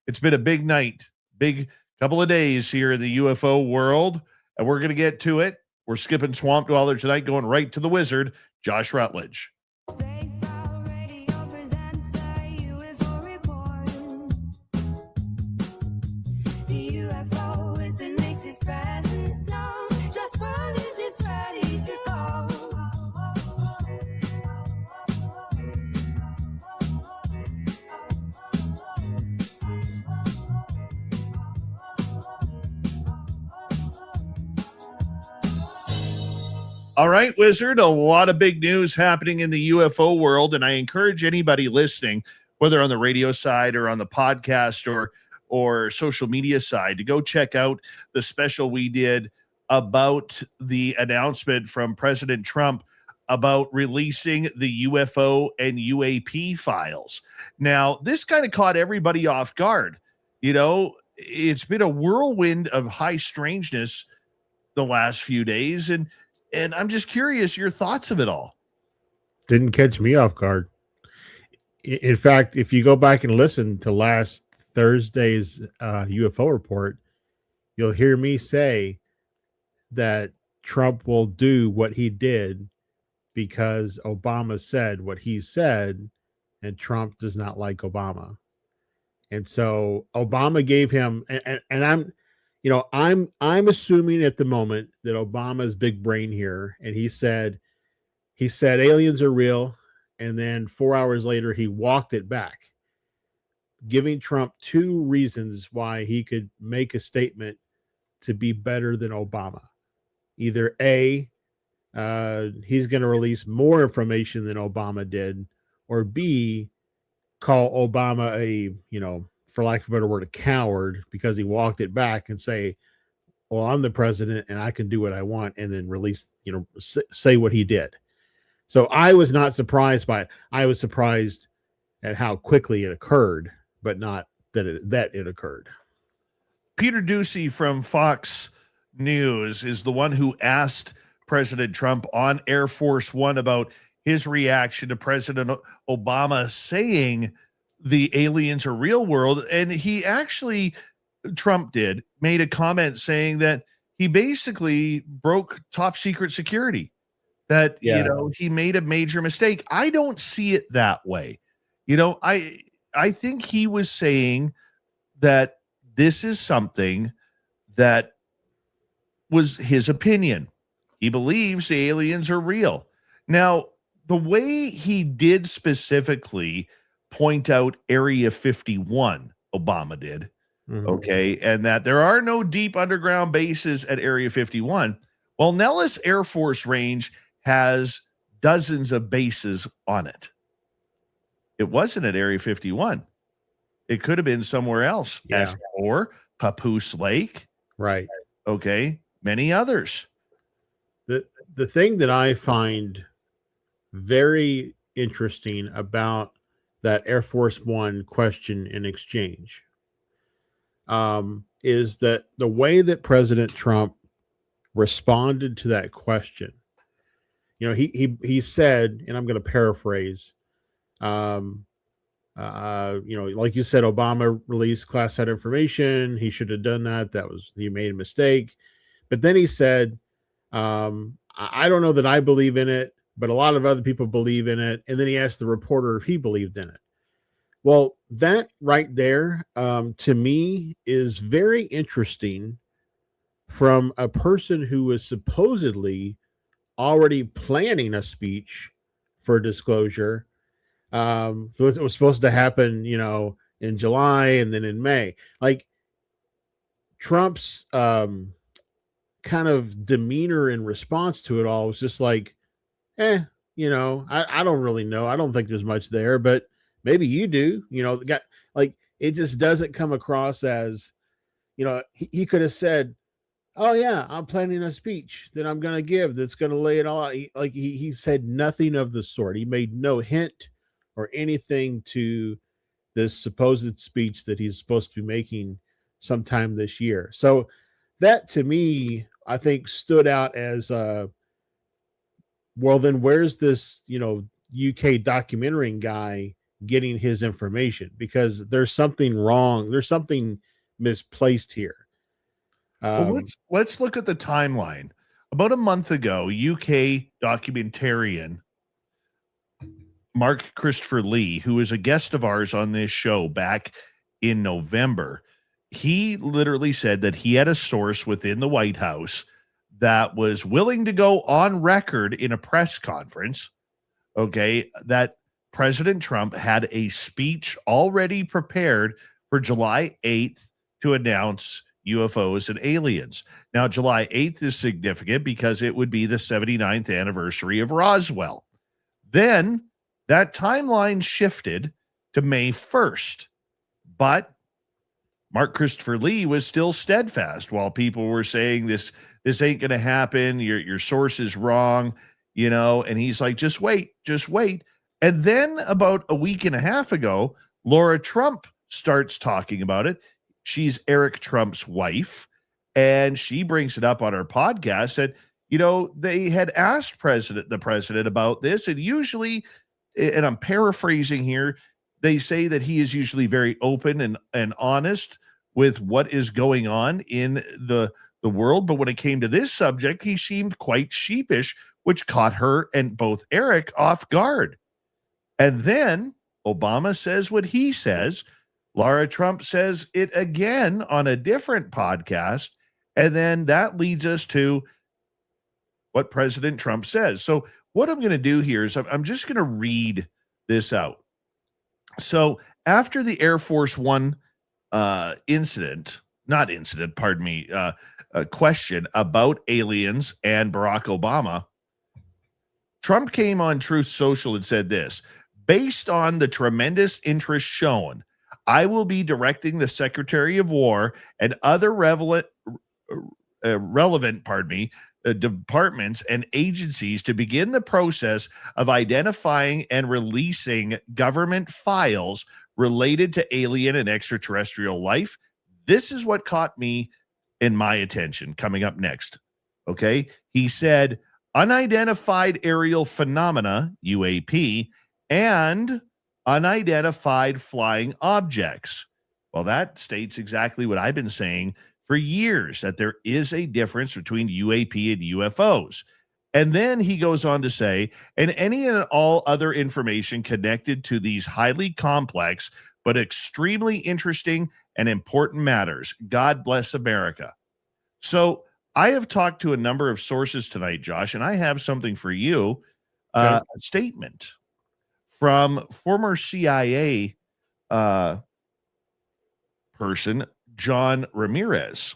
it's been a big night, big couple of days here in the UFO world, and we're going to get to it. We're skipping Swamp Dweller tonight, going right to the wizard, Josh Rutledge. Spaced Out Radio presents a UFO report. The UFO wizard makes his presence known. Josh Rutledge is ready to go. All right, Wizard, a lot of big news happening in the UFO world, and I encourage anybody listening, whether on the radio side or on the podcast or social media side, to go check out the special we did about the announcement from President Trump about releasing the UFO and UAP files. Now, this kind of caught everybody off guard. It's been a whirlwind of high strangeness the last few days, and I'm just curious your thoughts of it all. Didn't catch me off guard. In fact, if you go back and listen to last Thursday's UFO report, you'll hear me say that Trump will do what he did because Obama said what he said, and Trump does not like Obama. And so Obama gave him, and I'm assuming at the moment that Obama's big brain here, and he said aliens are real, and then 4 hours later he walked it back, giving Trump two reasons why he could make a statement to be better than Obama. Either A, he's going to release more information than Obama did, or B, call Obama for lack of a better word, a coward because he walked it back and say, well, I'm the president and I can do what I want, and then release, say what he did. So I was not surprised by it. I was surprised at how quickly it occurred, but not that it occurred. Peter Ducey from Fox News is the one who asked President Trump on Air Force One about his reaction to President Obama saying the aliens are real world. And Trump made a comment saying that he basically broke top secret security, that, he made a major mistake. I don't see it that way. I think he was saying that this is something that was his opinion. He believes the aliens are real. Now, the way he did specifically point out Area 51, Obama did, okay, and that there are no deep underground bases at Area 51. Well, Nellis Air Force Range has dozens of bases on it. It wasn't at Area 51. It could have been somewhere else. Yeah. S4, Papoose Lake, Right. okay, many others. The thing that I find very interesting about that Air Force One question and exchange is that the way that President Trump responded to that question. You know, he said, and I'm going to paraphrase, you know, like you said, Obama released classified information. He should have done that. He made a mistake. But then he said, I don't know that I believe in it, but a lot of other people believe in it. And then he asked the reporter if he believed in it. Well, that right there, to me, is very interesting from a person who was supposedly already planning a speech for disclosure. So it was supposed to happen, you know, in July and then in May. Like Trump's kind of demeanor in response to it all was just like, you know, I don't really know. I don't think there's much there, but maybe you do. You know, the guy, like, it just doesn't come across as, you know, he could have said, oh yeah, I'm planning a speech that I'm going to give that's going to lay it all out. He said nothing of the sort. He made no hint or anything to this supposed speech that he's supposed to be making sometime this year. So that to me, I think stood out as well, then where's this, you know, UK documentary guy getting his information? Because there's something wrong. There's something misplaced here. Well, let's look at the timeline. About a month ago, UK documentarian Mark Christopher Lee, who is a guest of ours on this show back in November, he literally said that he had a source within the White House that was willing to go on record in a press conference, okay, that President Trump had a speech already prepared for July 8th to announce UFOs and aliens. Now, July 8th is significant because it would be the 79th anniversary of Roswell. Then that timeline shifted to May 1st, but Mark Christopher Lee was still steadfast while people were saying this ain't going to happen. Your source is wrong, you know, and he's like, just wait. And then about a week and a half ago, Laura Trump starts talking about it. She's Eric Trump's wife, and she brings it up on her podcast that, you know, they had asked the president about this, and usually, and I'm paraphrasing here, they say that he is usually very open and honest with what is going on in the world. But when it came to this subject, he seemed quite sheepish, which caught her and both Eric off guard. And then Obama says what he says. Laura Trump says it again on a different podcast. And then that leads us to what President Trump says. So what I'm going to do here is I'm just going to read this out. So after the Air Force One question about aliens and Barack Obama, Trump came on Truth Social and said this: based on the tremendous interest shown, I will be directing the Secretary of War and other relevant departments and agencies to begin the process of identifying and releasing government files related to alien and extraterrestrial life. This is what caught me in my attention coming up next. Okay. He said unidentified aerial phenomena, UAP, and unidentified flying objects. Well, that states exactly what I've been saying for years, that there is a difference between UAP and UFOs. And then he goes on to say, and any and all other information connected to these highly complex but extremely interesting and important matters. God bless America. So I have talked to a number of sources tonight, Josh, and I have something for you. A statement from former CIA person, John Ramirez.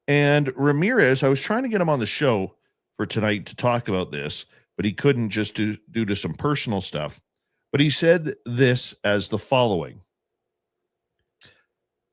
And Ramirez, I was trying to get him on the show for tonight to talk about this, but he couldn't just due to some personal stuff. But he said this as the following.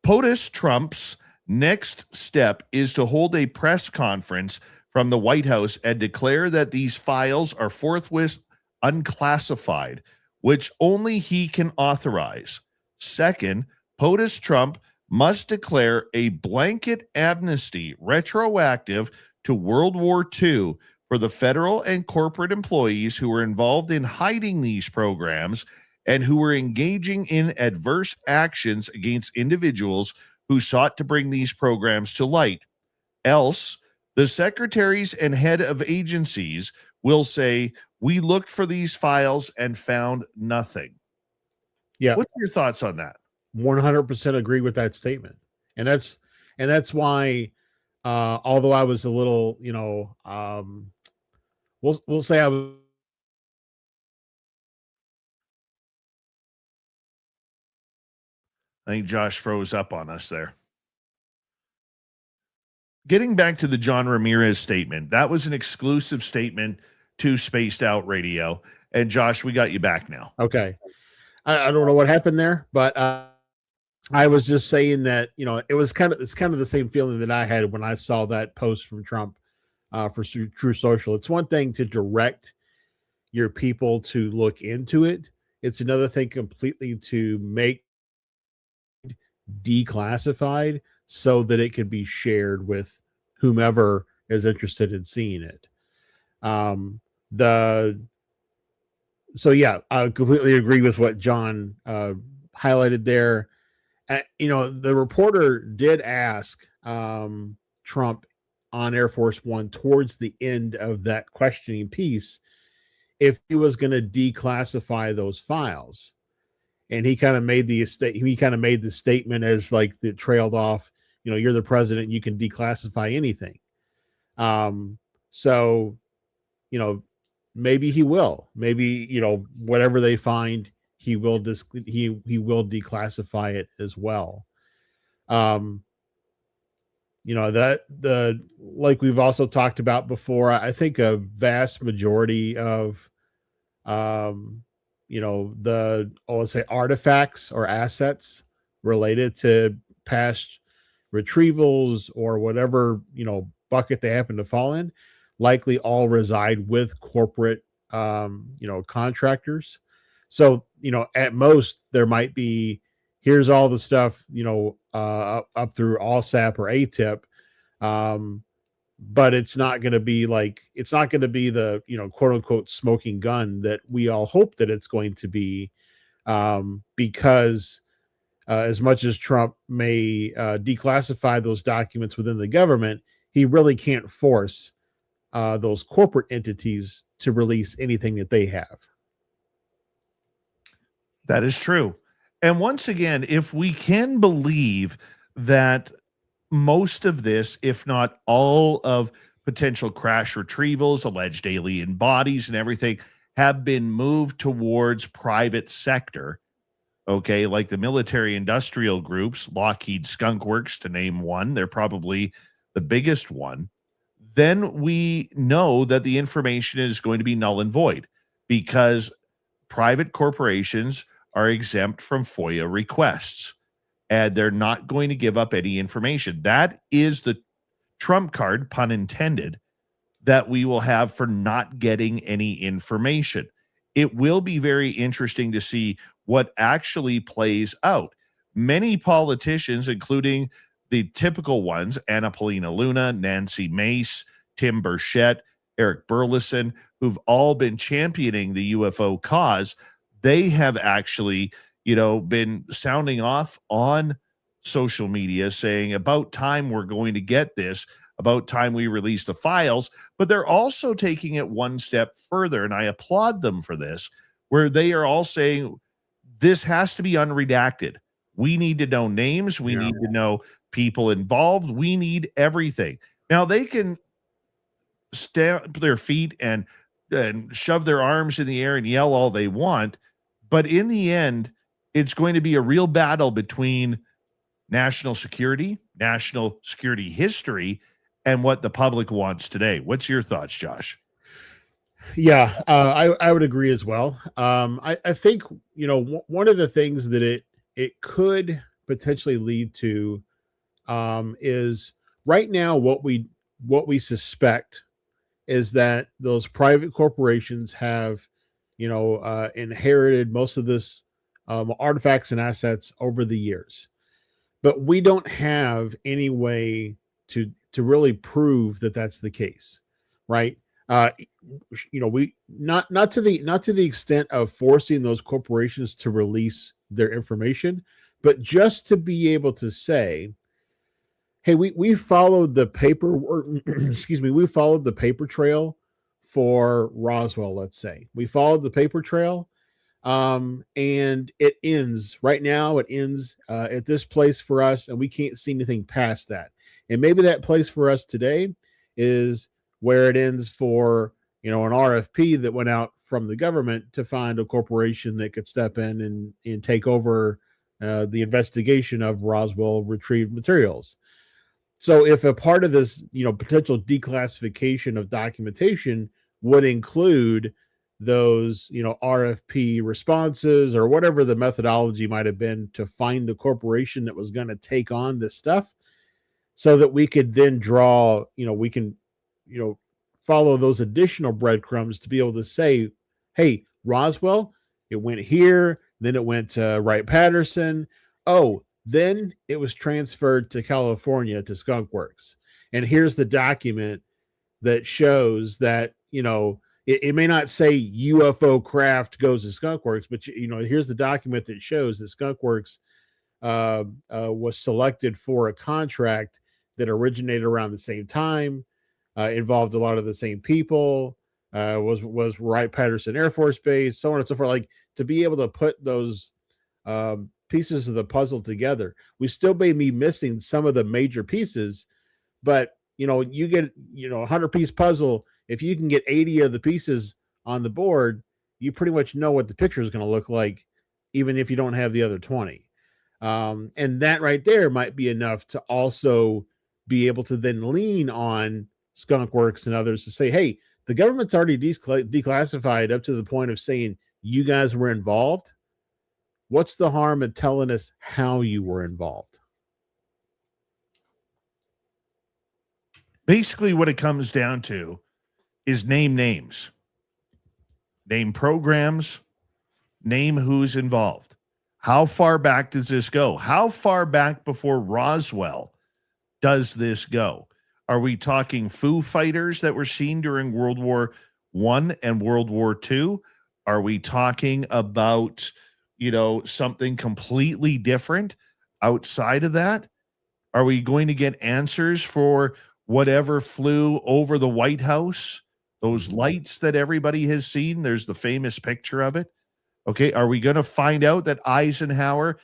POTUS Trump's next step is to hold a press conference from the White House and declare that these files are forthwith unclassified, which only he can authorize. Second, POTUS Trump must declare a blanket amnesty retroactive to World War II for the federal and corporate employees who were involved in hiding these programs and who were engaging in adverse actions against individuals who sought to bring these programs to light. Else, the secretaries and head of agencies will say, we looked for these files and found nothing. Yeah. What's your thoughts on that? 100% agree with that statement. And that's why, although I was a little, we'll say I was. I think Josh froze up on us there. Getting back to the John Ramirez statement, that was an exclusive statement to Spaced Out Radio. And Josh, we got you back now. Okay. I don't know what happened there, but I was just saying that, it's kind of the same feeling that I had when I saw that post from Trump for True Social. It's one thing to direct your people to look into it. It's another thing completely to make declassified so that it can be shared with whomever is interested in seeing it. So yeah, I completely agree with what John highlighted there. The reporter did ask Trump on Air Force One towards the end of that questioning piece if he was going to declassify those files. And he kind of made the statement as like that trailed off, you're the president, you can declassify anything. So, maybe he will. Maybe, whatever they find, he will declassify it as well. Like we've also talked about before, I think a vast majority of let's say artifacts or assets related to past retrievals or whatever, bucket they happen to fall in, likely all reside with corporate, contractors. So, at most there might be, here's all the stuff, up through ALSAP or ATIP. But it's not going to be the, quote unquote smoking gun that we all hope that it's going to be, because as much as Trump may declassify those documents within the government, he really can't force those corporate entities to release anything that they have. That is true. And once again, if we can believe that most of this, if not all of potential crash retrievals, alleged alien bodies and everything have been moved towards private sector, okay, like the military industrial groups, Lockheed Skunk Works to name one, they're probably the biggest one, then we know that the information is going to be null and void because private corporations are exempt from FOIA requests. And they're not going to give up any information. That is the trump card, pun intended, that we will have for not getting any information. It will be very interesting to see what actually plays out. Many politicians, including the typical ones, Anna Paulina Luna, Nancy Mace, Tim Burchett, Eric Burleson, who've all been championing the UFO cause, they have actually been sounding off on social media saying about time we're going to get this. about time we release the files. But they're also taking it one step further, and I applaud them for this, where they are all saying this has to be unredacted. We need to know names. We need to know people involved. We need everything. Now they can stamp their feet and shove their arms in the air and yell all they want, but in the end, it's going to be a real battle between national security history, and what the public wants today. What's your thoughts, Josh? Yeah, I would agree as well. I think, one of the things that it could potentially lead to is right now what we suspect is that those private corporations have, inherited most of this artifacts and assets over the years, but we don't have any way to really prove that that's the case, right? We not to the extent of forcing those corporations to release their information, but just to be able to say, hey, we followed the paper we followed the paper trail for Roswell. Let's say we followed the paper trail, and it ends right now. It ends at this place for us, and we can't see anything past that. And maybe that place for us today is where it ends for an RFP that went out from the government to find a corporation that could step in and take over the investigation of Roswell retrieved materials. So if a part of this, potential declassification of documentation would include those, RFP responses or whatever the methodology might have been to find the corporation that was going to take on this stuff, so that we could then draw, we can, follow those additional breadcrumbs to be able to say, hey, Roswell, it went here, then it went to Wright-Patterson. Oh, then it was transferred to California to Skunk Works. And here's the document that shows that, it may not say UFO craft goes to Skunk Works, but, here's the document that shows that Skunk Works was selected for a contract that originated around the same time, involved a lot of the same people, was Wright-Patterson Air Force Base, so on and so forth. Like, to be able to put those pieces of the puzzle together. We still may be missing some of the major pieces, but you get 100-piece puzzle. If you can get 80 of the pieces on the board, you pretty much know what the picture is going to look like, even if you don't have the other 20. And that right there might be enough to also be able to then lean on Skunk Works and others to say, hey, the government's already declassified up to the point of saying you guys were involved. What's the harm in telling us how you were involved? Basically, what it comes down to is name names, name programs, name who's involved. How far back does this go? How far back before Roswell does this go? Are we talking Foo Fighters that were seen during World War I and World War II? Are we talking about, something completely different outside of that? Are we going to get answers for whatever flew over the White House? Those lights that everybody has seen, there's the famous picture of it. Okay, are we going to find out that Eisenhower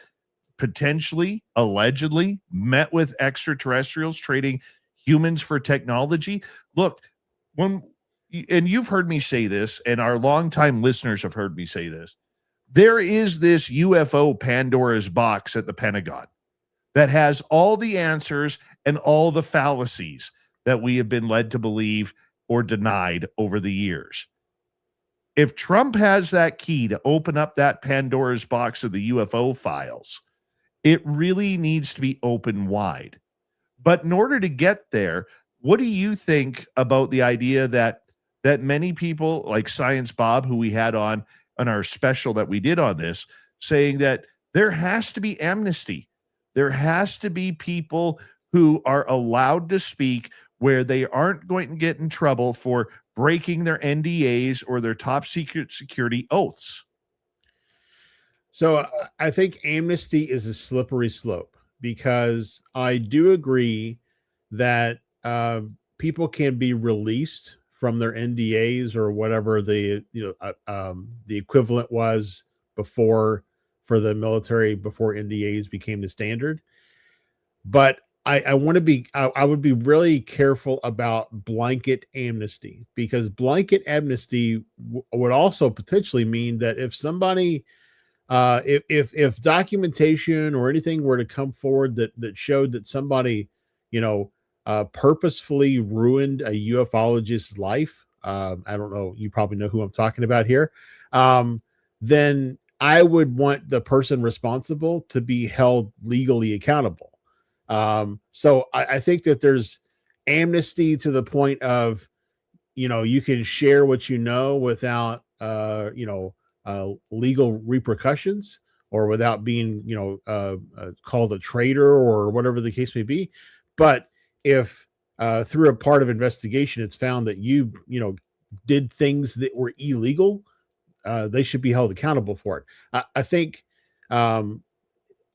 potentially, allegedly, met with extraterrestrials trading humans for technology? Look, and you've heard me say this, and our longtime listeners have heard me say this, there is this UFO Pandora's box at the Pentagon that has all the answers and all the fallacies that we have been led to believe or denied over the years. If Trump has that key to open up that Pandora's box of the UFO files, it really needs to be open wide. But in order to get there, what do you think about the idea that many people like Science Bob, who we had on our special that we did on this, saying that there has to be amnesty. There has to be people who are allowed to speak where they aren't going to get in trouble for breaking their NDAs or their top secret security oaths. So I think amnesty is a slippery slope, because I do agree that people can be released from their NDAs or whatever the equivalent was before for the military before NDAs became the standard. But I want to be I would be really careful about blanket amnesty, because blanket amnesty would also potentially mean that if somebody if documentation or anything were to come forward that showed that somebody, you know, purposefully ruined a ufologist's life, I don't know, you probably know who I'm talking about here, then I would want the person responsible to be held legally accountable. So I think that there's amnesty to the point of, you know, you can share what you know without legal repercussions, or without being, called a traitor or whatever the case may be. But if through a part of investigation it's found that you did things that were illegal, they should be held accountable for it. I think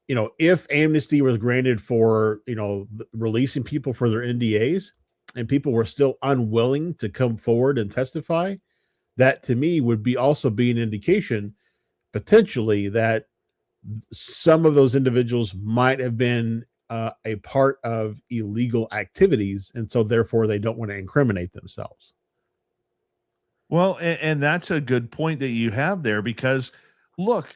if amnesty was granted for, releasing people for their NDAs, and people were still unwilling to come forward and testify, that to me would be also be an indication potentially that some of those individuals might have been a part of illegal activities, and so therefore they don't want to incriminate themselves. Well, and that's a good point that you have there, because look,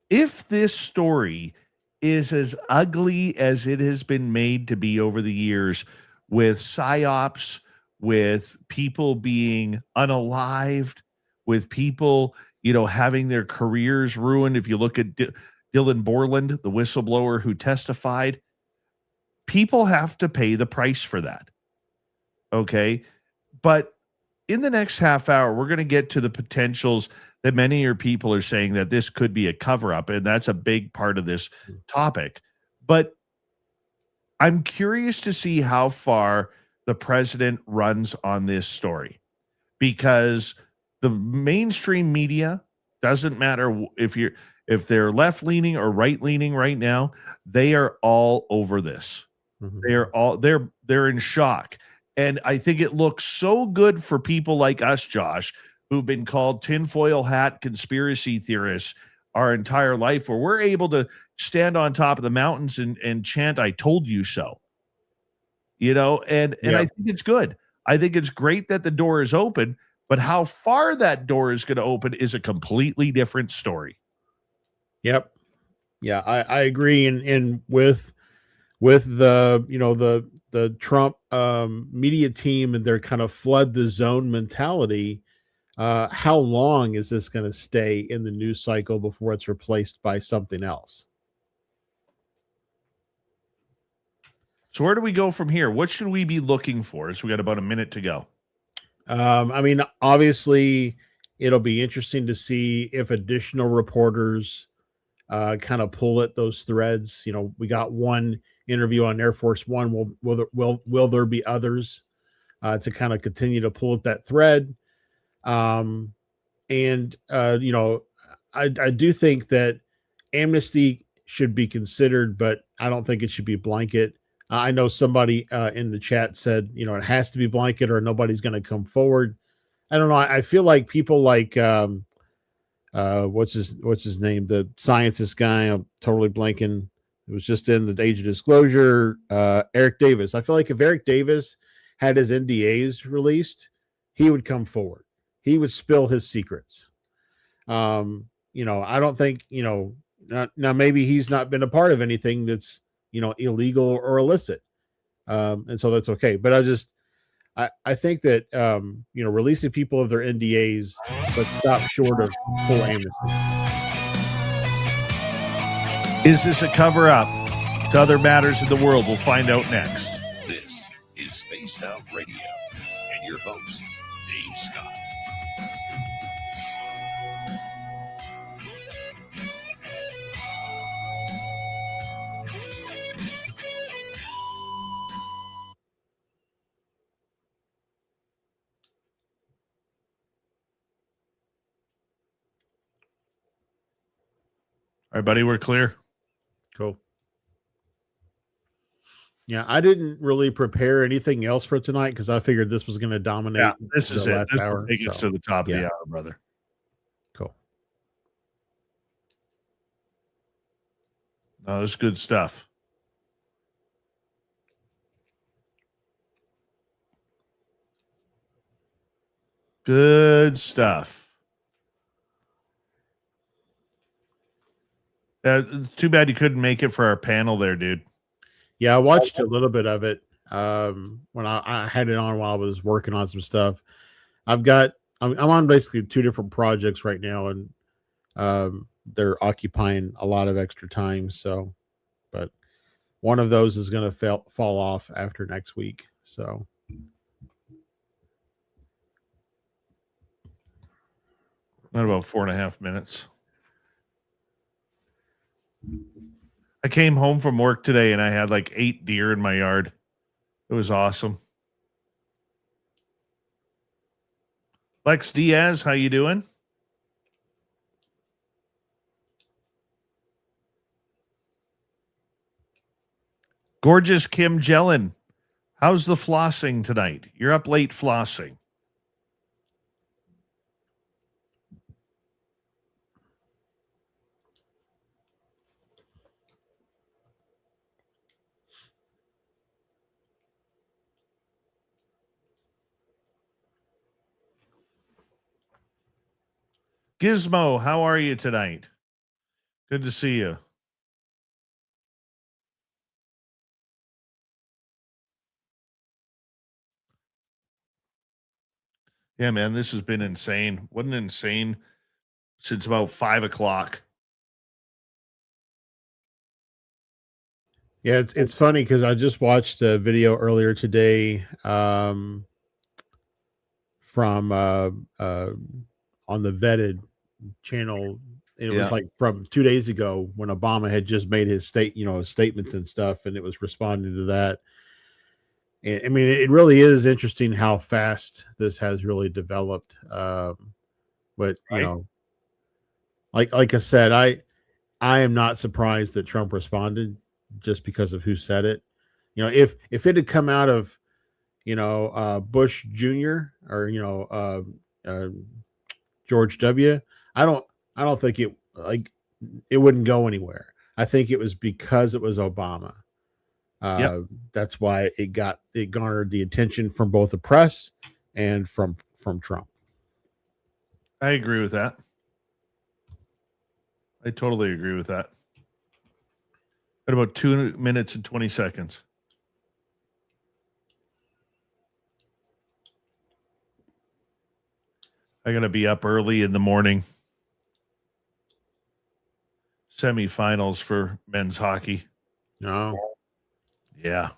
if this story is as ugly as it has been made to be over the years, with psyops, with people being unalived, with people, having their careers ruined. If you look at Dylan Borland, the whistleblower who testified, people have to pay the price for that. Okay. But in the next half hour, we're going to get to the potentials that many of your people are saying that this could be a cover up. And that's a big part of this topic. But I'm curious to see how far the president runs on this story, because the mainstream media, doesn't matter if they're left leaning or right leaning right now, they are all over this. Mhm. They're in shock. And I think it looks so good for people like us, Josh, who've been called tinfoil hat conspiracy theorists our entire life, where we're able to stand on top of the mountains and chant, "I told you so." And I Yep. think it's good. I think it's great that the door is open, but how far that door is going to open is a completely different story. Yep. Yeah, I agree. And with the Trump media team and their kind of flood the zone mentality, how long is this going to stay in the news cycle before it's replaced by something else? So where do we go from here? What should we be looking for? So we got about a minute to go. I mean, obviously, it'll be interesting to see if additional reporters kind of pull at those threads. We got one interview on Air Force One. Will there be others to kind of continue to pull at that thread? And I do think that amnesty should be considered, but I don't think it should be blanket. I know somebody in the chat said, it has to be blanket or nobody's going to come forward. I don't know. I feel like people like what's his name, the scientist guy. I'm totally blanking. It was just in the Age of Disclosure. Eric Davis. I feel like if Eric Davis had his NDAs released, he would come forward. He would spill his secrets. I don't think, now maybe he's not been a part of anything that's, illegal or illicit. And so that's okay. But I think that, releasing people of their NDAs, but stop short of full amnesty. Is this a cover up to other matters in the world? We'll find out next. This is Spaced Out Radio and your host, Dave Scott. All right, buddy, we're clear. Cool. Yeah, I didn't really prepare anything else for tonight because I figured this was going to Yeah, dominate this is the it. last This will hour. take us So, to the top of yeah, the hour, brother. cool. No, this is good stuff. Good stuff. It's too bad you couldn't make it for our panel there, dude. Yeah, I watched a little bit of it when I had it on while I was working on some stuff. I'm on basically two different projects right now, and they're occupying a lot of extra time. So, but one of those is going to fall off after next week. So, Not about 4.5 minutes. I came home from work today and I had like 8 deer in my yard. It was awesome. Lex Diaz, how you doing? Gorgeous Kim Jellin, how's the flossing tonight? You're up late flossing. Gizmo, how are you tonight? Good to see you. Yeah, man, this has been insane. Wasn't insane since about 5 o'clock. yeah, it's funny because I just watched a video earlier today from on the Vetted channel. It was Yeah. like from 2 days ago when Obama had just made his statements and stuff, and it was responding to that. And I mean, it really is interesting how fast this has really developed. But you Right. know, like I said, I am not surprised that Trump responded just because of who said it. You know, if it had come out of Bush Jr. or George W. I don't think it wouldn't go anywhere. I think it was because it was Obama. Yep. That's why it garnered the attention from both the press and from Trump. I agree with that. I totally agree with that. At about 2 minutes and 20 seconds. I got to be up early in the morning. Semifinals for men's hockey. No, Yeah.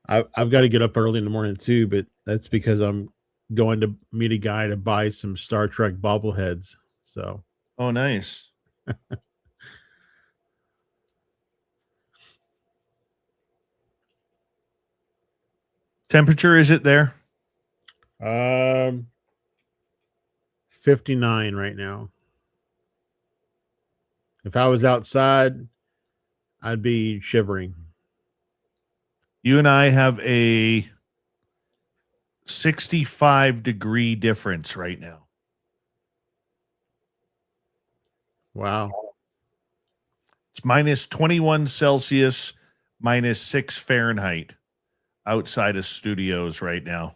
I've got to get up early in the morning too, but that's because I'm going to meet a guy to buy some Star Trek bobbleheads. So, Oh, nice. Temperature is it there? 59 right now. If I was outside, I'd be shivering. You and I have a 65-degree difference right now. Wow. It's minus 21 Celsius, minus 6 Fahrenheit outside of studios right now.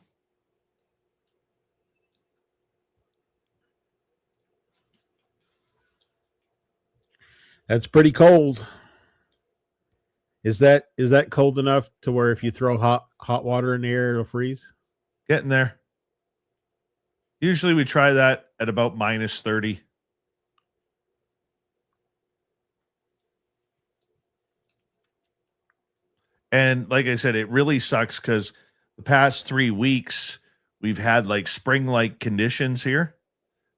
That's pretty cold. Is that cold enough to where if you throw hot water in the air, it'll freeze? Getting there. Usually we try that at about minus 30. And like I said, it really sucks because the past 3 weeks we've had like spring-like conditions here.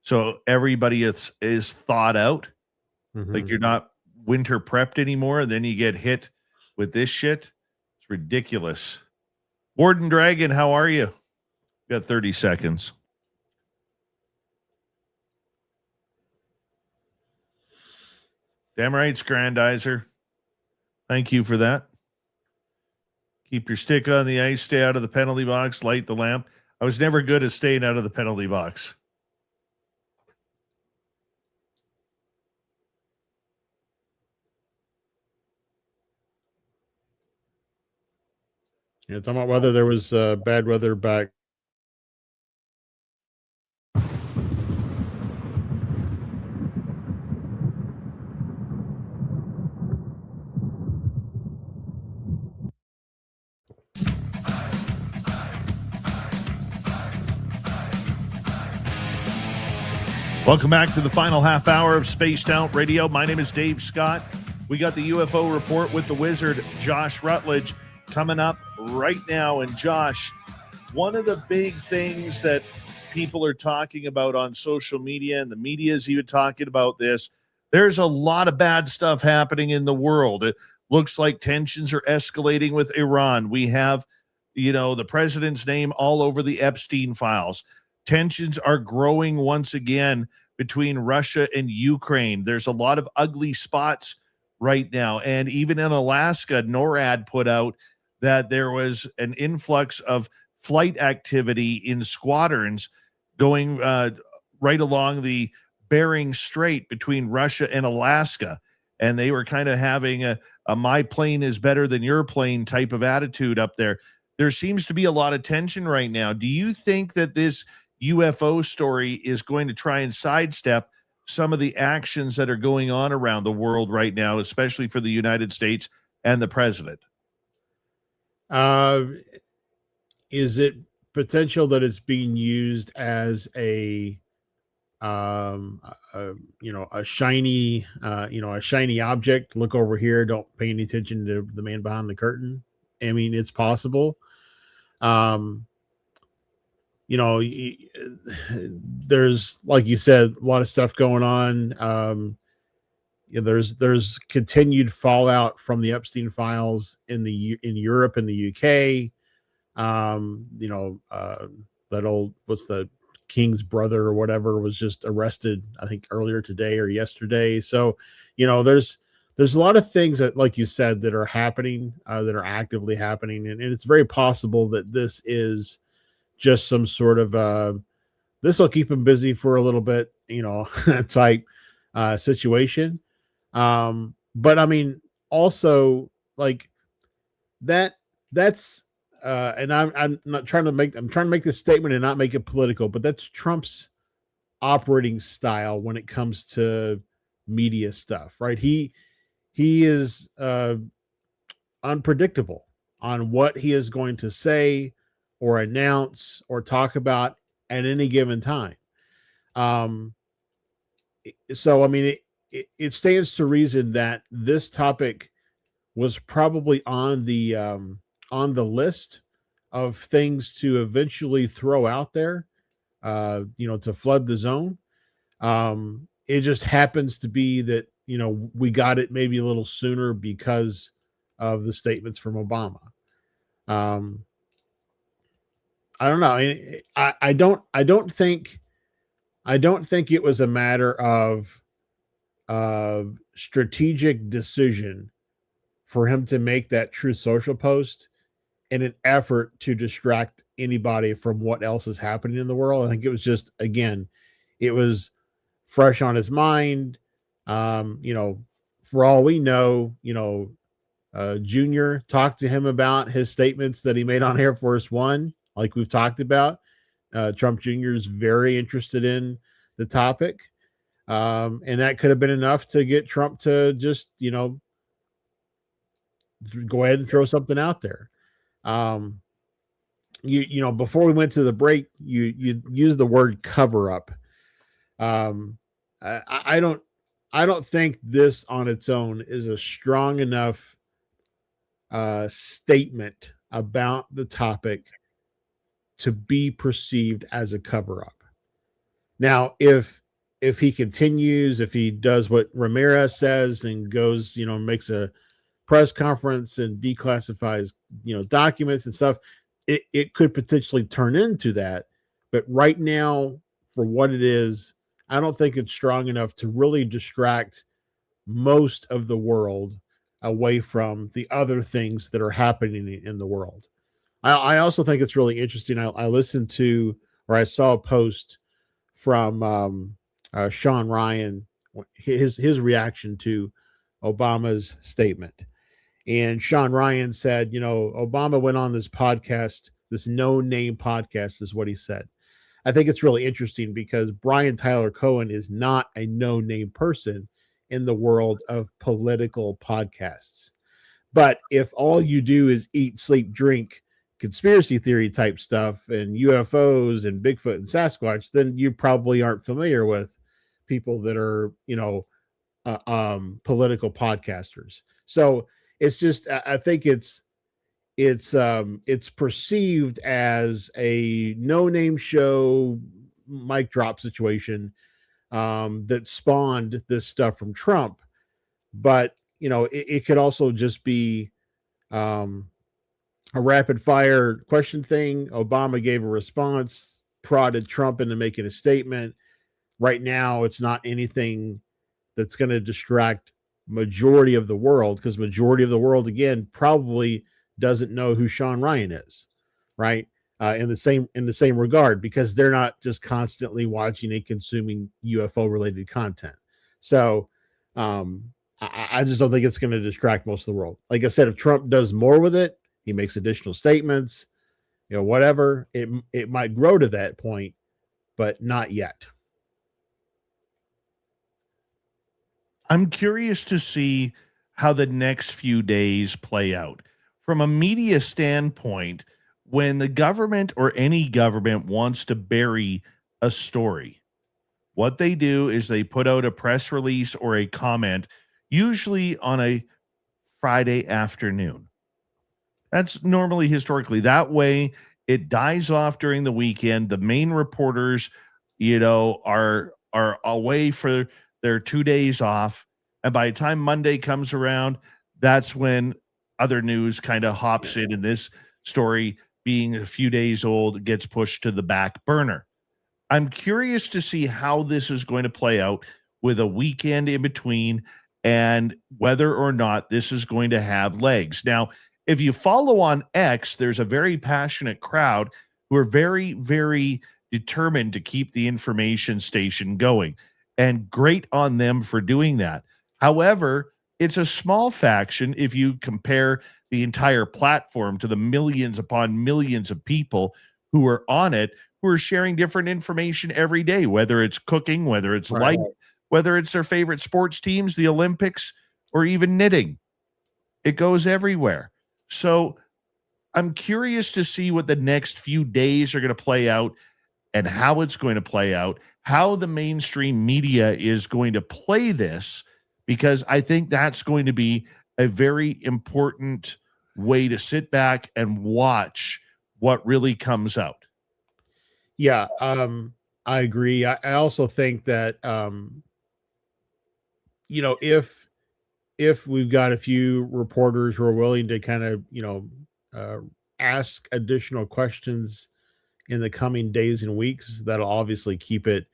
So everybody is thawed out. Like Mhm. you're not winter prepped anymore. And then you get hit with this shit. It's ridiculous. Warden Dragon, how are you? You got 30 seconds. Damn right, Grandizer. Thank you for that. Keep your stick on the ice, stay out of the penalty box, light the lamp. I was never good at staying out of the penalty box. Yeah, talking about whether there was bad weather back. Welcome back to the final half hour of Spaced Out Radio. My name is Dave Scott. We got the UFO report with the wizard, Josh Rutledge, coming up right now. And Josh, one of the big things that people are talking about on social media, and the media is even talking about this, there's a lot of bad stuff happening in the world. It looks like tensions are escalating with Iran. We have, the president's name all over the Epstein files. Tensions are growing once again between Russia and Ukraine. There's a lot of ugly spots right now. And even in Alaska, NORAD put out that there was an influx of flight activity in squadrons going right along the Bering Strait between Russia and Alaska. And they were kind of having a my plane is better than your plane type of attitude up there. There seems to be a lot of tension right now. Do you think that this UFO story is going to try and sidestep some of the actions that are going on around the world right now, especially for the United States and the president? Is it potential that it's being used as a shiny object? Look over here. Don't pay any attention to the man behind the curtain. I mean, it's possible. There's, like you said, a lot of stuff going on. There's continued fallout from the Epstein files in Europe and the UK. That old, what's the king's brother or whatever was just arrested, I think earlier today or yesterday. So, there's a lot of things that, like you said, that are happening, that are actively happening. And it's very possible that this is just some sort of this will keep him busy for a little bit, type situation. But I mean, also like that's and I'm trying to make this statement and not make it political, but that's Trump's operating style when it comes to media stuff, right? He is unpredictable on what he is going to say or announce or talk about at any given time. So, I mean, it stands to reason that this topic was probably on the list of things to eventually throw out there, to flood the zone. It just happens to be that, we got it maybe a little sooner because of the statements from Obama. I don't know. I don't think it was a matter of strategic decision for him to make that Truth Social post in an effort to distract anybody from what else is happening in the world. I think it was just, again, it was fresh on his mind. For all we know, Junior talked to him about his statements that he made on Air Force One. Like we've talked about, Trump Jr. is very interested in the topic. And that could have been enough to get Trump to just, go ahead and throw something out there. Before we went to the break, you used the word cover up. I don't think this on its own is a strong enough statement about the topic to be perceived as a cover-up. Now, if he continues, if he does what Ramirez says and goes, makes a press conference and declassifies, documents and stuff, it could potentially turn into that. But right now, for what it is, I don't think it's strong enough to really distract most of the world away from the other things that are happening in the world. I also think it's really interesting. I listened to, or I saw a post from Sean Ryan, his reaction to Obama's statement. And Sean Ryan said, Obama went on this podcast, this no name podcast, is what he said. I think it's really interesting because Brian Tyler Cohen is not a no name person in the world of political podcasts. But if all you do is eat, sleep, drink conspiracy theory type stuff and UFOs and Bigfoot and Sasquatch, then you probably aren't familiar with people that are, political podcasters. So it's just, I think it's perceived as a no-name show mic drop situation that spawned this stuff from Trump. But, it could also just be a rapid fire question thing. Obama gave a response, prodded Trump into making a statement. Right now, it's not anything that's going to distract majority of the world, because majority of the world, again, probably doesn't know who Sean Ryan is, right? In the same regard, because they're not just constantly watching and consuming UFO related content. So I just don't think it's going to distract most of the world. Like I said, if Trump does more with it, he makes additional statements, whatever, it might grow to that point, but not yet. I'm curious to see how the next few days play out. From a media standpoint, when the government or any government wants to bury a story, what they do is they put out a press release or a comment, usually on a Friday afternoon. That's normally historically. That way it dies off during the weekend. The main reporters, are away for their 2 days off. And by the time Monday comes around, that's when other news kind of hops in, and this story, being a few days old, gets pushed to the back burner. I'm curious to see how this is going to play out with a weekend in between and whether or not this is going to have legs. Now, if you follow on X, there's a very passionate crowd who are very, very determined to keep the information station going, and great on them for doing that. However, it's a small faction if you compare the entire platform to the millions upon millions of people who are on it, who are sharing different information every day, whether it's cooking, whether it's life, whether it's their favorite sports teams, the Olympics, or even knitting. It goes everywhere. So I'm curious to see what the next few days are going to play out and how it's going to play out, how the mainstream media is going to play this, because I think that's going to be a very important way to sit back and watch what really comes out. Yeah, I agree. I also think that, if we've got a few reporters who are willing to kind of, ask additional questions in the coming days and weeks, that'll obviously keep it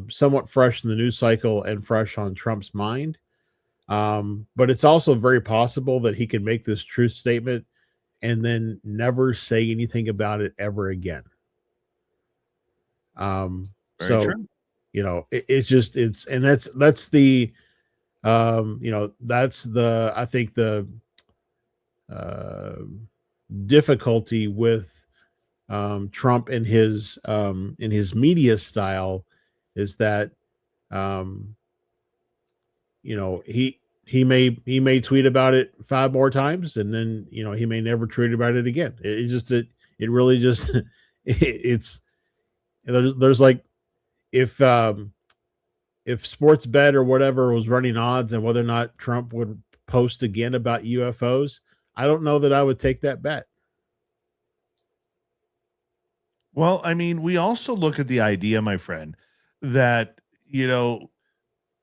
somewhat fresh in the news cycle and fresh on Trump's mind. But it's also very possible that he can make this truth statement and then never say anything about it ever again. Very So, true. that's the, that's the, I think the difficulty with Trump and his media style is that, he may tweet about it 5 more times, and then he may never tweet about it again. It really just it's there's like, if Sports Bet or whatever was running odds and whether or not Trump would post again about UFOs, I don't know that I would take that bet. Well, I mean, we also look at the idea, my friend, that,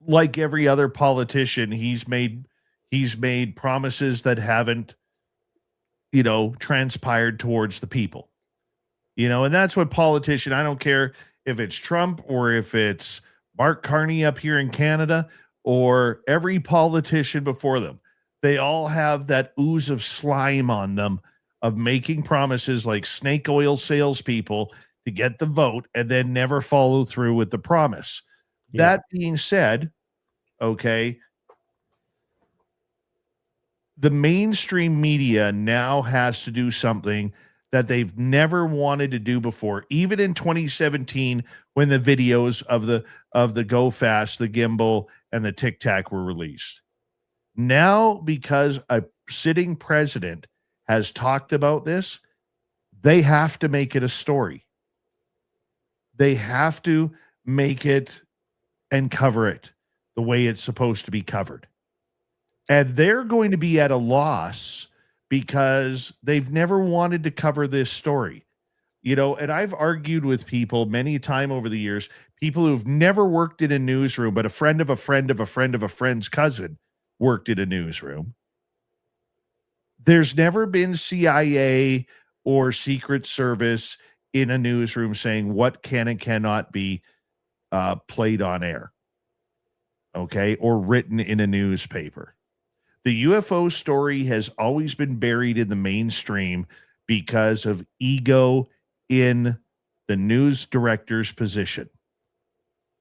like every other politician, he's made promises that haven't, transpired towards the people. And that's what politician, I don't care if it's Trump or if it's Mark Carney up here in Canada or every politician before them. They all have that ooze of slime on them of making promises like snake oil salespeople to get the vote and then never follow through with the promise. Yeah. That being said, okay, the mainstream media now has to do something that they've never wanted to do before, even in 2017 when the videos of the Go Fast, the gimbal, and the Tic Tac were released. Now, because a sitting president has talked about this, they have to make it a story. They have to make it and cover it the way it's supposed to be covered. And they're going to be at a loss because they've never wanted to cover this story. And I've argued with people many times over the years, people who've never worked in a newsroom, but a friend of a friend of a friend of a friend's cousin worked in a newsroom. There's never been CIA or Secret Service in a newsroom saying what can and cannot be played on air, okay, or written in a newspaper. The UFO story has always been buried in the mainstream because of ego in the news director's position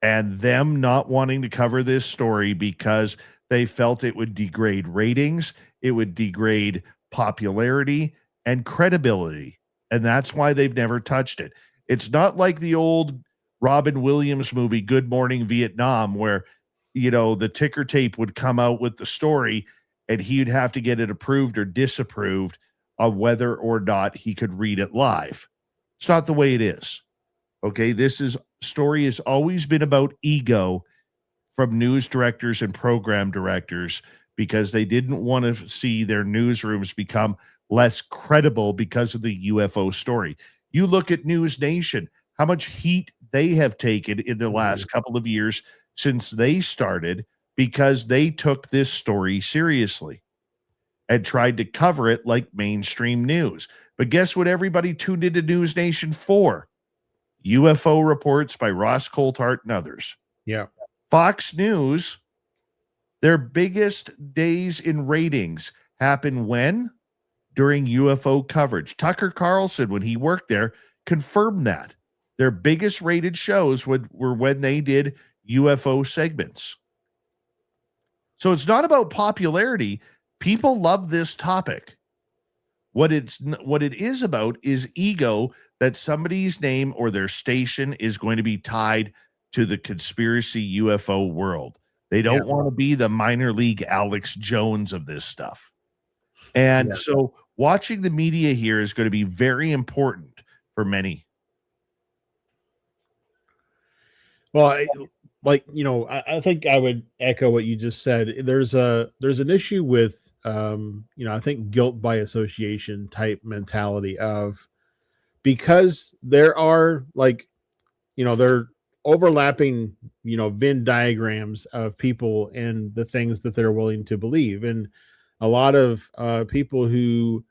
and them not wanting to cover this story because they felt it would degrade ratings, it would degrade popularity and credibility. And that's why they've never touched it. It's not like the old Robin Williams movie, Good Morning Vietnam, where, the ticker tape would come out with the story and he'd have to get it approved or disapproved of whether or not he could read it live. It's not the way it is. Okay, story has always been about ego from news directors and program directors because they didn't want to see their newsrooms become less credible because of the UFO story. You look at News Nation, how much heat they have taken in the last couple of years since they started because they took this story seriously and tried to cover it like mainstream news. But guess what everybody tuned into News Nation for? UFO reports by Ross Coulthart and others. Yeah. Fox News, their biggest days in ratings happen when? During UFO coverage. Tucker Carlson, when he worked there, confirmed that. Their biggest rated shows were when they did UFO segments. So it's not about popularity. People love this topic. What it is about is ego, that somebody's name or their station is going to be tied to the conspiracy UFO world. They don't want to be the minor league Alex Jones of this stuff. And so watching the media here is going to be very important for many. Well, I think I would echo what you just said. There's an issue with, I think guilt by association type mentality of, because there are they're overlapping, Venn diagrams of people and the things that they're willing to believe. And a lot of people who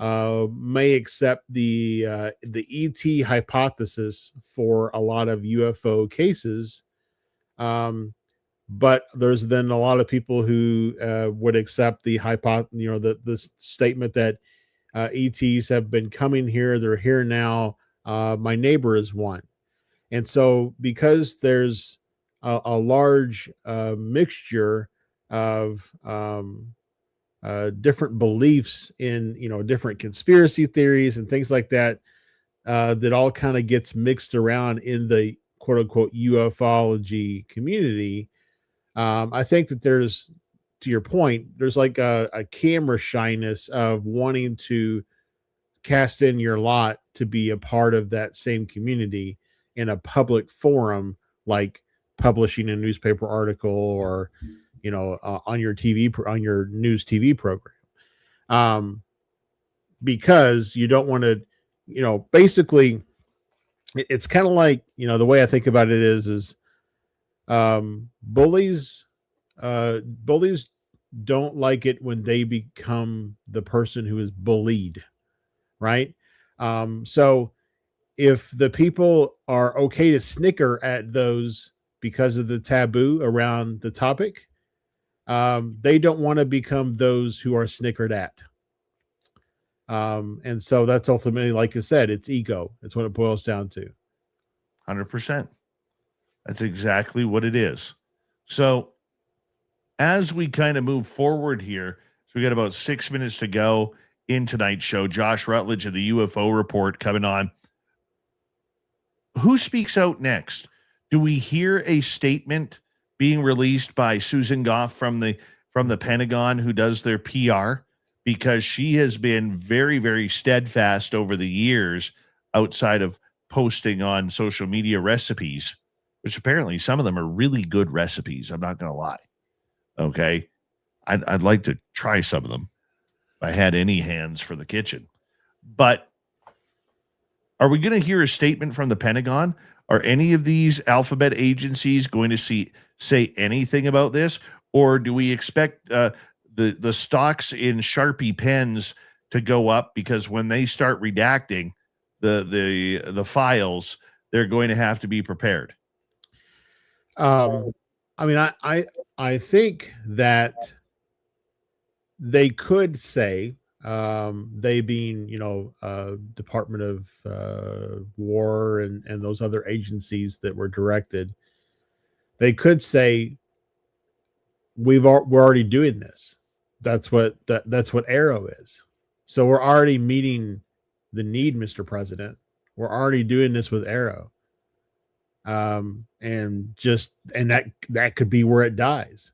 may accept the ET hypothesis for a lot of UFO cases. But there's then a lot of people who would accept the the statement that ETs have been coming here, they're here now. My neighbor is one. And so because there's a large mixture of different beliefs in, different conspiracy theories and things like that, that all kind of gets mixed around in the quote unquote ufology community. I think that there's, to your point, there's like a camera shyness of wanting to cast in your lot to be a part of that same community in a public forum, like publishing a newspaper article or, on your news TV program. Because you don't want to, basically it's kind of like, the way I think about it is bullies don't like it when they become the person who is bullied. Right. So if the people are okay to snicker at those because of the taboo around the topic, They don't want to become those who are snickered at. And so that's ultimately, like I said, it's ego. It's what it boils down to. 100%. That's exactly what it is. So as we kind of move forward here, so we got about 6 minutes to go in tonight's show. Josh Rutledge of the UFO Report coming on. Who speaks out next? Do we hear a statement being released by Susan Goff from the Pentagon, who does their PR? Because she has been very, very steadfast over the years outside of posting on social media recipes, which apparently some of them are really good recipes. I'm not going to lie. Okay. I'd like to try some of them if I had any hands for the kitchen. But are we going to hear a statement from the Pentagon? Are any of these alphabet agencies going to say anything about this? Or do we expect the stocks in Sharpie pens to go up, because when they start redacting the files, they're going to have to be prepared? I mean, I think that they could say, they being, Department of War and those other agencies that were directed, they could say, we're already doing this. That's what Arrow is. So we're already meeting the need, Mr. President. We're already doing this with Arrow. And that could be where it dies.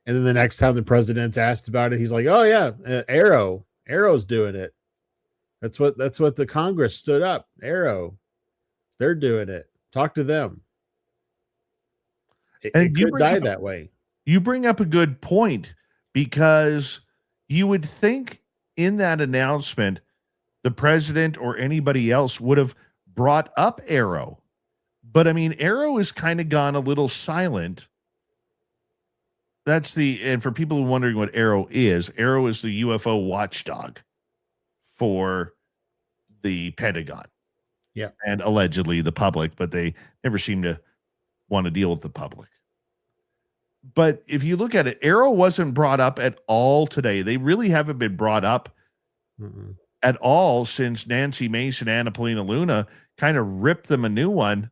And then the next time the president's asked about it, he's like, "Oh yeah, Arrow's doing it. That's what the Congress stood up. Arrow, they're doing it. Talk to them." It could die that way. You bring up a good point, because you would think in that announcement, the president or anybody else would have brought up Arrow. But I mean, Arrow has kind of gone a little silent. And for people who are wondering what Arrow is the UFO watchdog for the Pentagon. Yeah. And allegedly the public, but they never seem to want to deal with the public. But if you look at it, Arrow wasn't brought up at all today. They really haven't been brought up at all since Nancy Mace and Anna Polina Luna kind of ripped them a new one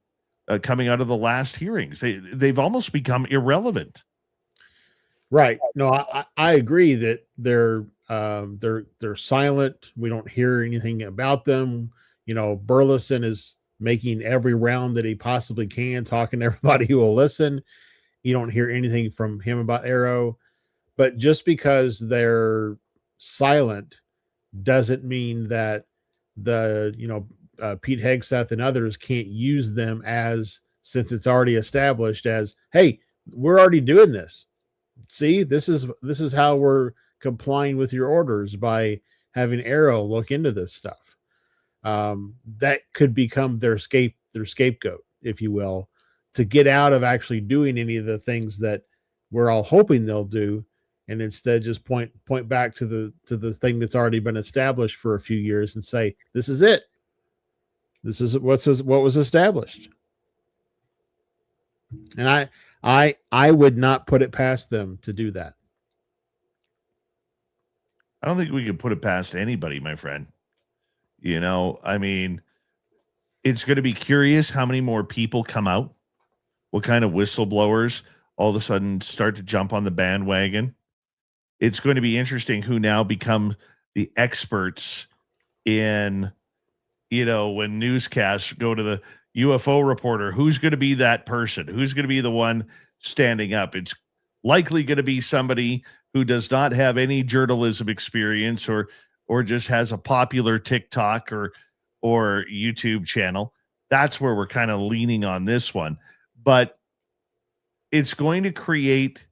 coming out of the last hearings. They've almost become irrelevant. Right. No, I agree that they're silent. We don't hear anything about them. Burleson is making every round that he possibly can, talking to everybody who will listen. You don't hear anything from him about Arrow. But just because they're silent doesn't mean that Pete Hegseth and others can't use them since it's already established as, hey, we're already doing this. See, this is how we're complying with your orders, by having Arrow look into this stuff. That could become their scapegoat, if you will, to get out of actually doing any of the things that we're all hoping they'll do, and instead just point back to the thing that's already been established for a few years and say, this is it. This is what was established. And I would not put it past them to do that. I don't think we could put it past anybody, my friend. I mean, it's going to be curious how many more people come out, what kind of whistleblowers all of a sudden start to jump on the bandwagon. It's going to be interesting who now become the experts in, when newscasts go to the UFO reporter, who's going to be that person? Who's going to be the one standing up? It's likely going to be somebody who does not have any journalism experience or just has a popular TikTok or YouTube channel. That's where we're kind of leaning on this one. But it's going to create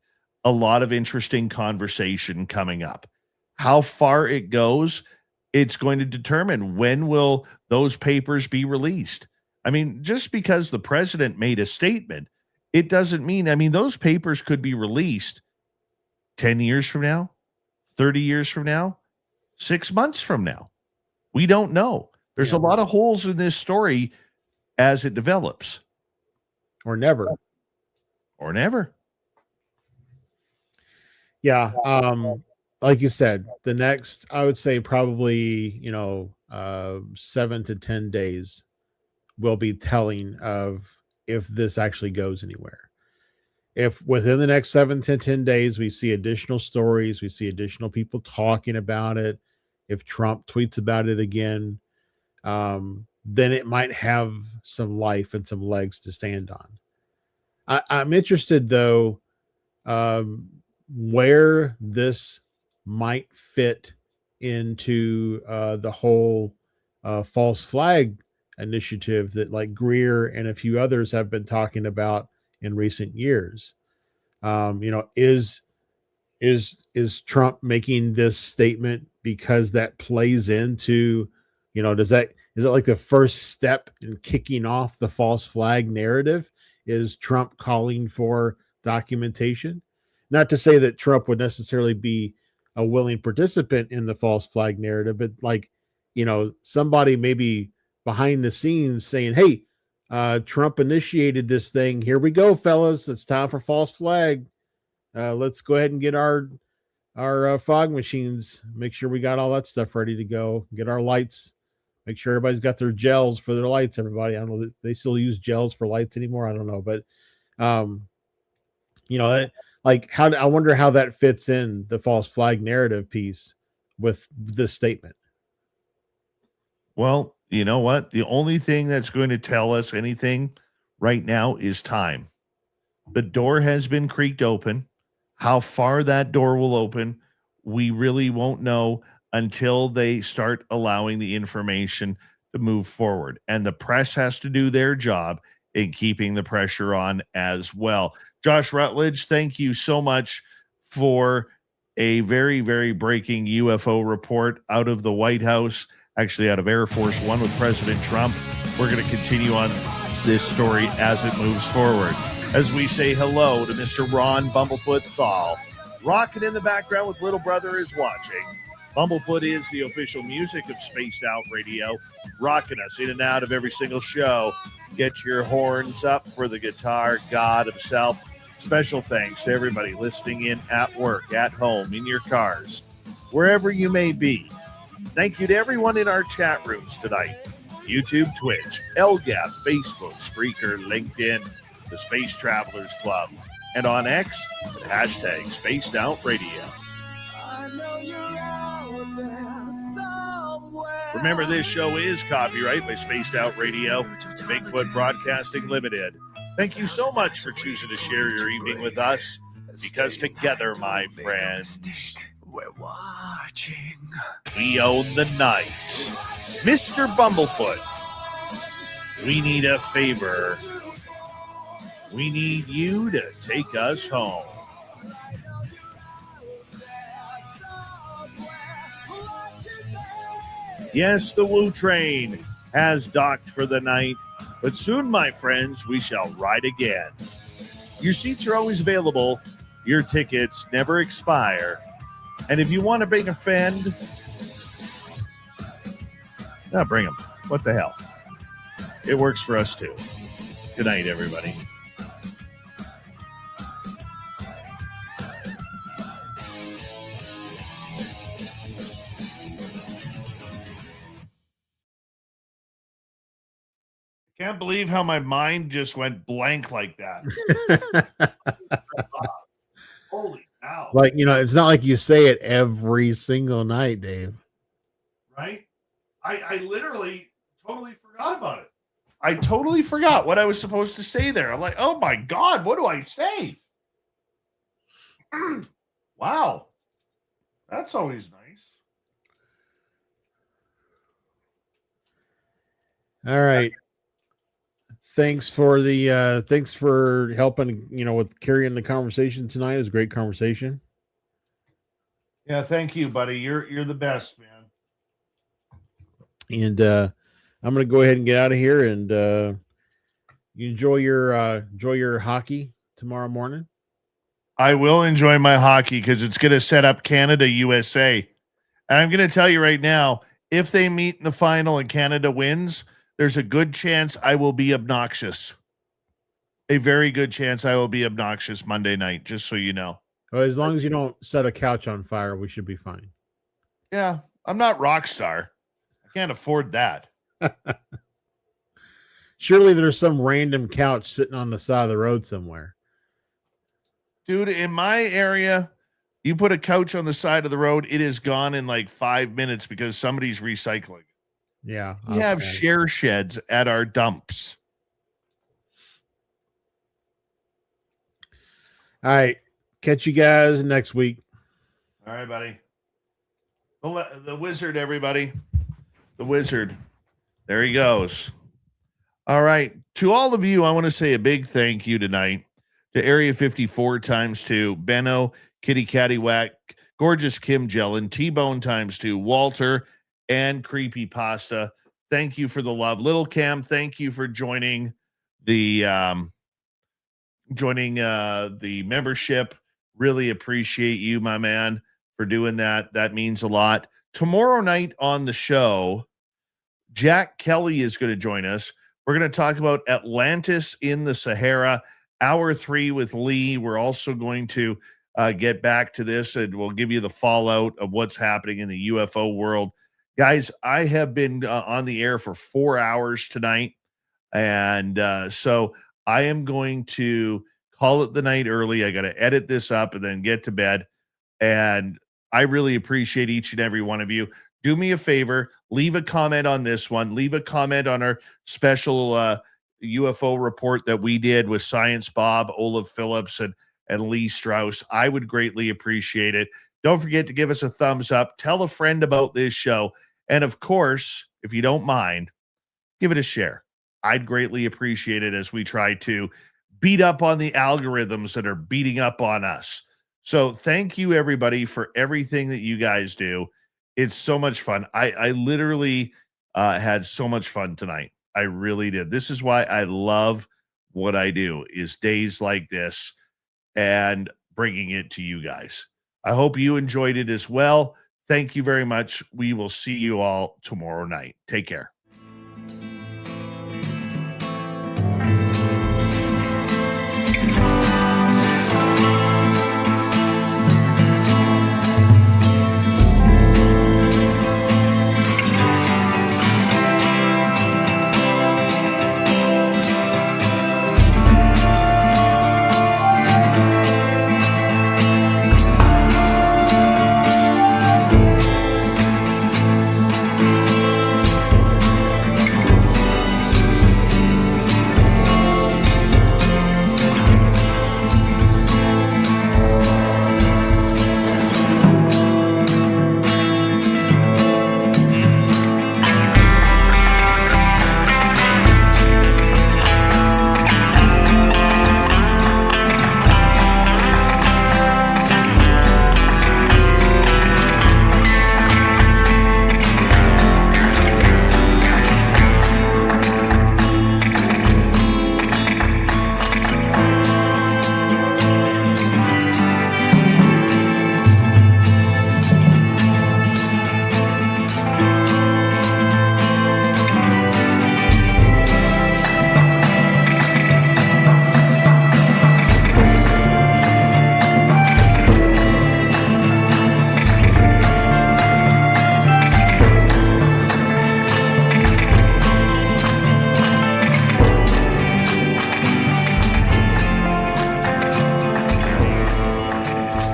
a lot of interesting conversation coming up. How far it goes, it's going to determine when will those papers be released. I mean, just because the president made a statement, it doesn't mean, those papers could be released 10 years from now, 30 years from now, 6 months from now. We don't know. There's a lot of holes in this story as it develops. Or never. Or never. Yeah. Like you said, the next, I would say probably, 7 to 10 days will be telling of if this actually goes anywhere. If within the next 7 to 10 days, we see additional stories, we see additional people talking about it, if Trump tweets about it again, then it might have some life and some legs to stand on. I'm interested though, um, where this might fit into the whole false flag initiative that like Greer and a few others have been talking about in recent years. Is Trump making this statement because that plays into, is it like the first step in kicking off the false flag narrative? Is Trump calling for documentation? Not to say that Trump would necessarily be a willing participant in the false flag narrative, but like, somebody maybe behind the scenes saying, hey, Trump initiated this thing. Here we go, fellas. It's time for false flag. Let's go ahead and get our fog machines. Make sure we got all that stuff ready to go. Get our lights. Make sure everybody's got their gels for their lights. Everybody, I don't know, they still use gels for lights anymore. I don't know, but like I wonder how that fits in the false flag narrative piece with this statement. Well, you know what? The only thing that's going to tell us anything right now is time. The door has been creaked open. How far that door will open, we really won't know until they start allowing the information to move forward. And the press has to do their job in keeping the pressure on as well. Josh Rutledge, thank you so much for a very, very breaking UFO report out of the White House, actually out of Air Force One with President Trump. We're going to continue on this story as it moves forward. As we say hello to Mr. Ron Bumblefoot Thal, rocking in the background with Little Brother is Watching. Bumblefoot is the official music of Spaced Out Radio, rocking us in and out of every single show. Get your horns up for the guitar god himself. Special thanks to everybody listening in at work, at home, in your cars, wherever you may be. Thank you to everyone in our chat rooms tonight. YouTube, Twitch, LGAP, Facebook, Spreaker, LinkedIn, the Space Travelers Club, and on X, the hashtag Spaced Out Radio. Remember, this show is copyright by Spaced Out Radio, Bigfoot Broadcasting Limited. Thank you so much for choosing to share your evening with us, because together, my friends, we're watching. We own the night. Mr. Bumblefoot, we need a favor. We need you to take us home. Yes, the Woo Train has docked for the night, but soon, my friends, we shall ride again. Your seats are always available. Your tickets never expire. And if you want to bring a friend, bring them. What the hell? It works for us, too. Good night, everybody. Can't believe how my mind just went blank like that. Holy cow. Like, it's not like you say it every single night, Dave. Right? I literally totally forgot about it. I totally forgot what I was supposed to say there. I'm like, oh my God, what do I say? Wow. That's always nice. All right. Thanks for helping, with carrying the conversation tonight. It was a great conversation. Yeah, thank you, buddy. You're the best, man. And I'm going to go ahead and get out of here, and you enjoy your hockey tomorrow morning. I will enjoy my hockey because it's going to set up Canada, USA. And I'm going to tell you right now, if they meet in the final and Canada wins, there's a good chance I will be obnoxious. A very good chance I will be obnoxious Monday night, just so you know. Well, as long as you don't set a couch on fire, we should be fine. Yeah, I'm not Rockstar. I can't afford that. Surely there's some random couch sitting on the side of the road somewhere. Dude, in my area, you put a couch on the side of the road, it is gone in like 5 minutes because somebody's recycling. Yeah. We have share sheds at our dumps. All right. Catch you guys next week. All right, buddy. The wizard, everybody. The wizard. There he goes. All right. To all of you, I want to say a big thank you tonight to Area 54 ×2, Benno, Kitty Cattywhack, Gorgeous Kim Jellin, T-Bone ×2, Walter, and Creepy Pasta. Thank you for the love. Little Cam, thank you for joining the membership. Really appreciate you, my man, for doing that. That means a lot. Tomorrow night on the show, Jack Kelly is going to join us. We're going to talk about Atlantis in the Sahara, hour 3 with Lee. We're also going to get back to this, and we'll give you the fallout of what's happening in the UFO world. Guys, I have been on the air for 4 hours tonight, and so I am going to call it the night early. I got to edit this up and then get to bed, and I really appreciate each and every one of you. Do me a favor, leave a comment on this one. Leave a comment on our special UFO report that we did with Science Bob, Olaf Phillips, and Lee Strauss. I would greatly appreciate it. Don't forget to give us a thumbs up. Tell a friend about this show. And of course, if you don't mind, give it a share. I'd greatly appreciate it as we try to beat up on the algorithms that are beating up on us. So thank you, everybody, for everything that you guys do. It's so much fun. I literally had so much fun tonight. I really did. This is why I love what I do, is days like this and bringing it to you guys. I hope you enjoyed it as well. Thank you very much. We will see you all tomorrow night. Take care.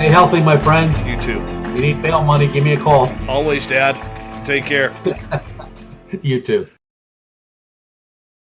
Stay healthy, my friend. You too. If you need bail money, give me a call. Always, Dad. Take care. You too.